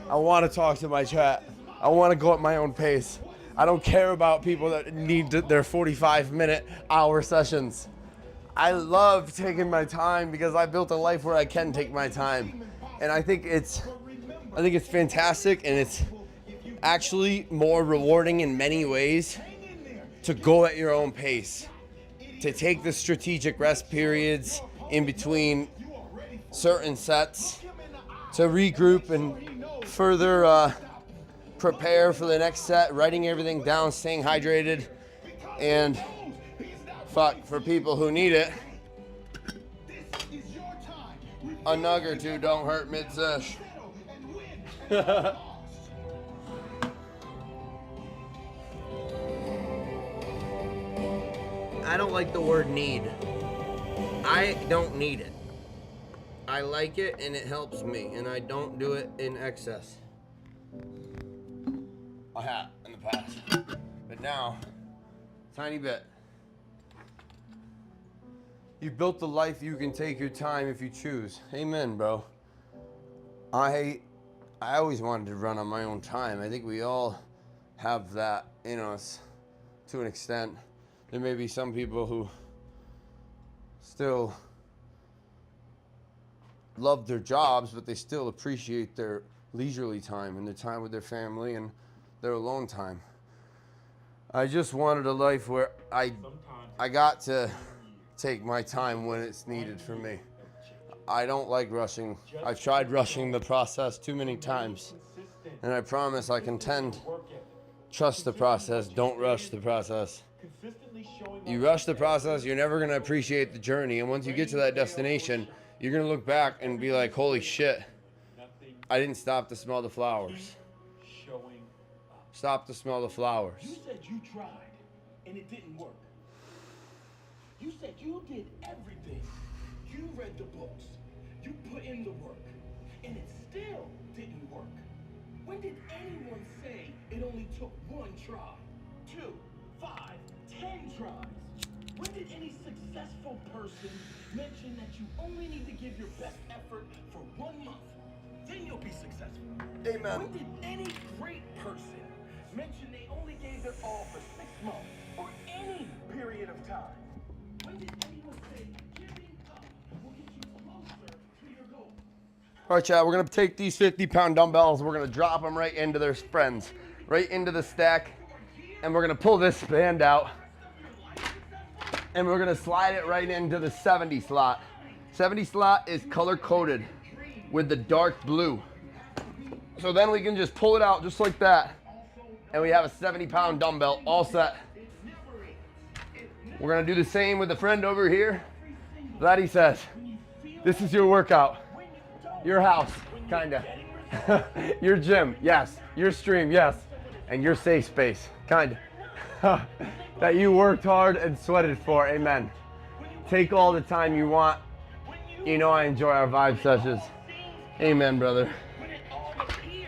I want to talk to my chat. I want to go at my own pace. I don't care about people that need their 45-minute, hour sessions. I love taking my time because I built a life where I can take my time. And I think it's fantastic, and it's actually more rewarding in many ways to go at your own pace, to take the strategic rest periods in between certain sets, to regroup and further prepare for the next set, writing everything down, staying hydrated, and for people who need it, a nug or two don't hurt mid-sesh. I don't like the word need. I don't need it. I like it and it helps me, and I don't do it in excess. I have in the past, but now, tiny bit. You've built the life you can take your time if you choose. Amen, bro. I always wanted to run on my own time. I think we all have that in us to an extent. There may be some people who still love their jobs, but they still appreciate their leisurely time and their time with their family and their alone time. I just wanted a life where I got to take my time when it's needed for me. I don't like rushing. I've tried rushing the process too many times, and I promise I contend. Trust the process, don't rush the process. You rush the process, you're never gonna appreciate the journey, and once you get to that destination, you're gonna look back and be like, holy shit, I didn't stop to smell the flowers. Stop to smell the flowers. You said you tried, and it didn't work. You said you did everything. You read the books. You put in the work, and it still didn't work. When did anyone say it only took 1 try, 2, 5, 10 tries? When did any successful person mention that you only need to give your best effort for 1 month? Then you'll be successful. Amen. When did any great person mention they only gave their all for 6 months or any period of time? When did anyone say giving up will get you closer to your goal? All right, chat, we're going to take these 50-pound dumbbells. We're going to drop them right into their friends, right into the stack. And we're going to pull this band out. And we're going to slide it right into the 70 slot. 70 slot is color-coded with the dark blue. So then we can just pull it out just like that. And we have a 70-pound dumbbell all set. We're going to do the same with the friend over here. Vladdy says, this is your workout. Your house, kind of. Your gym, yes. Your stream, yes. And your safe space, kind of. That you worked hard and sweated for, amen. Take all the time you want. You know I enjoy our vibe sessions. Amen, brother.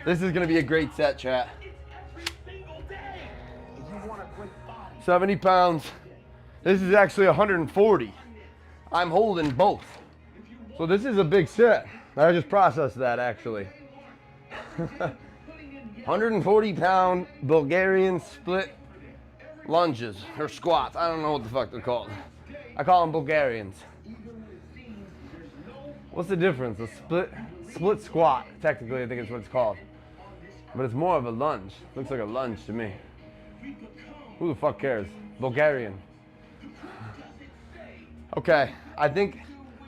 This is gonna be a great set, chat. 70 pounds. This is actually 140. I'm holding both. So this is a big set. I just processed that, actually. 140-pound Bulgarian split lunges or squats. I don't know what the fuck they're called. I call them Bulgarians. What's the difference? A split squat, technically, I think is what it's called. But it's more of a lunge. Looks like a lunge to me. Who the fuck cares? Bulgarian. Okay, I think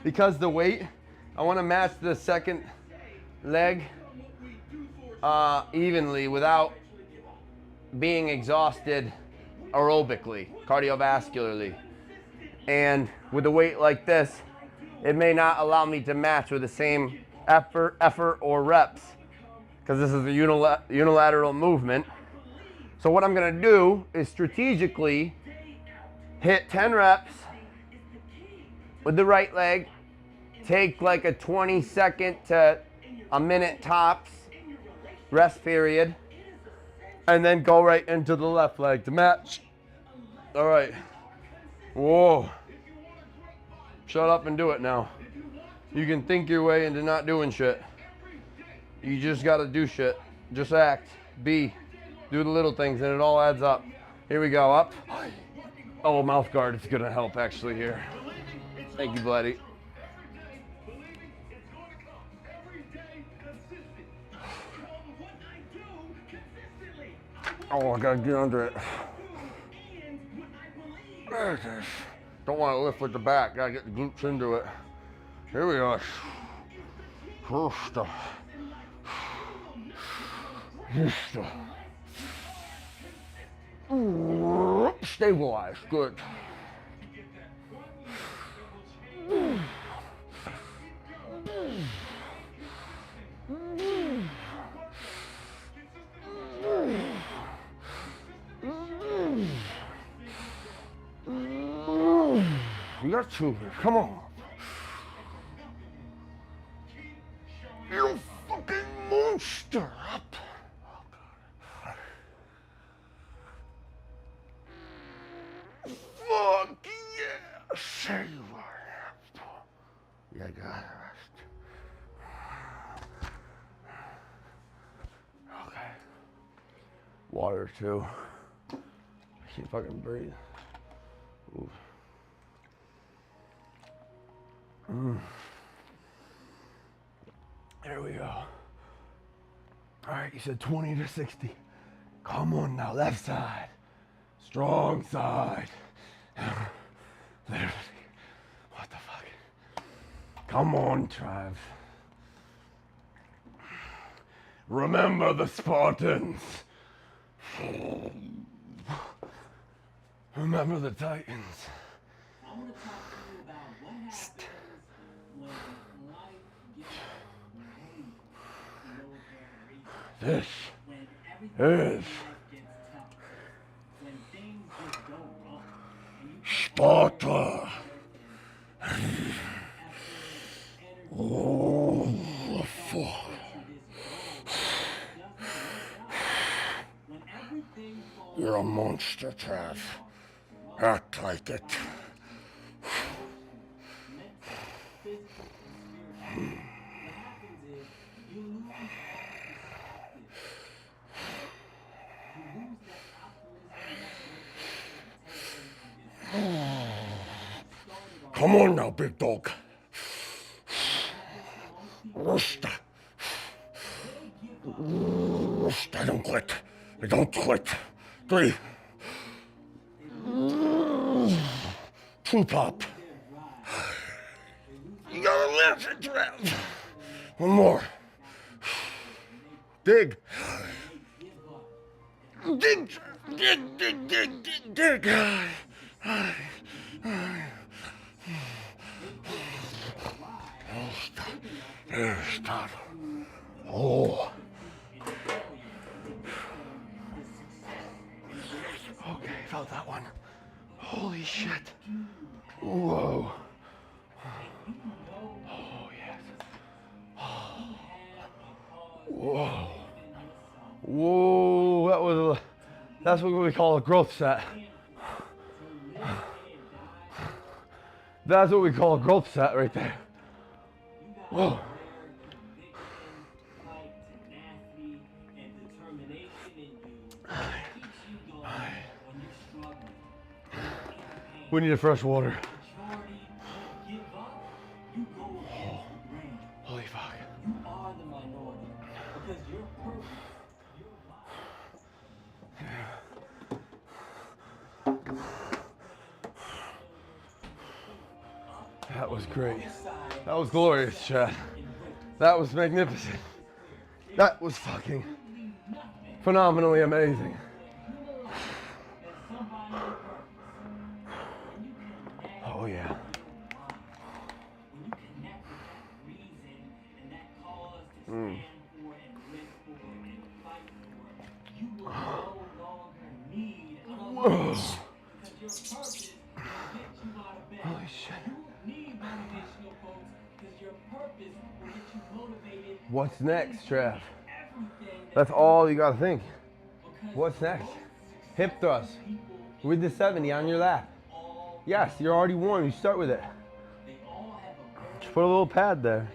because the weight, I want to match the second leg evenly without being exhausted aerobically, cardiovascularly. And with a weight like this, it may not allow me to match with the same effort or reps, because this is a unilateral movement. So what I'm gonna do is strategically hit 10 reps with the right leg, take like a 20-second to a minute tops rest period, and then go right into the left leg to match. All right. Whoa. Shut up and do it now. You can think your way into not doing shit. You just gotta do shit. Just act. Be. Do the little things and it all adds up. Here we go, up. Oh, mouth guard is gonna help actually here. Thank you, buddy. Oh, I gotta get under it. There it is. Don't want to lift with the back. Gotta get the glutes into it. Here we are. Stabilize. Good. You got two here. Come on. You fucking monster. Up. Fuck yeah. Say you are. Yeah, I got it. Okay. Water too. I can't fucking breathe. Ooh. There we go. All right, you said 20 to 60. Come on now, left side. Strong side. Literally. What the fuck? Come on, Trav. Remember the Spartans. Remember the Titans. I want to talk to you about what happens when life gets pain for no apparent reason. This When everything in is life gets tough. When things just go wrong. And you Sparta. Oh, fuck. You're a monster, Trav. Act like it. Come on now, big dog. Rooster. Rooster, don't quit. Don't quit. 3. 2 pop. You gotta live it, Trav. 1 more. Dig. Dig, dig, dig, dig, dig, dig. Stop. Oh. Okay, felt that one. Holy shit. Whoa. Oh, yes. Whoa. Whoa, that's what we call a growth set. That's what we call a growth set right there. Whoa. We need a fresh water. Holy fuck. That was great. That was glorious, Chad. That was magnificent. That was fucking phenomenally amazing. Oh yeah. Mm. Whoa. Holy shit. What's next, Trav? That's all you gotta think. What's next? Hip thrust with the 70 on your lap. Yes, you're already warm. You start with it. Just put a little pad there.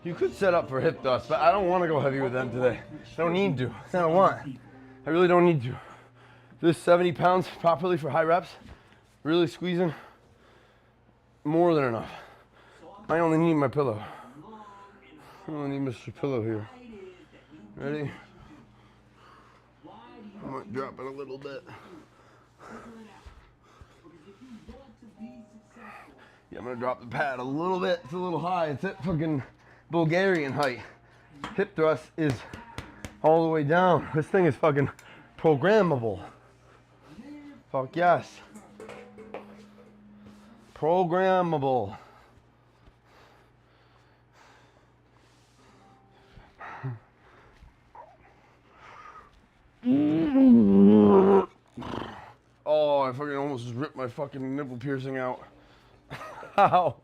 You could set up for hip thrust, but I don't want to go heavy with them today. I don't need to. It's not a want. I really don't need to. This 70 pounds properly for high reps, really squeezing, more than enough. I only need my pillow. I only need Mr. Pillow here. Ready? I might drop it a little bit. Yeah, I'm gonna drop the pad a little bit. It's a little high. It's at fucking Bulgarian height. Hip thrust is all the way down. This thing is fucking programmable. Fuck yes. Programmable. Oh, I fucking almost just ripped my fucking nipple piercing out. Ow.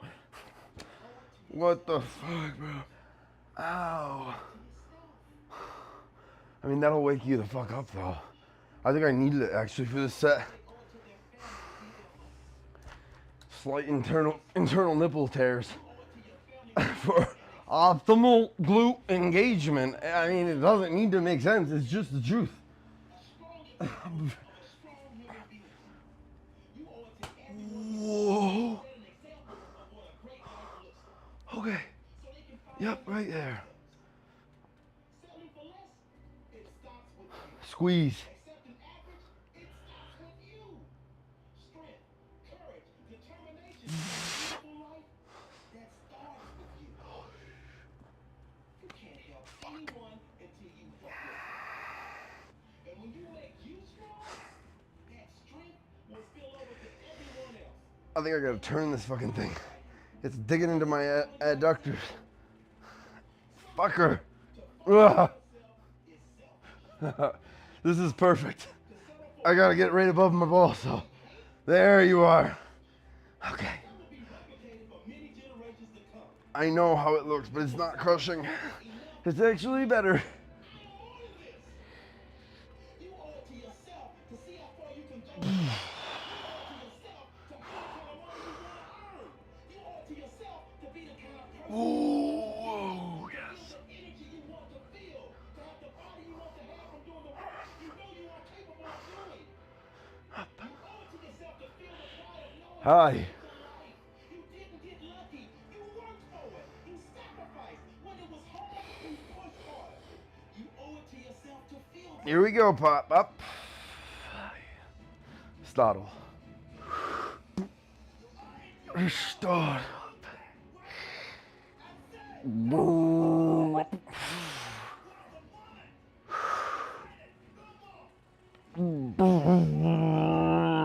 What the fuck, bro? Ow. I mean, that'll wake you the fuck up, though. I think I needed it, actually, for this set. Slight internal nipple tears. For optimal glute engagement. I mean, it doesn't need to make sense. It's just the truth. Whoa. Okay. Yep, right there. Squeeze. I think I gotta turn this fucking thing. It's digging into my adductors. Fucker. Ugh. This is perfect. I gotta get right above my ball, so there you are. Okay. I know how it looks, but it's not crushing. It's actually better. Ooh, yes. Hi. Here we go, Pop. Up. Startle. Start.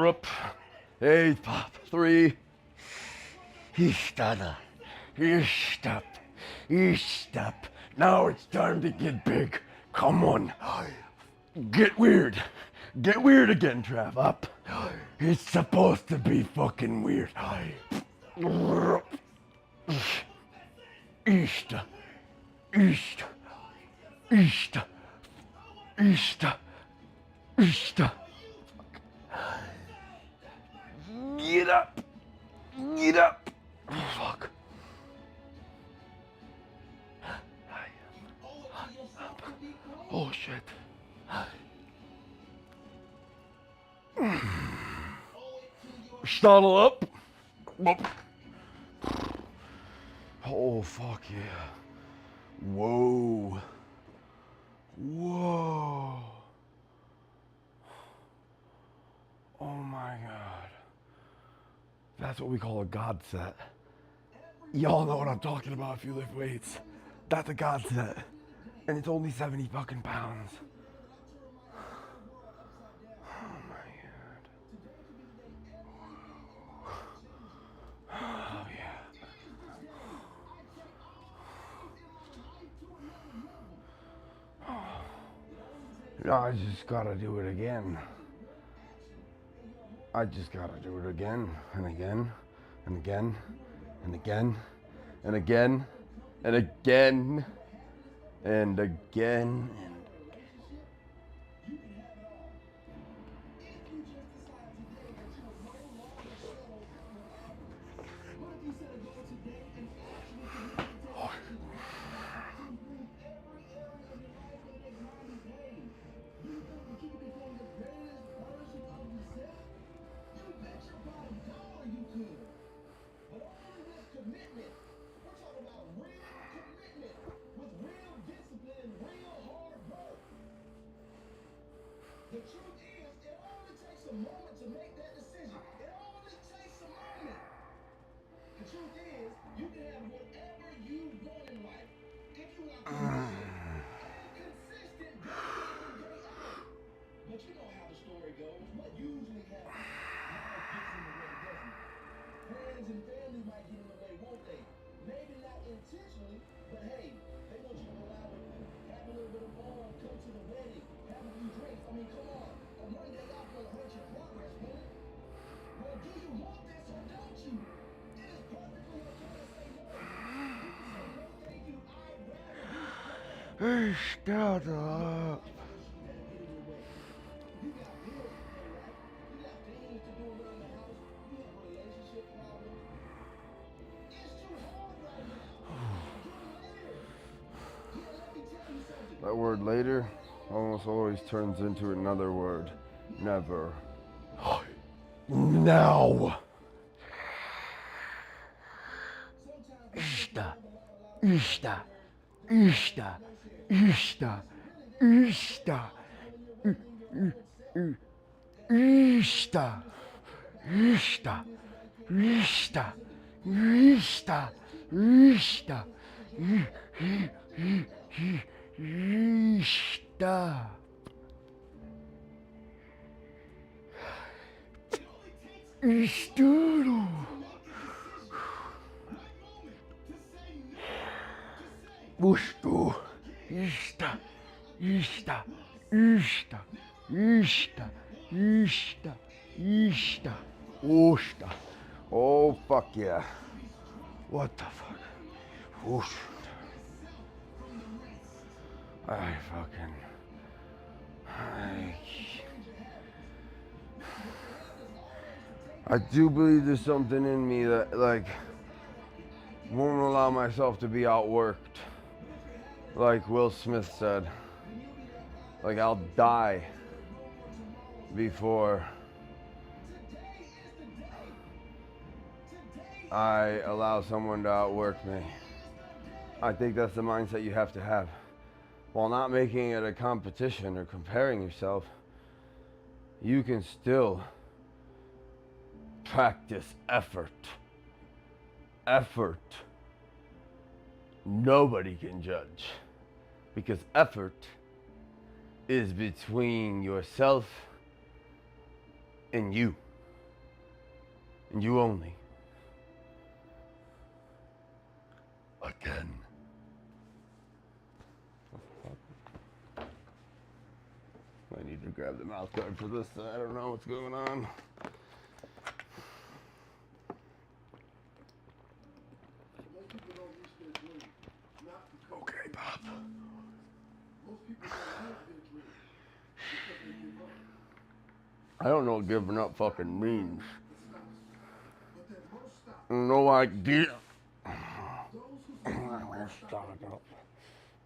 Up. 8, Pop. 3. He started. He stop. He stop. Now it's time to get big. Come on. Get weird. Get weird again, Trav. Up. It's supposed to be fucking weird. East. East. East. East. East. Get up. Get up. Fuck. Oh shit. Startle up. Oh fuck yeah. Whoa. Whoa. Oh my god. That's what we call a God set. Y'all know what I'm talking about if you lift weights. That's a God set. And it's only 70 fucking pounds. Oh my god. Oh yeah. I just gotta do it again. I just gotta do it again and again and again and again and again and again and again. The truth is, it only takes a moment to make that decision. It only takes a moment. The truth is, you can have whatever you want in life if you are committed and consistent day in and day out. But you know how the story goes. What usually happens? Life gets in the way, doesn't it? Friends and family might get in the way, won't they? Maybe not intentionally, but hey, they want you to go out with them, have a little bit of fun, come to the wedding, have a few drinks. I mean, come on. One day out gonna hurt your progress, won't it? Well, do you want this or don't you? It is perfectly okay to say no. You can say no, thank you. I'd rather be Start up. You got bills to pay, right? You got things to do around the house. You have relationship problems. It's too hard right now. Do it later. Yeah, let me tell you something. That word later almost always turns into another word. Never. Now. Ishta. Ishta. Ishta. Ishta. Ishta. Ishta. Ishta. Ishta. Ishta. Ishta. Ishta. Isturo. Busto. Ista. Ista. Ista. Ista. Ista. Ista. Osta. Oh fuck yeah. What the fuck? Whoosh. I do believe there's something in me that, like, won't allow myself to be outworked. Like Will Smith said, like, I'll die before I allow someone to outwork me. I think that's the mindset you have to have. While not making it a competition or comparing yourself, you can still practice effort. Effort. Nobody can judge, because effort is between yourself and you only. Again. I need to grab the mouth guard for this. I don't know what's going on. Okay, Bob. I don't know what giving up fucking means. No idea. I'm gonna start up.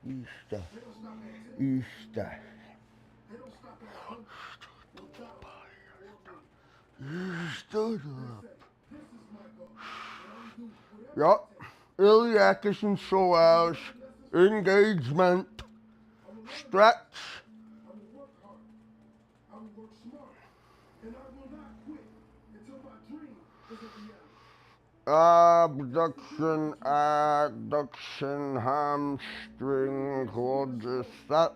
Easter. Easter. Stood up. Yup. Ilya Atkinson Soares. Engagement. Stretch. Abduction, adduction, hamstring, quadricep,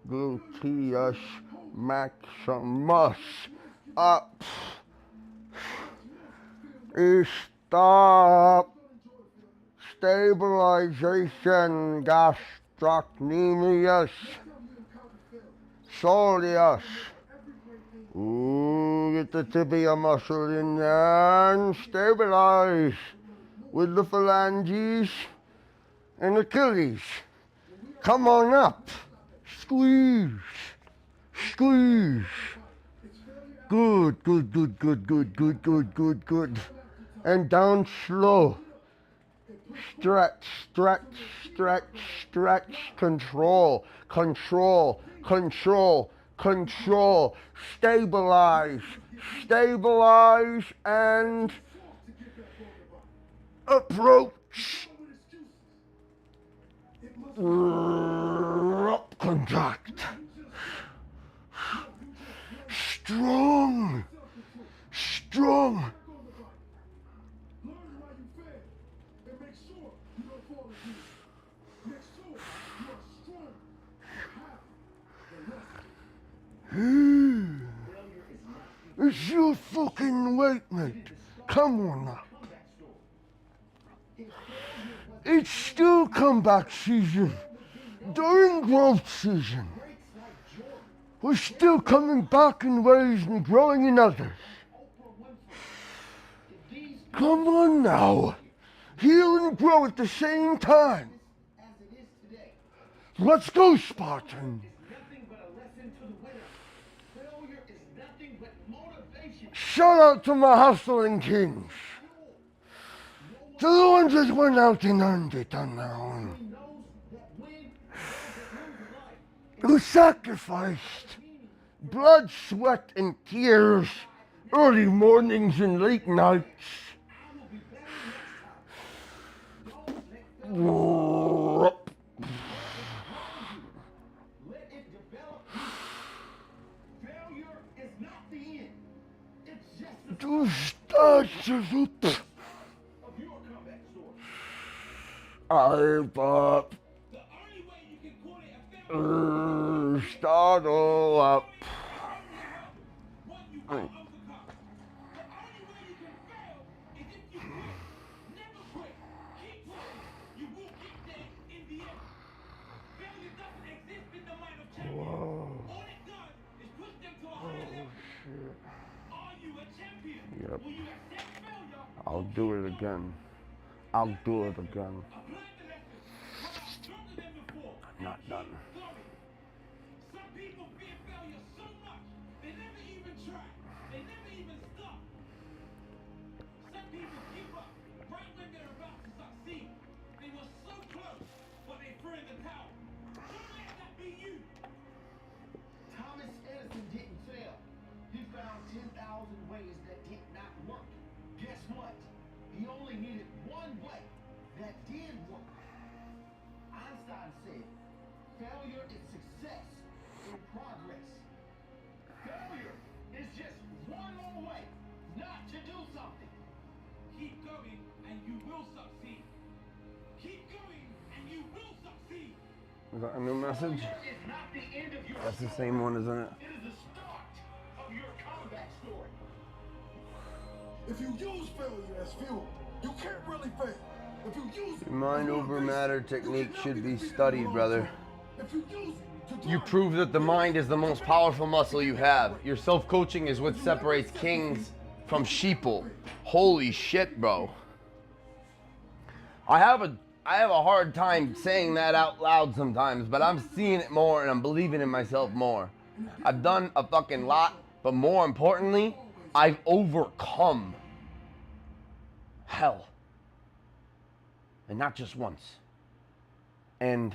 gluteus maximus, up, stop, stabilization, gastrocnemius, soleus. Ooh, get the tibia muscle in there and stabilize with the phalanges and Achilles. Come on up. Squeeze. Squeeze. Good, good, good, good, good, good, good, good, good. And down slow. Stretch, stretch, stretch, stretch. Control, control, control. Control, stabilize, stabilize, and approach. Contract. Strong, strong. It's your fucking weight, mate. Come on now. It's still comeback season. During growth season. We're still coming back in ways and growing in others. Come on now. Heal and grow at the same time. Let's go, Spartan. Shout out to my hustling kings. To the ones that went out and earned it on their own. Who sacrificed blood, sweat, and tears, early mornings and late nights. Du startest up. Start all up. Yep. I'll do it again. I'll do it again. not done. Some people fear failure so much, they never even try. They never even stop. Some people give up right when they're about to succeed. They were so close, but they threw in the towel. Don't let that be you. Thomas Edison didn't fail. He found 10,000 ways that did not work. Guess what? He only needed one way that did work. Einstein said, failure is success in progress. Failure is just one more way not to do something. Keep going and you will succeed. Keep going and you will succeed. Is that a new message? Failure is not the end of your That's the story. same one, isn't it? It is the start of your comeback story. If you use failure as fuel, you can't really fail. If you use it, Mind over matter technique should be studied, brother. if you use it to You prove that the mind is the most powerful muscle you have. Your self-coaching is what separates kings from sheeple. Holy shit, bro. I have a hard time saying that out loud sometimes, but I'm seeing it more and I'm believing in myself more. I've done a fucking lot, but more importantly, I've overcome hell. And not just once. And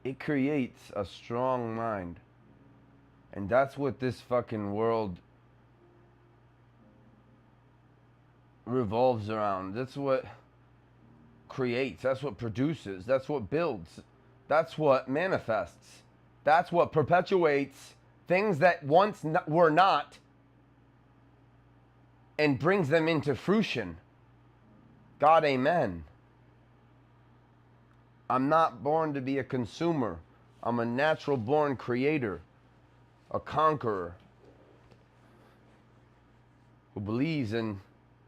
it creates a strong mind. And that's what this fucking world revolves around. That's what creates. That's what produces. That's what builds. That's what manifests. That's what perpetuates things that once were not and brings them into fruition. God, amen. I'm not born to be a consumer. I'm a natural born creator, a conqueror who believes in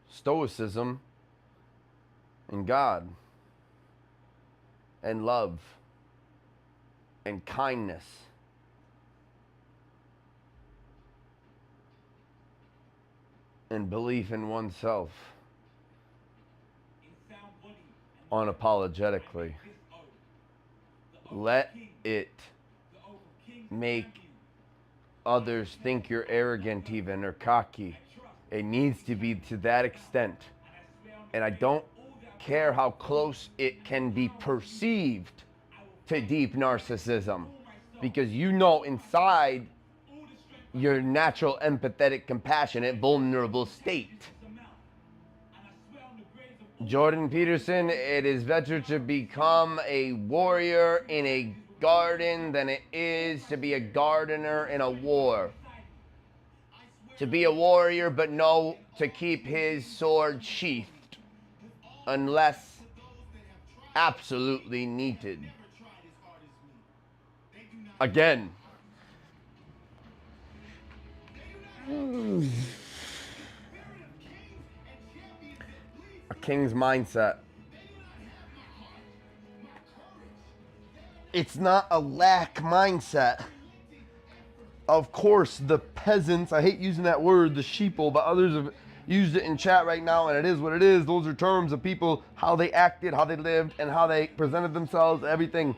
stoicism and God and love and kindness. And belief in oneself. Unapologetically. Let it make others think you're arrogant even or cocky. It needs to be to that extent. And I don't care how close it can be perceived to deep narcissism. Because you know inside your natural, empathetic, compassionate, vulnerable state. Jordan Peterson, it is better to become a warrior in a garden than it is to be a gardener in a war. To be a warrior but know to keep his sword sheathed unless absolutely needed. Again. A king's mindset. It's not a lack mindset. Of course, the peasants, I hate using that word, the sheeple, but others have used it in chat right now, and it is what it is. Those are terms of people, how they acted, how they lived, and how they presented themselves, everything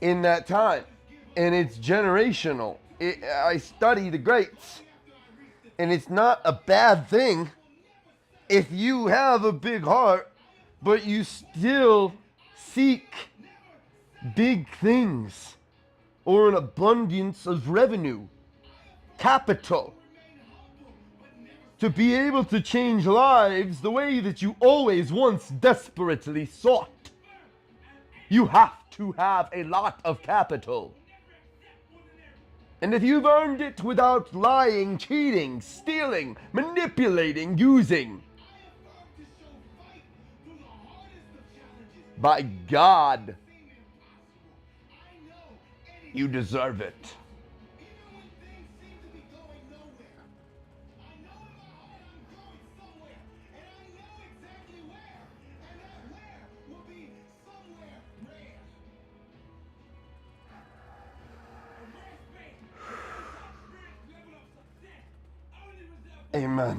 in that time. And it's generational. I study the greats. And it's not a bad thing if you have a big heart, but you still seek big things or an abundance of revenue, capital, to be able to change lives the way that you always once desperately sought. You have to have a lot of capital. And if you've earned it without lying, cheating, stealing, manipulating, using, by God, you deserve it. Amen.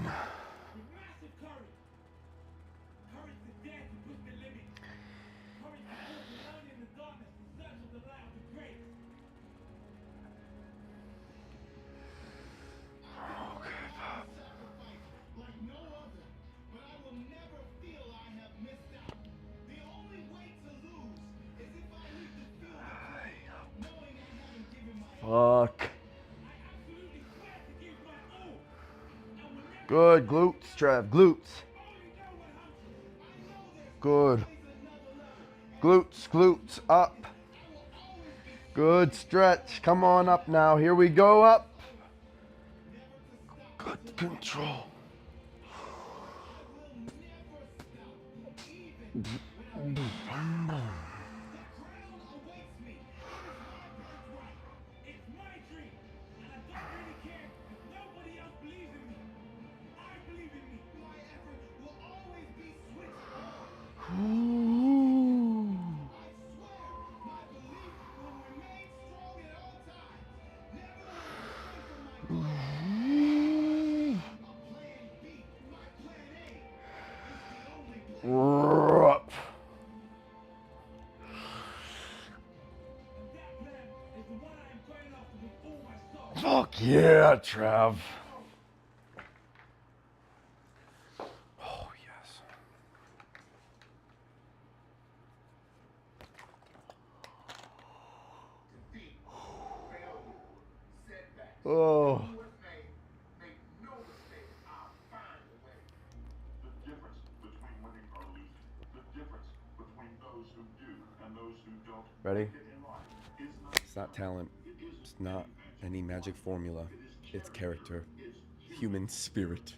Good, glutes, Trev, glutes. Good. Glutes, glutes, up. Good stretch. Come on up now. Here we go, up. Good control. Up. Fuck yeah, Trav. Oh, yes. Oh. Ready? It's not talent. It's not any magic formula. It's character. Human spirit.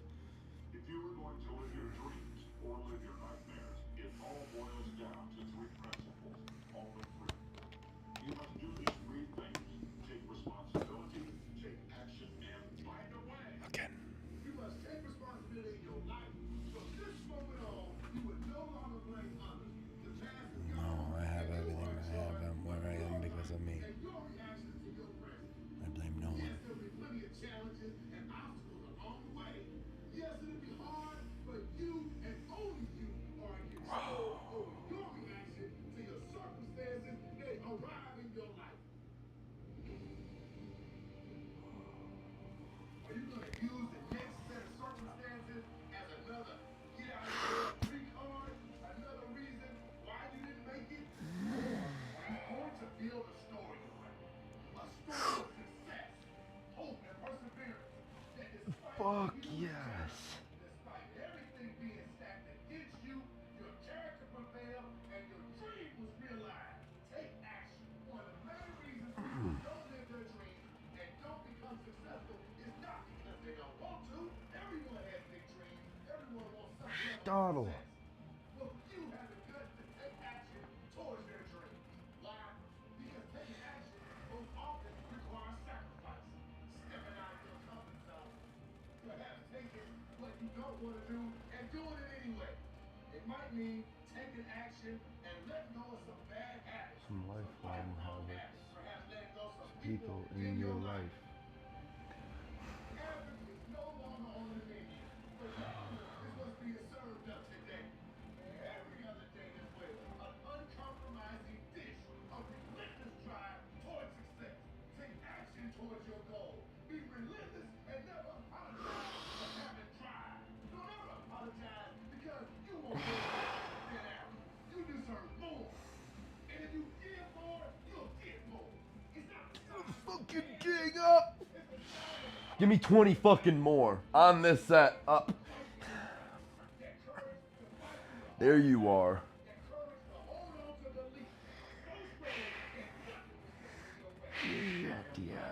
If you were going to live your dreams or live your nightmares, it all boils down to three principles. Only three. You must do these three things. Take responsibility, take action, and find a way. Again. You must take responsibility in your life. From this moment on, you will no longer blame others. The past is gone. No, I have everything I have. I'm where I am because of me. And your reactions to your present. I blame no one. Yes, there'll be plenty of challenges and obstacles along the way. Yes, it'll be hard, but you and only you are in control over your reaction to your circumstances that arrive in your life. Are you going to use the next set of circumstances as another get out of jail free card? Another reason why you didn't make it? Or are you going to build a story around it? A story of success, hope, and perseverance that despite Fuck you yes. despite everything being stacked against you, your character prevailed and your dream was realized. Take action. One of the main reasons people don't live their dreams and don't become successful is not because they don't want to. Everyone has big dreams. Everyone wants something. Startle. Well, you have the guts to take action towards their dreams. Why? Because taking action most often requires sacrifice. Stepping out of your comfort zone. Perhaps taking what you don't want to do and doing it anyway. It might mean taking action and letting go of some bad habits. Some lifelong habits. Perhaps letting go of some People in your life. Average is no longer on the menu. Phenomenal is what's being served up today. Every other day as well. An uncompromising dish of relentless drive towards success. Take action towards your goal. Be relentless and never apologize for having tried. Don't ever apologize because you won't get out. You deserve more. And if you give more, you'll get more. It's not Fucking king up. Give me 20 fucking more on this set. Up. There you are. Yeah, dear.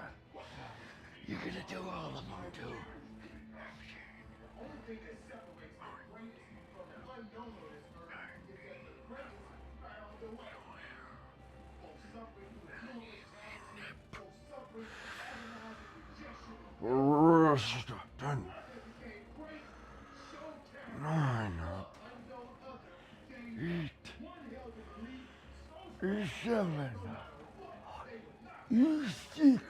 You're gonna do all of them too. only thing that separates the greatest from the unknown on this earth is that the greatest found the way. Folks suffering through enormous tragedy, folks suffering through agonizing rejection, Done. that became great, showed talent, Nine up. unknown other, gained one hell of a leap, so E7. they would E6.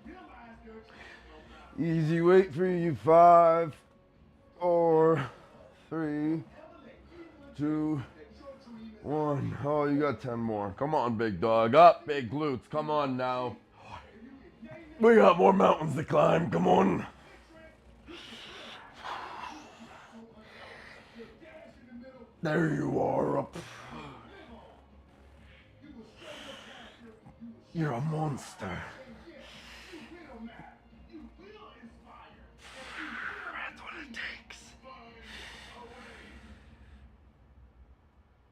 realize their chance. Easy weight for you. 5, 4, 3, 2, 1. Oh, you got 10 more. Come on, big dog. Up, big glutes. Come on now. We got more mountains to climb. Come on. There you are. Up. You're a monster. You will inspire, and takes.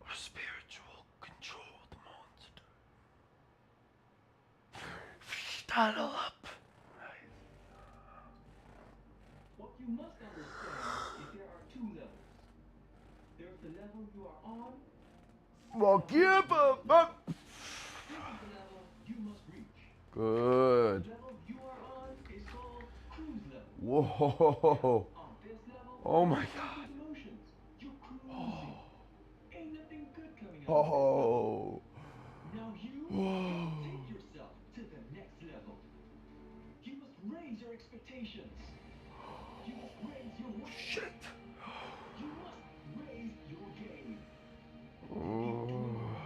A spiritual controlled monster. Dial up. What you must understand is there are two levels. There's the level you are on. Walk you up. This is the level you must reach. Good. The level you are on is called cruise level. Whoa. On this level, Oh my you God. feel the emotions. You're cruising. Ain't nothing good coming out Oh. of this level. Now you Whoa. must take yourself to the next level. You must raise your expectations. You must raise your work. Shit. You must raise your game. Oh. What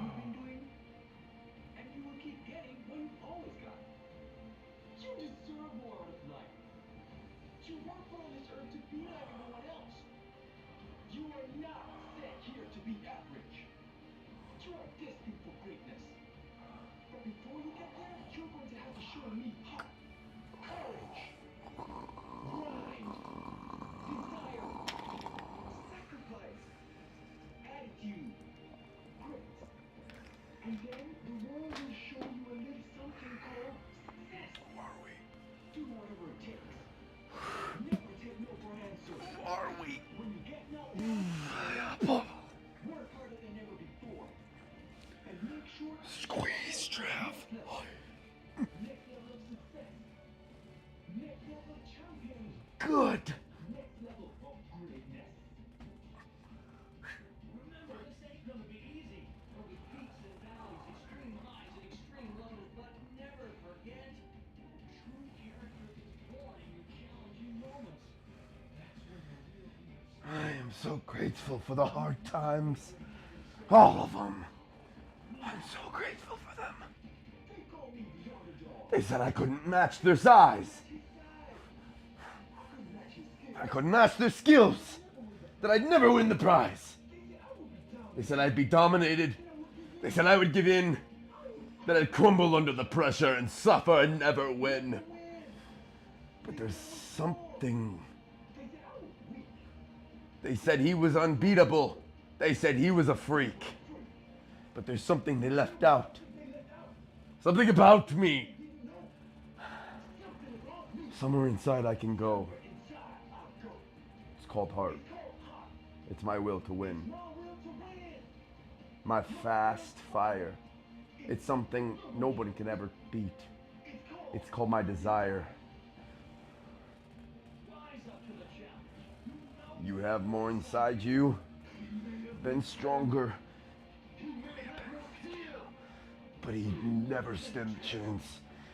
you've been doing, and you will keep getting what you've always got. You deserve more out of life. You weren't put on this earth to be like everyone else. You are not sent here to be average. You are destined for greatness. But before you get there, you're going to have to show me heart, courage, grind, desire, sacrifice, attitude, grit. And then the world will show you a little something called success. Who are we? Do whatever it takes. Never take no for an answer. Who are we? When you get knocked down, work harder than ever before. And make sure Squeeze, Trav. next level of success. Next level of champions. Good. Next level of greatness. Remember, this ain't gonna be easy. There'll be peaks and valleys, extreme highs and extreme lows, but never forget, true character is born in your challenging moments. That's where your real leaders. I am so grateful for the hard times. All of them. I'm so grateful for them. They call me the underdog. They said I couldn't match their size. I couldn't match their skills. That I'd never win the prize. They said I'd be dominated. They said I would give in. That I'd crumble under the pressure and suffer and never win. But there's something. They said he was unbeatable. They said he was a freak. But there's something they left out. Something about me. Somewhere inside I can go. It's called heart. It's my will to win. My fast fire. It's something nobody can ever beat. It's called my desire. You have more inside you, been stronger. But he never stood a chance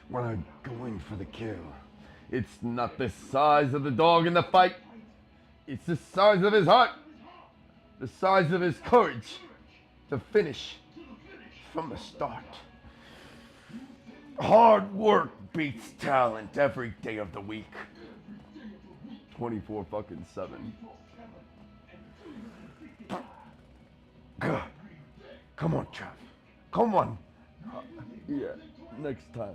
when I'm going for the kill. It's not the size of the dog in the fight. It's the size of his heart. The size of his courage to finish from the start. Hard work beats talent every day of the week. 24 fucking 7. Good. Come on, Trav. Come on. Yeah, next time.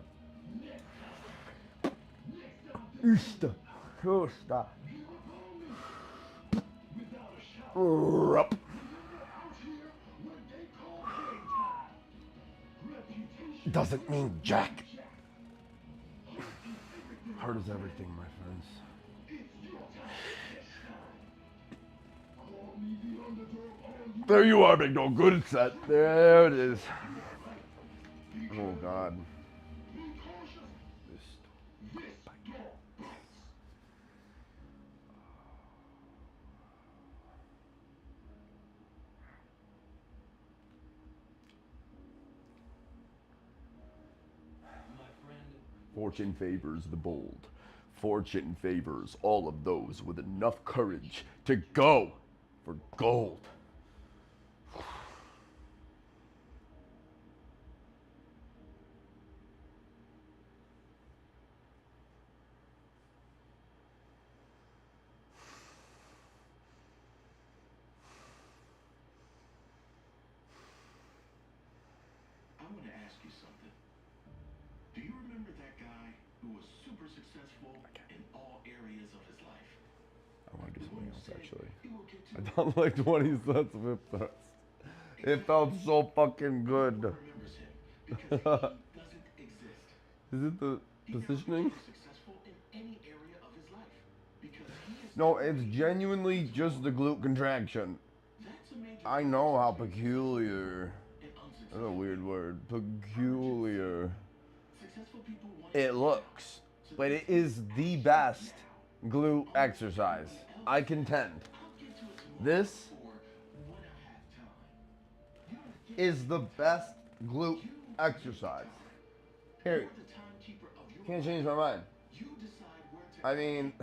Easter. Costa. Rup. Doesn't mean jack. Heart is everything, my friends. There you are, big dog. Good set. There it is. Oh, God. Fortune favors the bold. Fortune favors all of those with enough courage to go for gold. I want to ask you something. Do you remember that guy who was super successful in all areas of his life? I want to do something thrust, actually. I done like 20 sets of hip thrust. It felt so fucking good. Is it the positioning? No, it's genuinely just the glute contraction. I know how peculiar. That's a weird word. Peculiar. It looks, but it is the best glute exercise. I contend. This is the best glute exercise. Here, can't change my mind. I mean,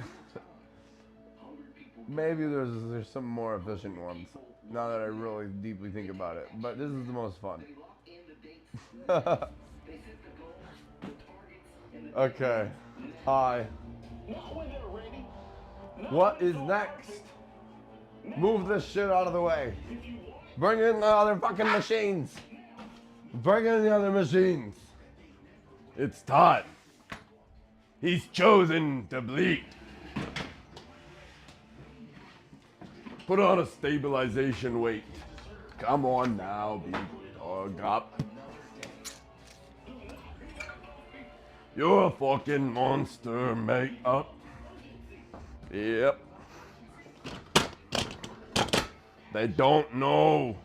maybe there's some more efficient ones. Now that I really deeply think about it, but this is the most fun. Okay. Hi. What is next? Move this shit out of the way. Bring in the other fucking machines. Bring in the other machines. It's time. He's chosen to bleed. Put on a stabilization weight. Come on now, big dog up. You're a fucking monster, mate. Up. Yep. They don't know.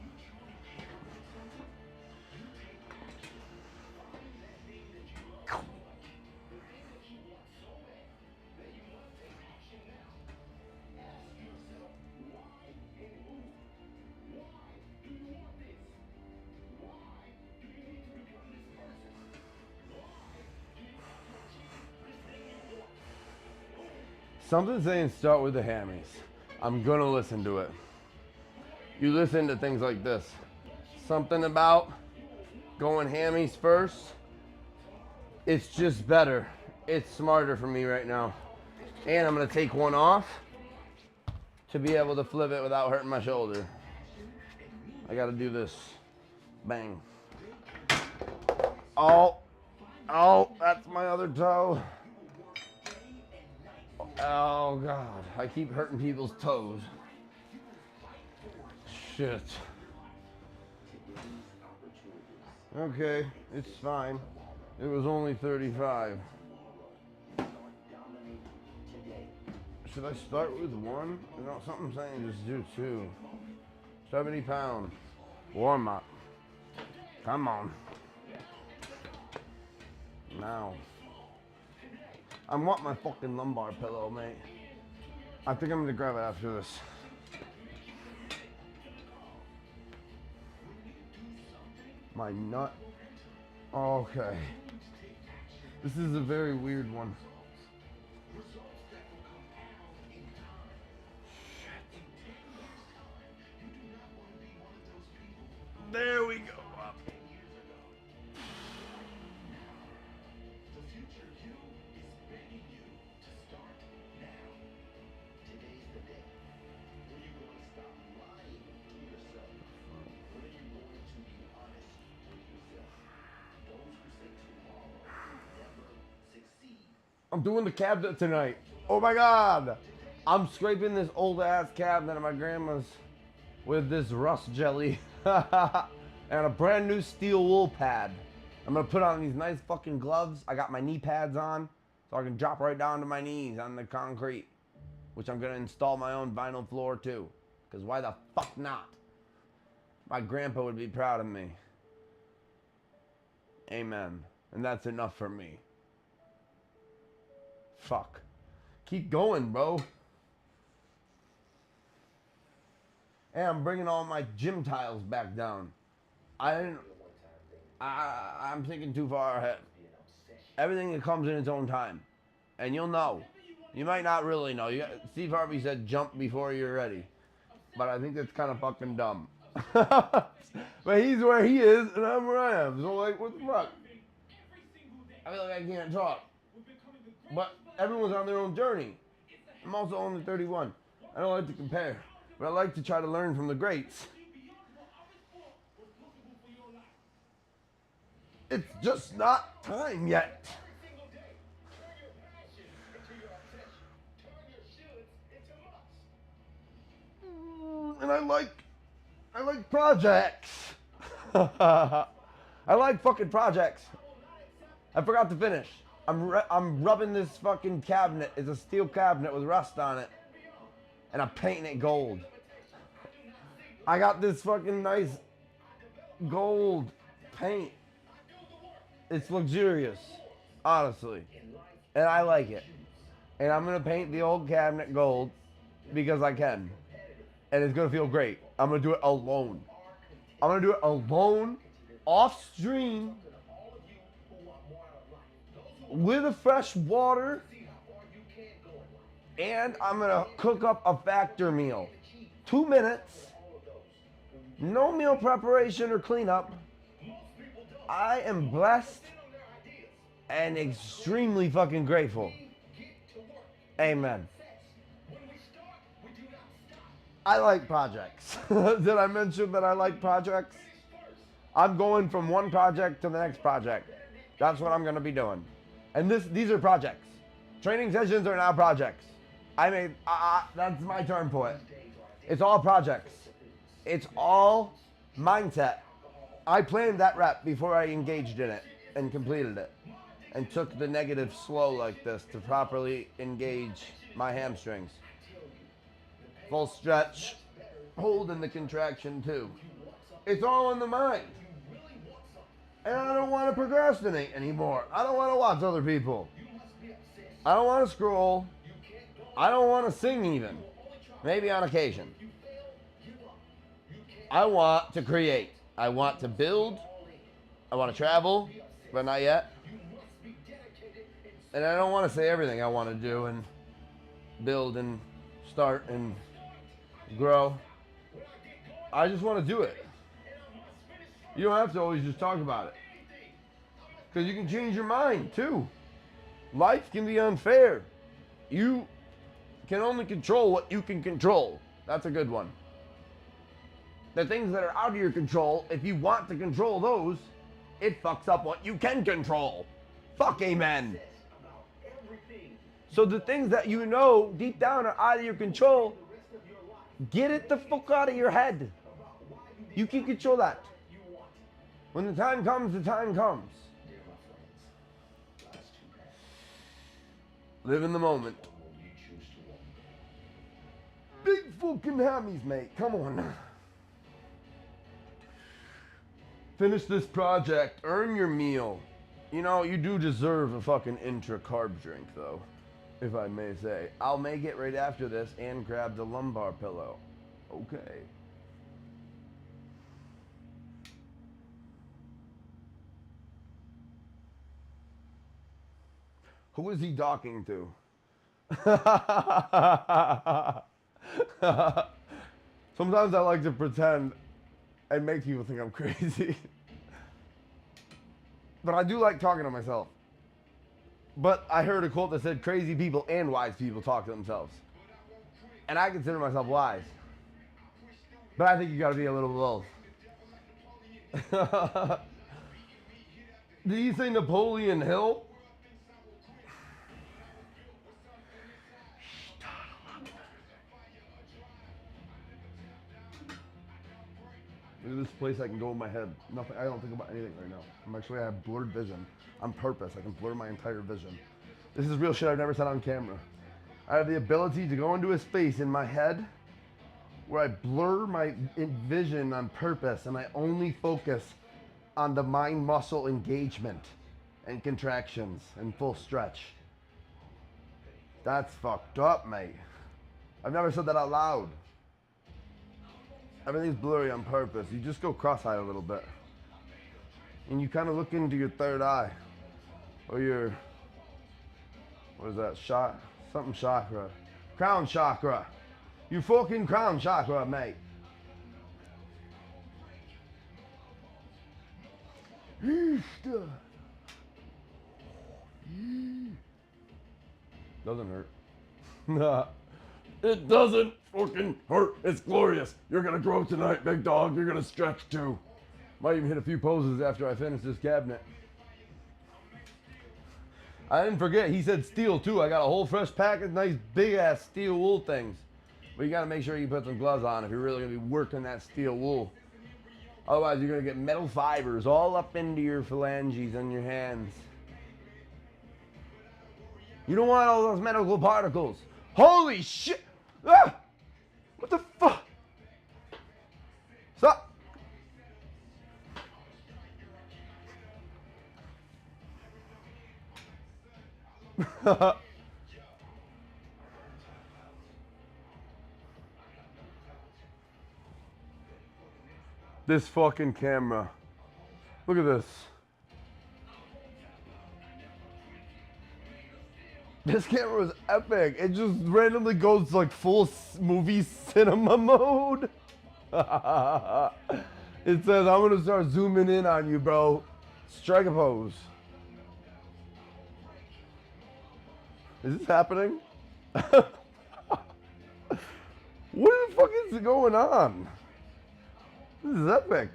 Something saying start with the hammies. I'm gonna listen to it. You listen to things like this. Something about going hammies first. It's just better. It's smarter for me right now. And I'm gonna take one off to be able to flip it without hurting my shoulder. I gotta do this. Bang. Oh, that's my other toe. Oh God, I keep hurting people's toes. Shit. Okay, it's fine. It was only 35. Should I start with one? You know, something saying just do two. 70 pounds. Warm up. Come on. Now. I want my fucking lumbar pillow, mate. I think I'm gonna grab it after this. My nut. Okay. This is a very weird one. There we go. Up. I'm doing the cabinet tonight. Oh my God. I'm scraping this old ass cabinet of my grandma's with this rust jelly and a brand new steel wool pad. I'm gonna put on these nice fucking gloves. I got my knee pads on so I can drop right down to my knees on the concrete, which I'm gonna install my own vinyl floor too. Cause why the fuck not? My grandpa would be proud of me. Amen. And that's enough for me. Fuck. Keep going, bro. And I'm bringing all my gym tiles back down. I'm thinking too far ahead. Everything that comes in its own time. And you'll know. You might not really know. Steve Harvey said jump before you're ready. But I think that's kind of fucking dumb. But he's where he is and I'm where I am. So like, what the fuck? I feel like I can't talk. But everyone's on their own journey. I'm also only 31. I don't like to compare, but I like to try to learn from the greats. It's just not time yet. and I like projects. I like fucking projects. I forgot to finish. I'm rubbing this fucking cabinet. It's a steel cabinet with rust on it, and I'm painting it gold. I got this fucking nice gold paint. It's luxurious, honestly, and I like it. And I'm gonna paint the old cabinet gold because I can, and it's gonna feel great. I'm gonna do it alone. I'm gonna do it alone, off stream, with a fresh water, and I'm gonna cook up a factor meal. 2 minutes, no meal preparation or cleanup. I am blessed and extremely fucking grateful. Amen. I like projects. Did I mention that I like projects? I'm going from one project to the next project. That's what I'm gonna be doing. And these are projects. Training sessions are now projects. That's my term for it. It's all projects. It's all mindset. I planned that rep before I engaged in it and completed it, and took the negative slow like this to properly engage my hamstrings. Full stretch, holding the contraction too. It's all in the mind. And I don't want to procrastinate anymore. I don't want to watch other people. I don't want to scroll. I don't want to sing even. Maybe on occasion. I want to create. I want to build. I want to travel, but not yet. And I don't want to say everything I want to do and build and start and grow. I just want to do it. You don't have to always just talk about it. Because you can change your mind too. Life can be unfair. You can only control what you can control. That's a good one. The things that are out of your control, if you want to control those, it fucks up what you can control. Fuck amen. So the things that you know deep down are out of your control, get it the fuck out of your head. You can control that. When the time comes, the time comes. Live in the moment. Big fucking hammies, mate. Come on. Finish this project. Earn your meal. You know, you do deserve a fucking intra-carb drink, though, if I may say. I'll make it right after this and grab the lumbar pillow. Okay. Who is he talking to? Sometimes I like to pretend and make people think I'm crazy. But I do like talking to myself. But I heard a quote that said crazy people and wise people talk to themselves. And I consider myself wise. But I think you gotta be a little both. Did you say Napoleon Hill? Look at this place I can go in my head. Nothing. I don't think about anything right now. I have blurred vision on purpose. I can blur my entire vision. This is real shit I've never said on camera. I have the ability to go into a space in my head where I blur my vision on purpose and I only focus on the mind muscle engagement and contractions and full stretch. That's fucked up, mate. I've never said that out loud. Everything's blurry on purpose. You just go cross-eyed a little bit. And you kind of look into your third eye. Or your, what is that, something chakra. Crown chakra. You fucking crown chakra, mate. Doesn't hurt. Nah. It doesn't fucking hurt. It's glorious. You're gonna grow tonight, big dog. You're gonna stretch too. Might even hit a few poses after I finish this cabinet. I didn't forget, he said steel too. I got a whole fresh pack of nice big ass steel wool things. But you gotta make sure you put some gloves on if you're really gonna be working that steel wool. Otherwise, you're gonna get metal fibers all up into your phalanges and your hands. You don't want all those medical particles. Holy shit! Ah! What the fuck? Stop! This fucking camera. Look at this. This camera was epic. It just randomly goes like full movie cinema mode. It says, I'm gonna start zooming in on you, bro. Strike a pose. Is this happening? What the fuck is going on? This is epic.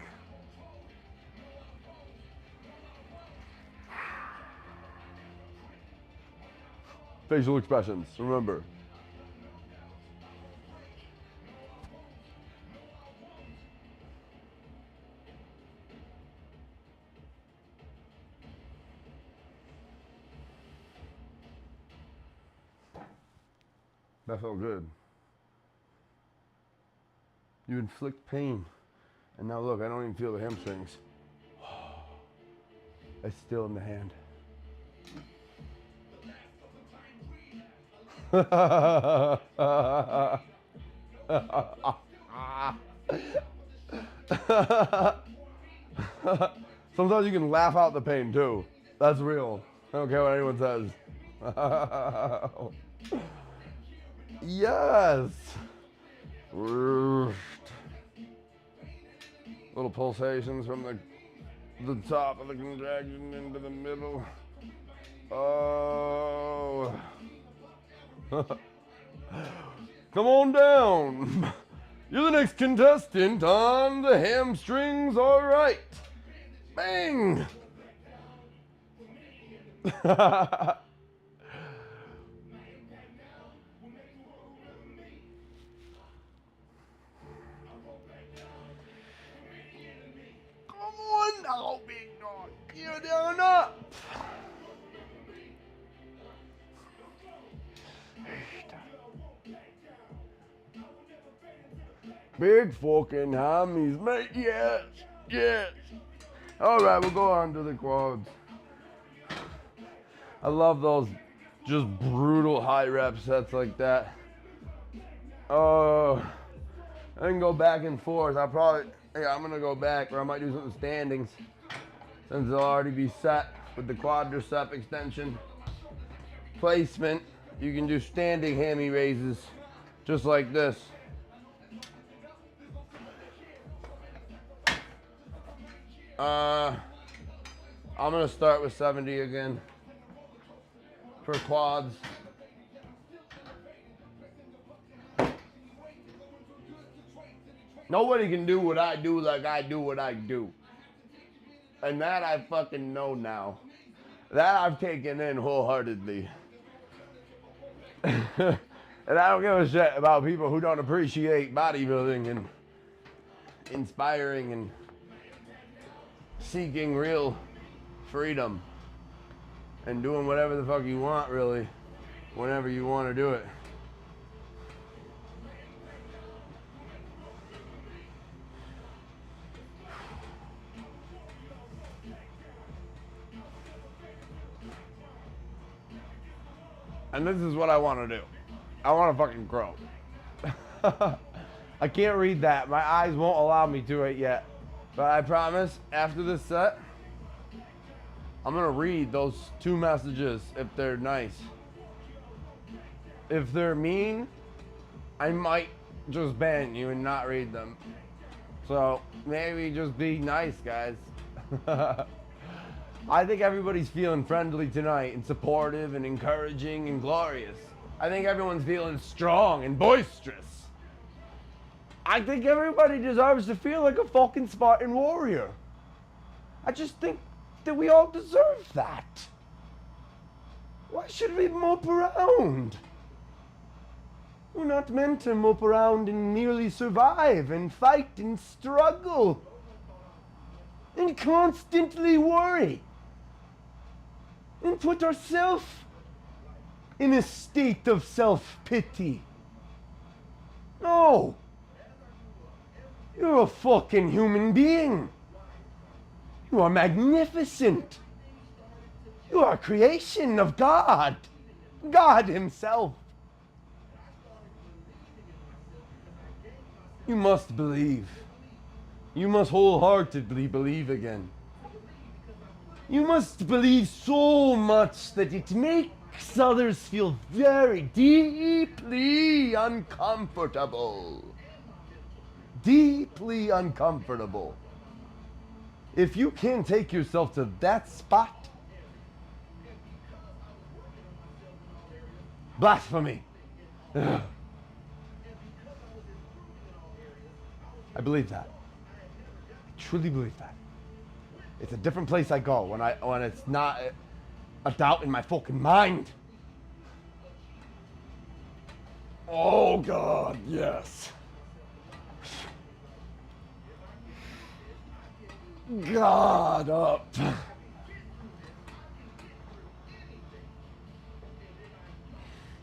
Facial expressions, remember. That felt good. You inflict pain. And now look, I don't even feel the hamstrings. It's still in the hand. Sometimes you can laugh out the pain too. That's real. I don't care what anyone says. Yes. Little pulsations from the top of the contraction into the middle. Oh. Come on down. You're the next contestant on The Hamstrings Are Right. Bang. Come on now, big dog. You're down up. Big fucking hammies, mate. Yes, yes. All right, we'll go on to the quads. I love those just brutal high rep sets like that. I can go back and forth. I'm gonna go back, or I might do some standings since they'll already be set with the quadricep extension placement. You can do standing hammy raises just like this. I'm gonna start with 70 again for quads. Nobody can do what I do like I do what I do. And that I fucking know now. That I've taken in wholeheartedly. And I don't give a shit about people who don't appreciate bodybuilding and inspiring and seeking real freedom and doing whatever the fuck you want, really, whenever you want to do it. And this is what I want to do. I want to fucking grow. I can't read that. My eyes won't allow me to it yet. But I promise, after this set, I'm going to read those 2 messages if they're nice. If they're mean, I might just ban you and not read them. So maybe just be nice, guys. I think everybody's feeling friendly tonight and supportive and encouraging and glorious. I think everyone's feeling strong and boisterous. I think everybody deserves to feel like a fucking Spartan warrior. I just think that we all deserve that. Why should we mope around? We're not meant to mope around and merely survive and fight and struggle and constantly worry and put ourselves in a state of self-pity. No. You're a fucking human being. You are magnificent. You are a creation of God. God Himself. You must believe. You must wholeheartedly believe again. You must believe so much that it makes others feel very deeply uncomfortable. Deeply uncomfortable. If you can take yourself to that spot, blasphemy. Ugh. I believe that. I truly believe that. It's a different place I go when it's not a doubt in my fucking mind. Oh God, yes. God up.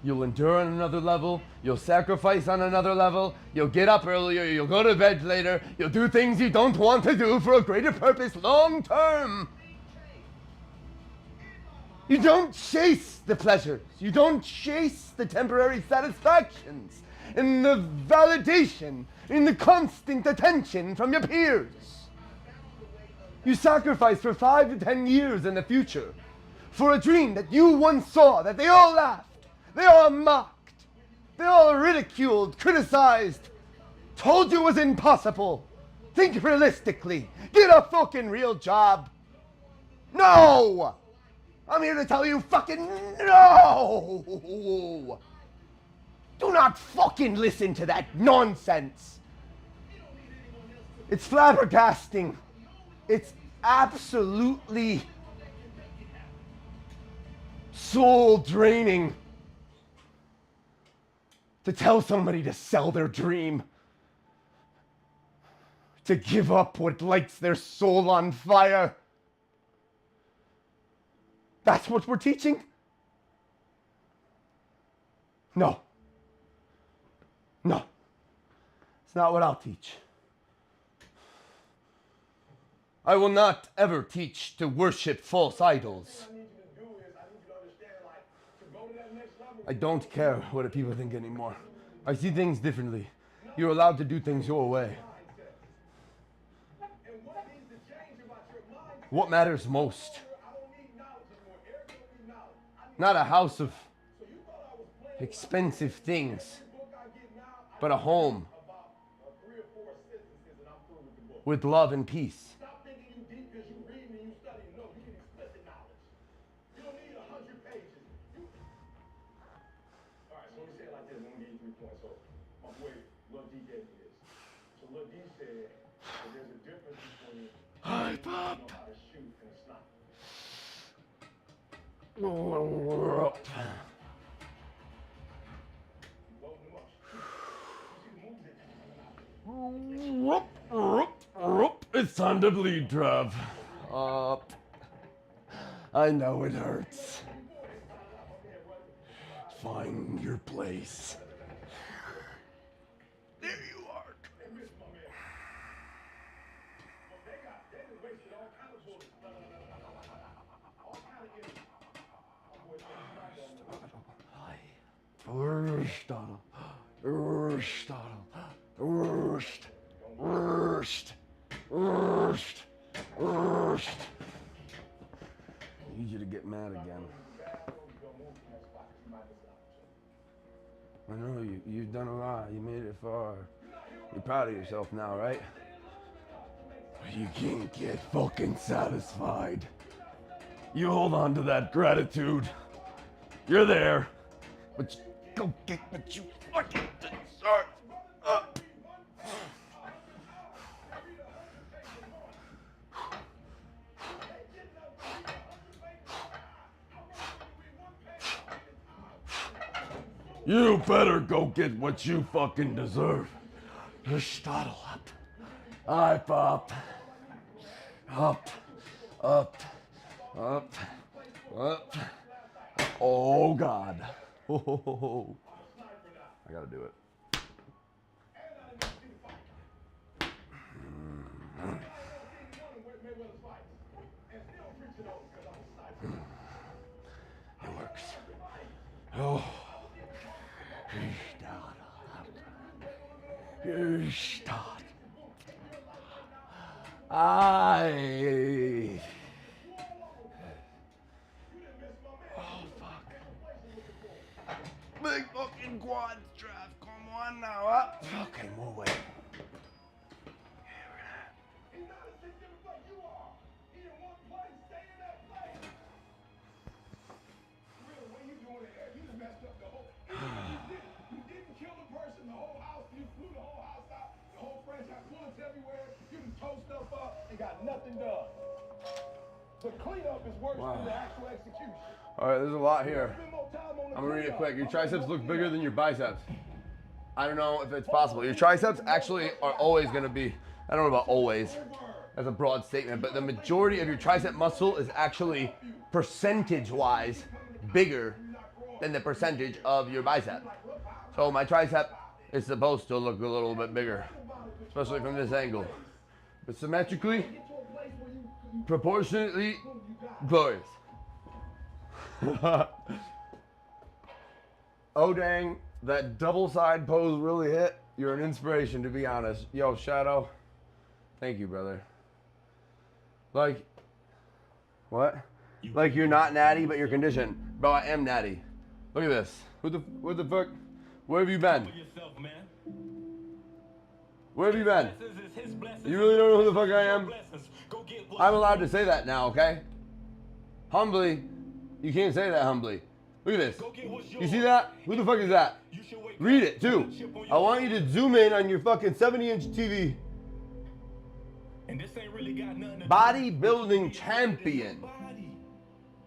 You'll endure on another level. You'll sacrifice on another level. You'll get up earlier. You'll go to bed later. You'll do things you don't want to do for a greater purpose long term. You don't chase the pleasures. You don't chase the temporary satisfactions and the validation and the constant attention from your peers. You sacrifice for 5 to 10 years in the future for a dream that you once saw, that they all laughed. They all mocked. They all ridiculed, criticized, told you was impossible. Think realistically. Get a fucking real job. No! I'm here to tell you fucking no! Do not fucking listen to that nonsense. It's flabbergasting. It's absolutely soul draining to tell somebody to sell their dream, to give up what lights their soul on fire. That's what we're teaching? No. No. It's not what I'll teach. I will not ever teach to worship false idols. I don't care what people think anymore. I see things differently. You're allowed to do things your way. What matters most? Not a house of expensive things, but a home with love and peace. Hi, Pop. It's time to bleed, Trev. I know it hurts. Find your place. There you are. I need you to get mad again. I know you've done a lot. You made it far. You're proud of yourself now, right? But you can't get fucking satisfied. You hold on to that gratitude. You're there. But go get what you fucking deserve. You better go get what you fucking deserve. Startle up. Up. Oh God. Oh. I gotta do it. It works. Oh. Start. Oh fuck. Big fucking quad draft. Come on now. Up. Okay, more weight. Got nothing done. The cleanup is worse than the actual execution. All right, there's a lot here. I'm gonna read it quick. Your triceps look bigger than your biceps. I don't know if it's possible. Your triceps actually are always gonna be, I don't know about always, that's a broad statement, but the majority of your tricep muscle is actually percentage-wise bigger than the percentage of your bicep. So my tricep is supposed to look a little bit bigger, especially from this angle. But symmetrically, proportionately glorious. Oh dang, that double side pose really hit. You're an inspiration, to be honest. Yo, Shadow, thank you, brother. Like, what? Like you're not natty, but you're conditioned. Bro, I am natty. Look at this. What the fuck? Where have you been? Where have you been? You really don't know who the fuck I am? I'm allowed to say that now, okay? Humbly. You can't say that humbly. Look at this. You see that? Who the fuck is that? Read it, too. I want you to zoom in on your fucking 70-inch TV. Bodybuilding champion.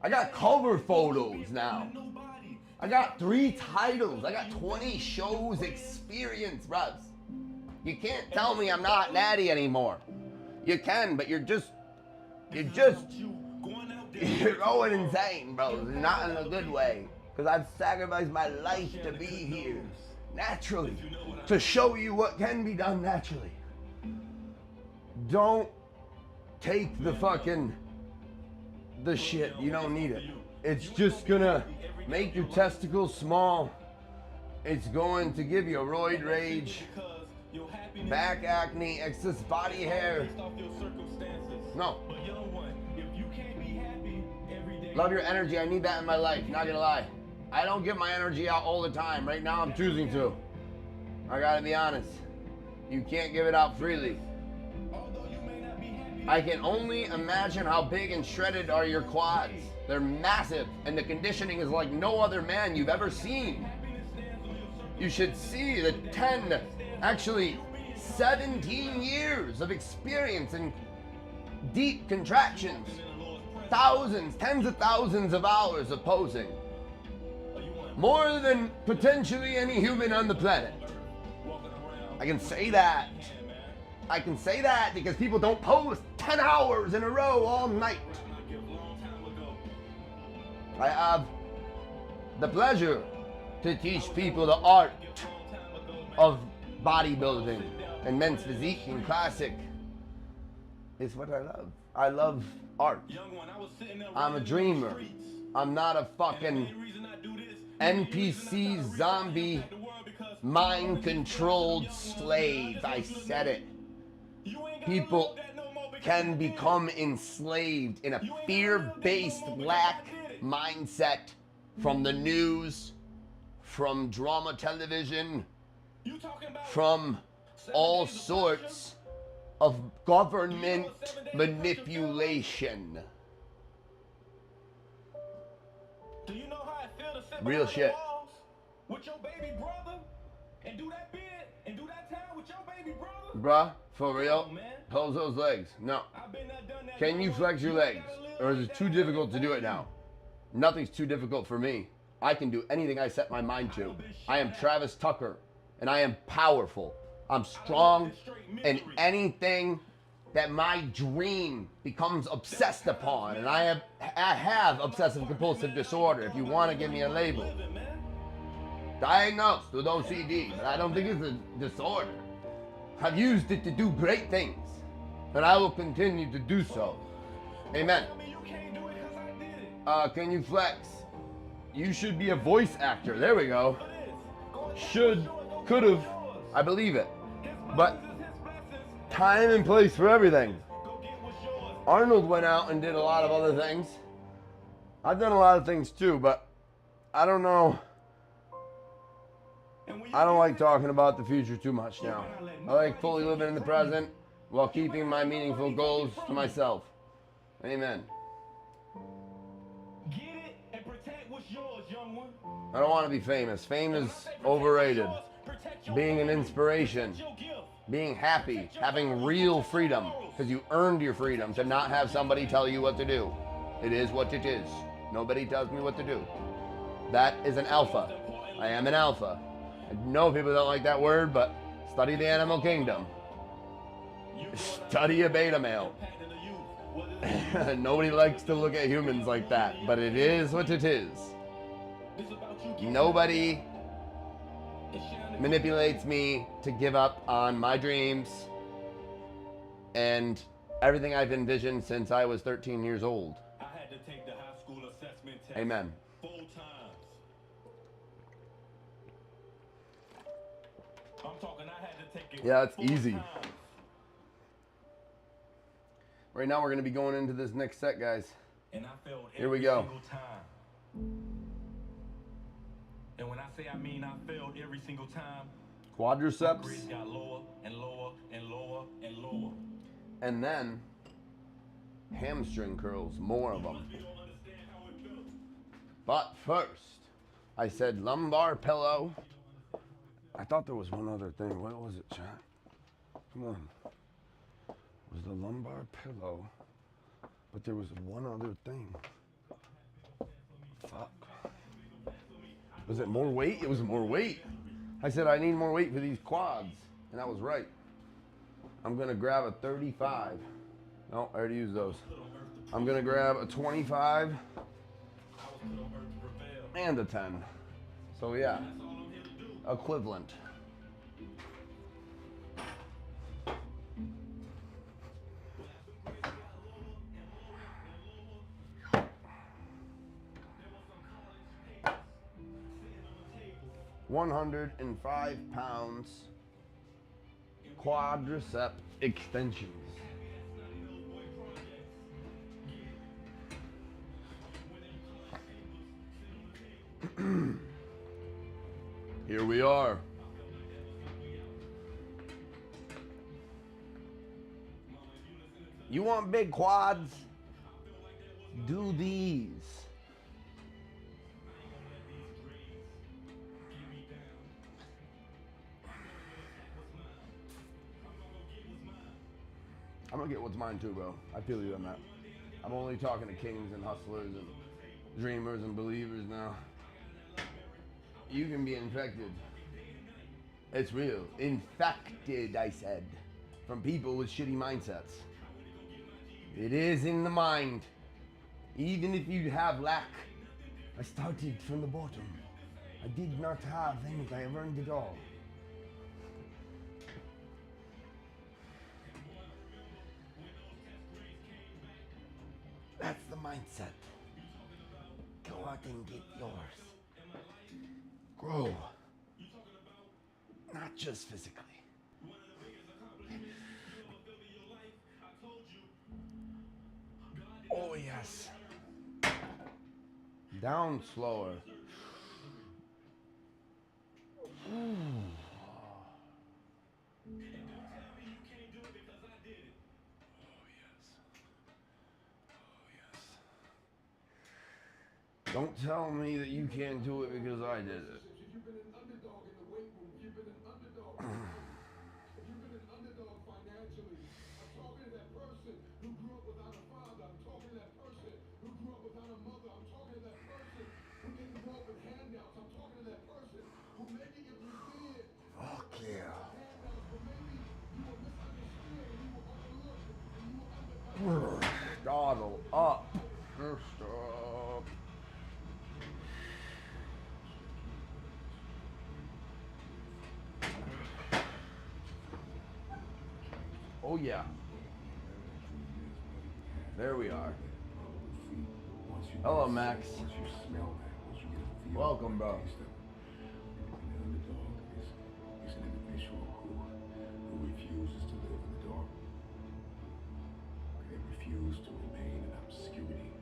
I got cover photos now. I got 3 titles. I got 20 shows experience, bruv. You can't tell me I'm not natty anymore. You can, but you're going insane, bro. Not in a good way. Because I've sacrificed my life to be here. Naturally. To show you what can be done naturally. Don't take the shit. You don't need it. It's just gonna make your testicles small. It's going to give you a roid rage. Back acne, excess body hair. No. Love your energy. I need that in my life. Not gonna lie. I don't give my energy out all the time. Right now I'm choosing to. I gotta be honest. You can't give it out freely. I can only imagine how big and shredded are your quads. They're massive, and the conditioning is like no other man you've ever seen. You should see the 17 years of experience in deep contractions. Thousands, tens of thousands of hours of posing. More than potentially any human on the planet. I can say that. I can say that because people don't pose 10 hours in a row all night. I have the pleasure to teach people the art of bodybuilding and men's physique and classic. It's what I love. I love art. I'm a dreamer. I'm not a fucking NPC zombie mind-controlled slave. I said it. People can become enslaved in a fear-based black mindset from the news, from drama television, from all sorts of government manipulation. Do you know how it feels to sit Real behind shit. the walls with your baby brother and do that bid and do that time with your baby brother? Bruh, for real? Pose those legs. No. Can you flex your legs? Or is it too difficult to do it now? Nothing's too difficult for me. I can do anything I set my mind to. I am Travis Tucker, and I am powerful. I'm strong, and anything that my dream becomes obsessed upon, and I have obsessive compulsive disorder, if you want to give me a label. Diagnosed with OCD, but I don't think it's a disorder. I've used it to do great things, and I will continue to do so. Amen. Can you flex? You should be a voice actor. There we go. Should, could've, I believe it. But time and place for everything. Arnold went out and did a lot of other things. I've done a lot of things too, but I don't know. I don't like talking about the future too much now. I like fully living in the present while keeping my meaningful goals to myself. Amen. I don't want to be famous. Fame is overrated. Being an inspiration. Being happy. Having real freedom. Because you earned your freedom to not have somebody tell you what to do. It is what it is. Nobody tells me what to do. That is an alpha. I am an alpha. I know people don't like that word, but study the animal kingdom. Study a beta male. Nobody likes to look at humans like that, but it is what it is. Nobody manipulates me to give up on my dreams and everything I've envisioned since I was 13 years old. I had to take the high school assessment test Amen. 4 times. I'm talking, I had to take it. Yeah, it's 4 easy. times. Right now we're going to be going into this next set, guys. And I failed Here we every go. single time. And when I say I mean I failed every single time, Quadriceps. grades got lower and lower and lower and lower. And then hamstring curls, more of them. But first, I said lumbar pillow. I thought there was one other thing. What was it, chat? Come on. It was the lumbar pillow, but there was one other thing. Fuck. Was it more weight? It was more weight. I said I need more weight for these quads, and I was right. I'm gonna grab a 35. No, I already used those. I'm gonna grab a 25 and a 10. So yeah, equivalent. £105 quadricep extensions. Here we are. You want big quads? Do these. I'm gonna get what's mine too, bro. I feel you on that. I'm only talking to kings and hustlers and dreamers and believers now. You can be infected. It's real. Infected, I said. From people with shitty mindsets. It is in the mind. Even if you have lack. I started from the bottom. I did not have anything. I earned it all. That's the mindset. Go out and get yours. Grow. Not just physically. Oh yes. Down slower. Ooh. Don't tell me that you can't do it because I did it. You've been an underdog in the weight room. You've been an underdog. You've been an underdog financially. I'm talking to that person who grew up without a father. I'm talking to that person who grew up without a mother. I'm talking to that person who didn't grow up with Oh yeah. There we are. Hello, Max. Welcome, bro. Is an individual who refuses to live in the dark. They refuse to remain in obscurity.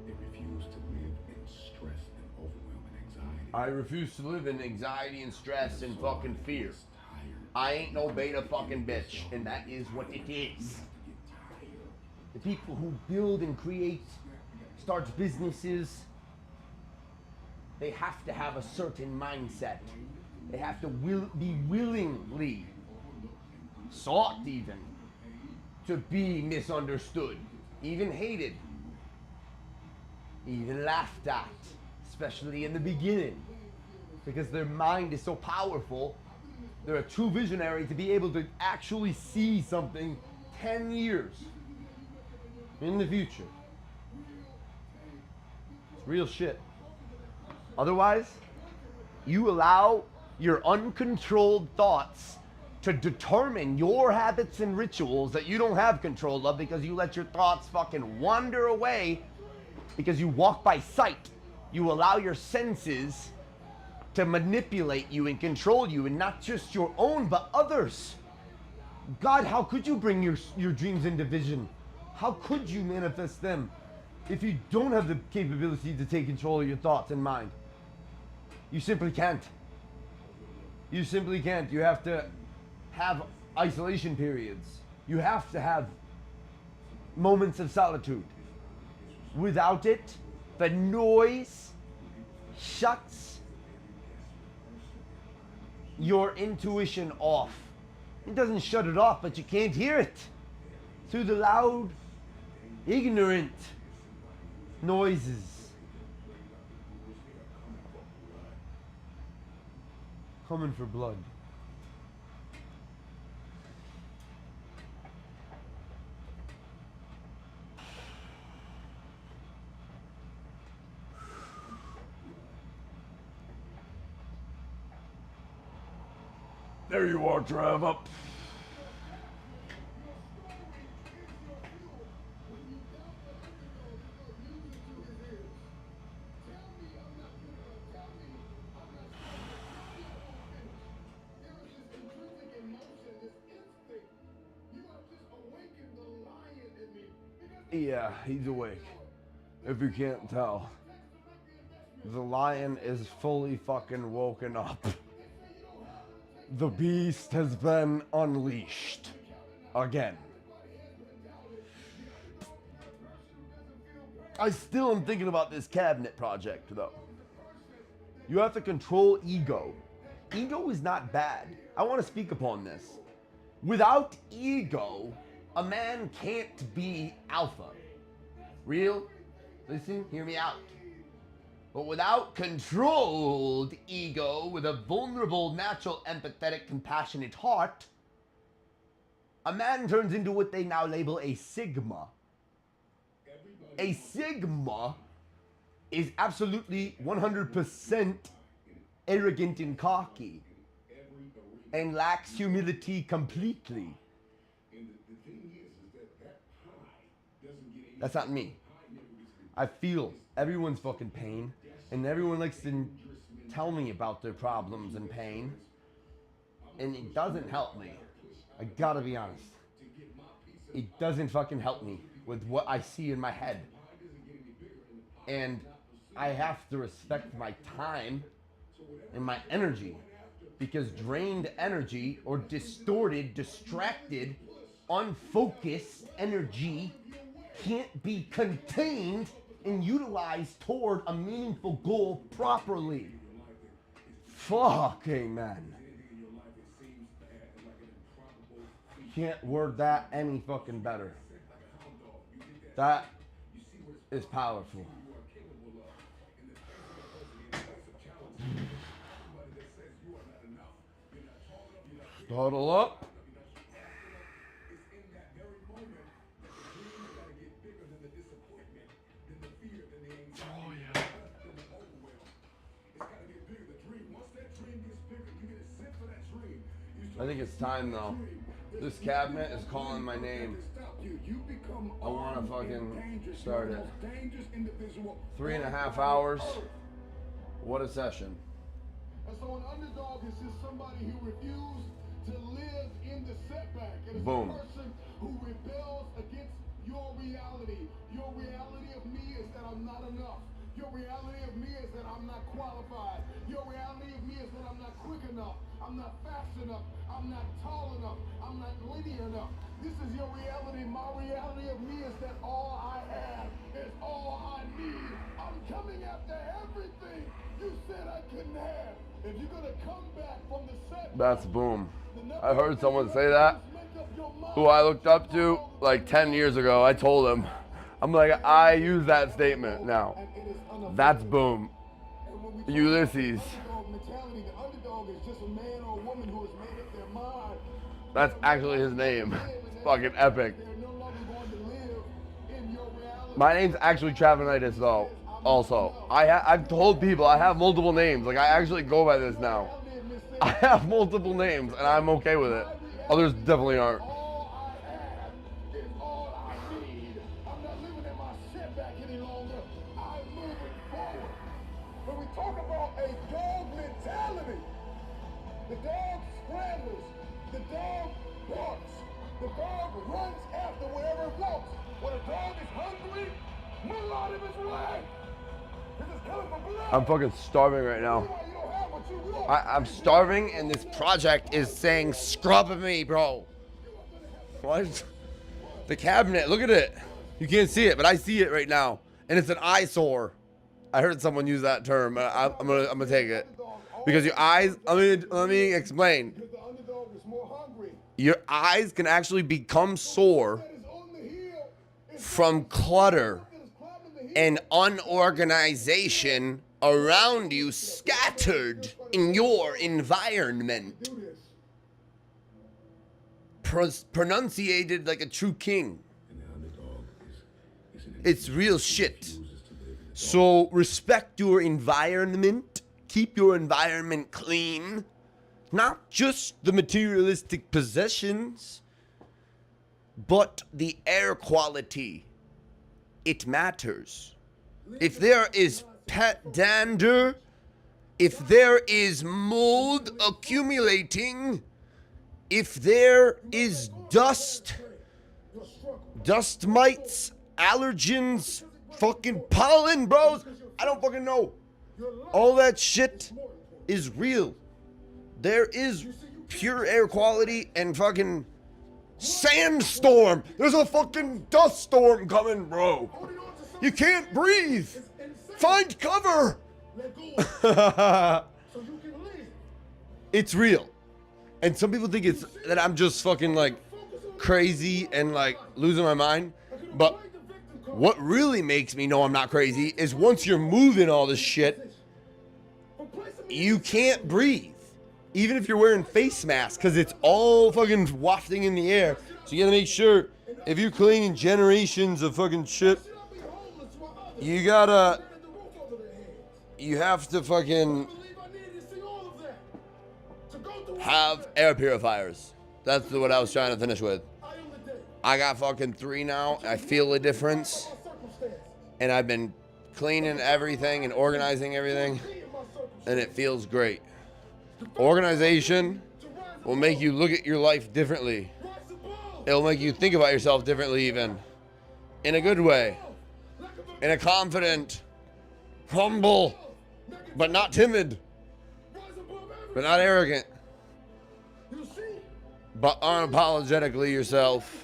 They refuse to live in stress and overwhelming anxiety. I refuse to live in anxiety and stress and fucking fear. I ain't no beta fucking bitch, and that is what it is. The people who build and create, start businesses, they have to have a certain mindset. They have to be willingly sought even to be misunderstood, even hated, even laughed at, especially in the beginning, because their mind is so powerful. They're a true visionary to be able to actually see something 10 years in the future. It's real shit. Otherwise, you allow your uncontrolled thoughts to determine your habits and rituals that you don't have control of because you let your thoughts fucking wander away because you walk by sight. You allow your senses to manipulate you and control you, and not just your own, but others. God, how could you bring your dreams into vision? How could you manifest them if you don't have the capability to take control of your thoughts and mind? You simply can't. You simply can't. You have to have isolation periods. You have to have moments of solitude. Without it, the noise shuts your intuition off. It doesn't shut it off, but you can't hear it through the loud, ignorant noises. Coming for blood. There you are, Trav, up. Yeah, he's awake. If you can't tell. The lion is fully fucking woken up. The beast has been unleashed. Again. I still am thinking about this cabinet project, though. You have to control ego. Ego is not bad. I want to speak upon this. Without ego, a man can't be alpha. Real? Listen, hear me out. But without controlled ego, with a vulnerable, natural, empathetic, compassionate heart, a man turns into what they now label a sigma. A sigma is absolutely 100% arrogant and cocky and lacks humility completely. That's not me. I feel everyone's fucking pain, and everyone likes to tell me about their problems and pain, and it doesn't help me. I gotta be honest. It doesn't fucking help me with what I see in my head. And I have to respect my time and my energy, because drained energy or distorted, distracted, unfocused energy can't be contained and utilized toward a meaningful goal properly. Fucking man. Can't word that any fucking better. That is powerful. Huddle up. Oh, yeah. I think it's time though. This cabinet is calling my name. I want to fucking start it. 3.5 hours. What a session. And so an underdog is just somebody who refused to live in the setback. It is Boom. a person who rebels against your reality. Your reality of me is that I'm not enough. Your reality of me is that I'm not qualified. Your reality of me is that I'm not quick enough. I'm not fast enough. I'm not tall enough. I'm not linear enough. This is your reality. My reality of me is that all I have is all I need. I'm coming after everything you said I couldn't have. If you're gonna come back from the set, That's boom. I heard someone say that, who I looked up to like 10 years ago. I told him, I'm like, I use that statement now. That's boom. Ulysses. That's actually his name. It's fucking epic. My name's actually Travonitis though. Also, I've told people I have multiple names. Like I actually go by this now. I have multiple names and I'm okay with it. Others definitely aren't. When we talk about a dog mentality, the dog scrambles, the dog barks, the dog runs after wherever it wants. When a dog is hungry, move out of his way. I'm fucking starving right now. I'm starving and this project is saying scrub me, bro. What? The cabinet, look at it. You can't see it, but I see it right now. And it's an eyesore. I heard someone use that term. I'm gonna take it. Because your eyes, let me explain. Your eyes can actually become sore from clutter and unorganization around you, scattered in your environment. Pronunciated like a true king. It's real shit. So respect your environment. Keep your environment clean. Not just the materialistic possessions, but the air quality. It matters. If there is pet dander, if there is mold accumulating, if there is dust mites, allergens, fucking pollen, bros, I don't fucking know. All that shit is real. There is pure air quality and fucking sandstorm. There's a fucking dust storm coming, bro. You can't breathe. Find cover. It's real. And some people think it's that I'm just fucking like crazy and like losing my mind. But what really makes me know I'm not crazy is once you're moving all this shit, you can't breathe. Even if you're wearing face masks, because it's all fucking wafting in the air. So you gotta make sure, if you're cleaning generations of fucking shit, you have to fucking have air purifiers. That's what I was trying to finish with. I got fucking 3 now. I feel a difference. And I've been cleaning everything and organizing everything. And it feels great. Organization will make you look at your life differently. It'll make you think about yourself differently even. In a good way. In a confident, humble, but not timid. But not arrogant. But unapologetically yourself.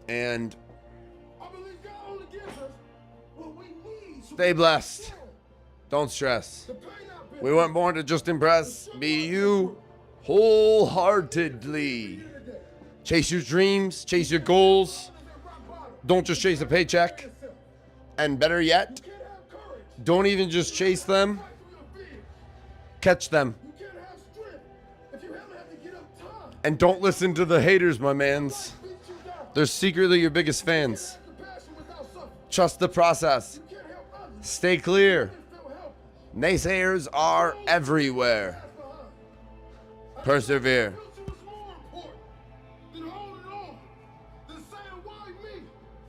And stay blessed. Don't stress. We weren't born to just impress. Be you wholeheartedly. Chase your dreams. Chase your goals. Don't just chase a paycheck. And better yet, don't even just chase them. Catch them. And don't listen to the haters, my mans. They're secretly your biggest fans. Trust the process. Stay clear. Naysayers are everywhere. Persevere.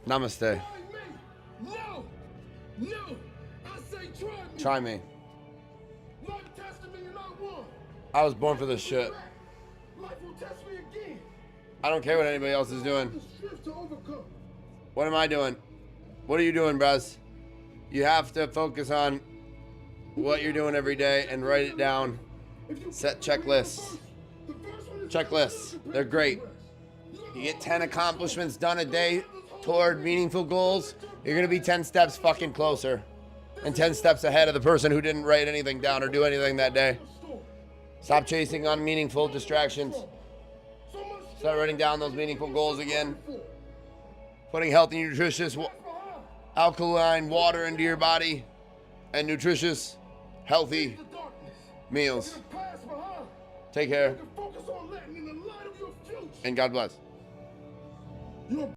Namaste. No! No! I say try me! Try me. Life tested me and I won. I was born for this shit. Life will test me again. I don't care what anybody else is doing. The strength to overcome. What am I doing? What are you doing, bruz? You have to focus on what you're doing every day and write it down. Set checklists. Checklists. They're great. You get 10 accomplishments done a day toward meaningful goals, you're going to be 10 steps fucking closer. And 10 steps ahead of the person who didn't write anything down or do anything that day. Stop chasing unmeaningful distractions. Start writing down those meaningful goals again. Putting healthy, nutritious, alkaline water into your body. And nutritious, healthy meals. Take care. And God bless.